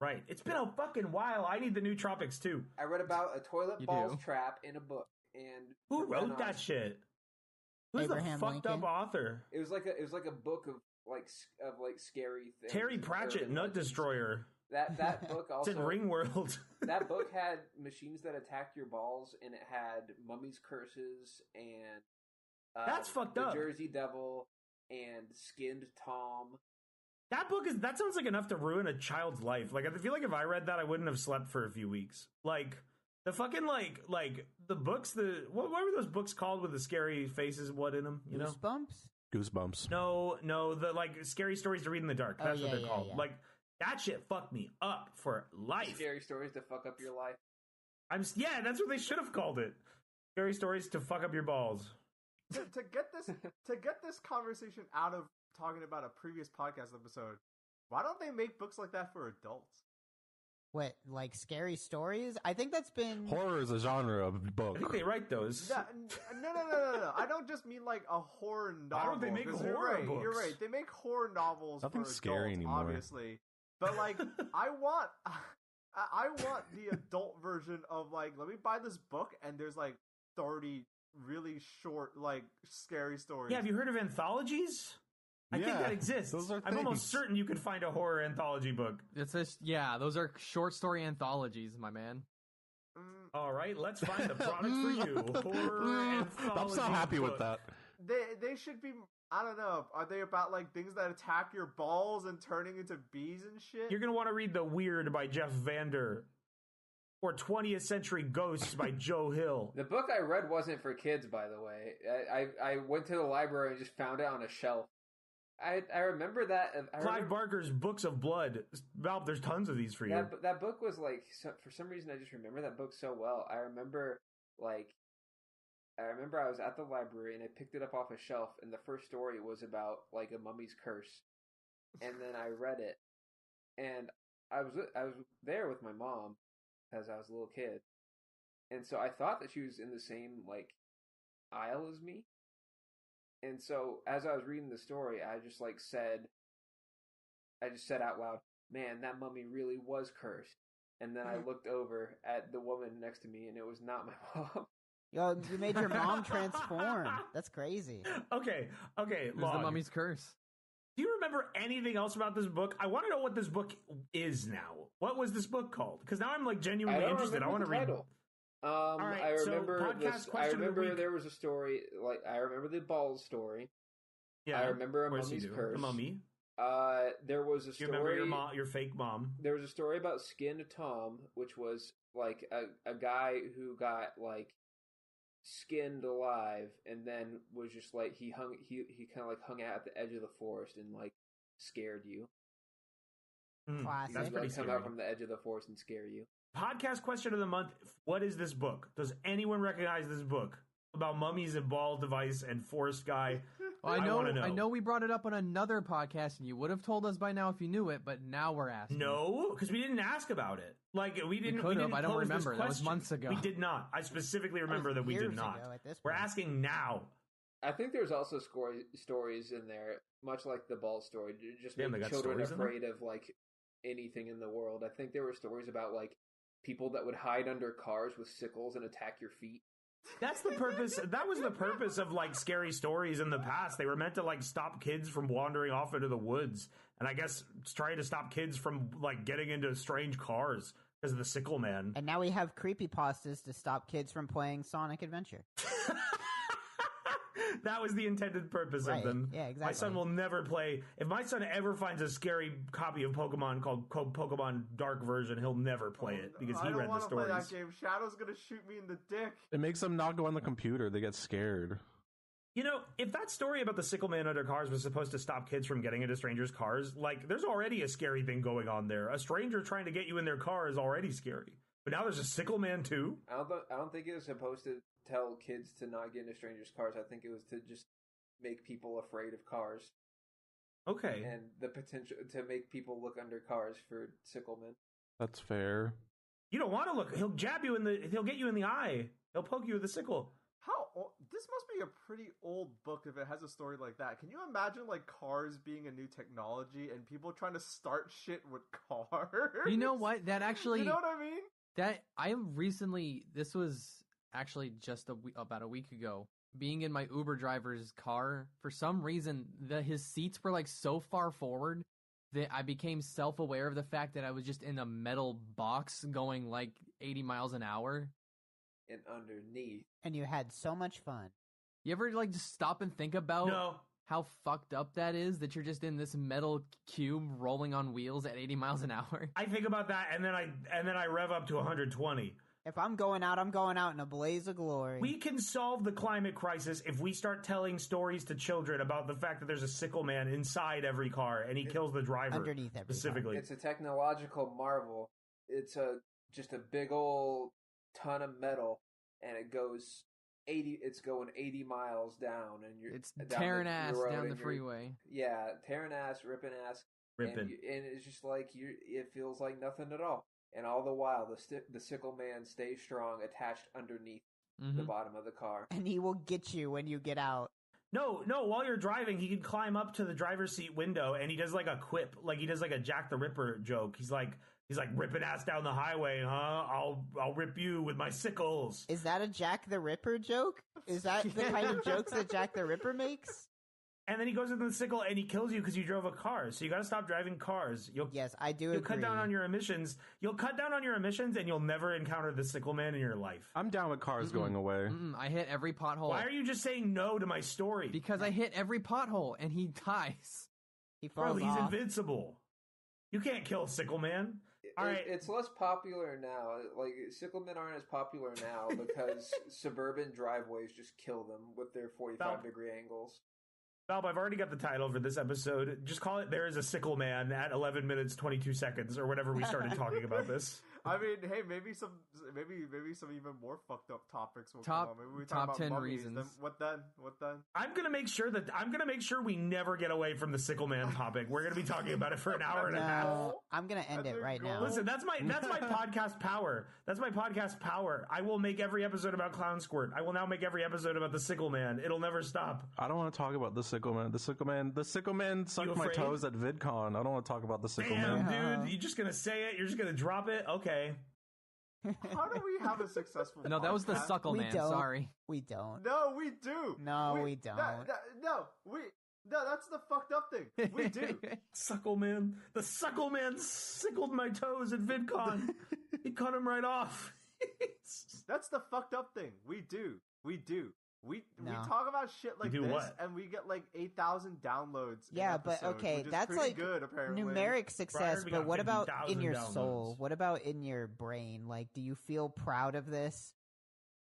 Right. It's been a fucking while. I need the new Tropics too. I read about a toilet You balls do? trap in a book, and Who from then wrote that on, shit? Who's Abraham the fucked Lincoln. up author? It was like a book of scary things. Terry Pratchett, urban Nut legends. Destroyer. That book It's in also Ringworld. that book had machines that attacked your balls, and it had mummies' curses and That's fucked the up. Jersey Devil and Skinned Tom. That sounds like enough to ruin a child's life. Like, I feel like if I read that, I wouldn't have slept for a few weeks. Like, the fucking, like, the books, what were those books called with the scary faces, what in them, you know? Goosebumps. No, the, like, scary stories to read in the dark. That's what they're called. Yeah. Like, that shit fucked me up for life. Scary stories to fuck up your life. Yeah, that's what they should have called it. Scary stories to fuck up your balls. To get this conversation out of talking about a previous podcast episode, why don't they make books like that for adults? What, like scary stories? I think that's been Horror is a genre of book. I think they write those. No. I don't just mean like a horror novel. Why don't they make 'cause horror books? You're right. They make horror novels Nothing's for scary adults, anymore. obviously. But like, I want the adult version of like, let me buy this book and there's like 30 really short, like scary stories. Yeah, have you heard of anthologies? I think that exists. Those are I'm almost things. certain you could find a horror anthology book. Those are short story anthologies, my man. All right, let's find the product for you. Horror anthology. I'm so happy book. with that. They should be. I don't know. Are they about like things that attack your balls and turning into bees and shit? You're gonna want to read The Weird by Jeff Vander, or 20th Century Ghosts by Joe Hill. The book I read wasn't for kids, by the way. I went to the library and just found it on a shelf. I remember that. Clive Barker's Books of Blood. Valve, there's tons of these for you. That book was like, for some reason, I just remember that book so well. I remember I was at the library and I picked it up off a shelf, and the first story was about like a mummy's curse, and then I read it, and I was there with my mom as I was a little kid, and so I thought that she was in the same like aisle as me. And so, as I was reading the story, I just said out loud, "Man, that mummy really was cursed." And then I looked over at the woman next to me, and it was not my mom. Yo, you made your mom transform. That's crazy. Okay. It was the mummy's curse. Do you remember anything else about this book? I want to know what this book is now. What was this book called? Because now I'm like genuinely interested. I want to read. All right, I remember so podcast question of the week. there was a story, like I remember the balls story. Yeah, I remember a of course mummy's you do. curse. The mummy. There was a Do you story. remember your mom, your fake mom? There was a story about Skinned Tom, which was like a guy who got like skinned alive, and then was just like he kind of like hung out at the edge of the forest and like scared you. Classic. That's pretty Like, come scary. out from the edge of the forest and scare you. Podcast question of the month. What is this book? Does anyone recognize this book about mummies and ball device and forest guy? Well, wanna I know we brought it up on another podcast, and you would have told us by now if you knew it, but now we're asking. No, because we didn't ask about it. Like we didn't. could have. didn't I don't pose this remember. That was question. months ago. We did not. I specifically remember that we did years not. ago at this We're point. asking now. I think there's also stories in there, much like the ball story, just Damn, they making got children stories in there? afraid of like anything in the world. I think there were stories about like people that would hide under cars with sickles and attack your feet. That's the purpose. That was the purpose of like scary stories in the past. They were meant to like stop kids from wandering off into the woods, and I guess trying to stop kids from like getting into strange cars because of the sickle man. And now we have creepypastas to stop kids from playing Sonic Adventure. That was the intended purpose Right. of them. Yeah, exactly. My son will never play. If my son ever finds a scary copy of Pokemon called Pokemon Dark Version, he'll never play it because he read the I don't want to play stories. that game. Shadow's gonna shoot me in the dick. It makes them not go on the computer. They get scared. You know, if that story about the sickle man under cars was supposed to stop kids from getting into strangers' cars, like, there's already a scary thing going on there. A stranger trying to get you in their car is already scary. But now there's a sickle man, too? I don't think it was supposed to tell kids to not get into strangers' cars. I think it was to just make people afraid of cars. Okay. And the potential to make people look under cars for sicklemen. That's fair. You don't want to look. He'll jab you he'll get you in the eye. He'll poke you with a sickle. How old? This must be a pretty old book if it has a story like that. Can you imagine like cars being a new technology and people trying to start shit with cars? You know what? That actually, you know what I mean? This was actually just about a week ago. Being in my Uber driver's car, for some reason, his seats were like so far forward that I became self-aware of the fact that I was just in a metal box going like 80 miles an hour. And underneath. And you had so much fun. You ever like just stop and think about how fucked up that is, that you're just in this metal cube rolling on wheels at 80 miles an hour? I think about that, and then I rev up to 120. If I'm going out in a blaze of glory. We can solve the climate crisis if we start telling stories to children about the fact that there's a sickle man inside every car, and he kills the driver underneath every specifically. car. It's a technological marvel. It's just a big old ton of metal, and it goes 80. It's going 80 miles down, and it's tearing ass down the freeway. Yeah, tearing ass, ripping ass, and it's just like it feels like nothing at all. And all the while, the sickle man stays strong, attached underneath the bottom of the car. And he will get you when you get out. No, while you're driving, he can climb up to the driver's seat window, and he does like a quip, like he does like a Jack the Ripper joke. He's like ripping ass down the highway, huh? I'll rip you with my sickles. Is that a Jack the Ripper joke? Is that the kind of jokes that Jack the Ripper makes? And then he goes with the sickle and he kills you because you drove a car. So you got to stop driving cars. Yes, I do agree. You'll cut down on your emissions. You'll cut down on your emissions, and you'll never encounter the sickle man in your life. I'm down with cars going away. I hit every pothole. Why are you just saying no to my story? Because I hit every pothole and he dies. He falls Bro, he's off. invincible. You can't kill sickle man. All right. It's less popular now. Like, sicklemen aren't as popular now because suburban driveways just kill them with their 45-degree angles. Valb, I've already got the title for this episode. Just call it "There is a Sickle Man" at 11 minutes 22 seconds, or whatever we started talking about this. I mean, hey, maybe some even more fucked up topics will come on. Maybe we top talk about 10 mummies. reasons. Then, what then? I'm gonna make sure we never get away from the Sickle Man topic. We're gonna be talking about it for an hour and a half. I'm gonna end it right now. Listen, that's my podcast power. That's my podcast power. I will make every episode about Clown Squirt. I will now make every episode about the Sickle Man. It'll never stop. I don't want to talk about the Sickle Man. The Sickle Man sucked my toes at VidCon. I don't want to talk about the Sickle Man. Dude, you're just gonna say it? You're just gonna drop it? Okay. How do we have a successful No, that was the podcast? Suckle Man. Sorry. We don't. No, we do. No, we don't. No, that's the fucked up thing. We do. Suckle Man. The Suckle Man sickled my toes at VidCon. He cut them right off. That's the fucked up thing. We do. We No. talk about shit like this, what? and we get like 8,000 downloads. Yeah, an but episode, okay, which is that's pretty like good, apparently. numeric success, we but got what about in 50,000 your downloads. soul? What about in your brain? Like, do you feel proud of this?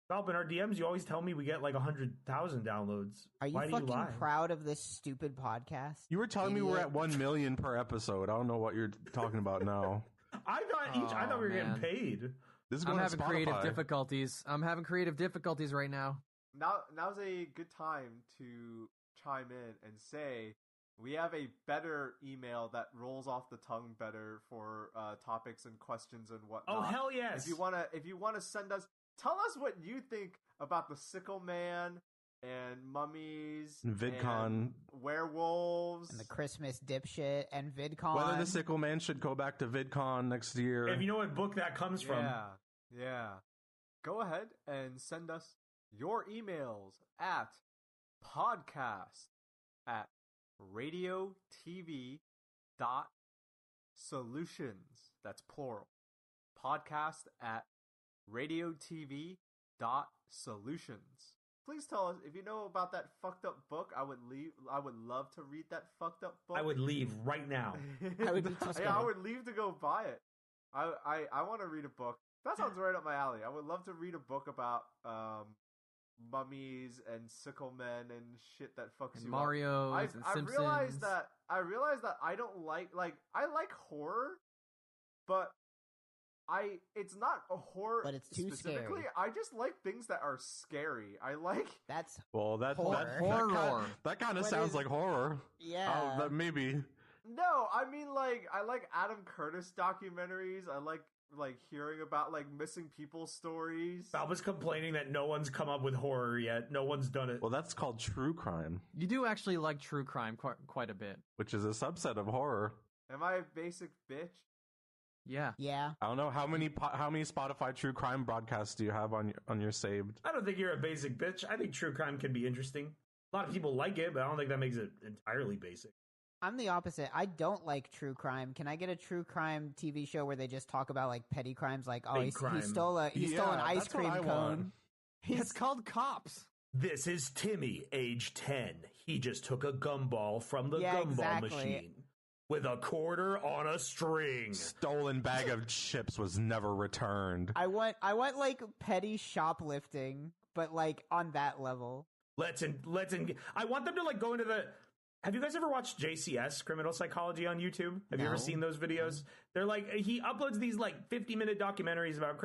Valp, in our DMs, you always tell me we get like 100,000 downloads. Are you Why do fucking lie? proud of this stupid podcast? You were telling me we're Idiot. at 1 million per episode. I don't know what you're talking about now. I thought we were getting paid. This is I'm going having to creative Spotify. difficulties. I'm having creative difficulties right now. Now's a good time to chime in and say we have a better email that rolls off the tongue better for topics and questions and whatnot. Oh, hell yes. If you wanna send us, tell us what you think about the Sickle Man and mummies, VidCon, and werewolves, And the Christmas dipshit and VidCon. Whether the Sickle Man should go back to VidCon next year. If you know what book that comes from. Yeah. Go ahead and send us your emails at podcast@radiotv.solutions. That's plural. podcast@radiotv.solutions. Please tell us if you know about that fucked up book. I would love to read that fucked up book. I would leave right now. I would be just I would leave to go buy it. I want to read a book. That sounds right up my alley. I would love to read a book about mummies and sickle men and shit that fucks And you Mario's up. and I Simpsons. realized that I don't like I like horror, but it's not a horror. But it's too specifically. scary. I just like things that are scary. I like. That's well, that Horror. that kind of What sounds is- like horror. yeah. Maybe. No, I mean I like Adam Curtis documentaries. I like like hearing about like missing people stories. I was complaining that no one's come up with horror yet. No one's done it. Well, that's called true crime. You do actually like true crime quite a bit, which is a subset of horror. Am I a basic bitch? Yeah. I don't know how many Spotify true crime broadcasts do you have on your saved. I don't think you're a basic bitch. I think true crime can be interesting. A lot of people like it, but I don't think that makes it entirely basic. I'm the opposite. I don't like true crime. Can I get a true crime TV show where they just talk about like petty crimes, like he stole an ice cream cone? It's called Cops. This is Timmy, age 10. He just took a gumball from the gumball machine with a quarter on a string. Stolen bag of chips was never returned. I want like petty shoplifting, but like on that level. I want them to like go into the. Have you guys ever watched JCS, Criminal Psychology, on YouTube? Have you ever seen those videos? They're like, he uploads these like 50-minute documentaries about criminal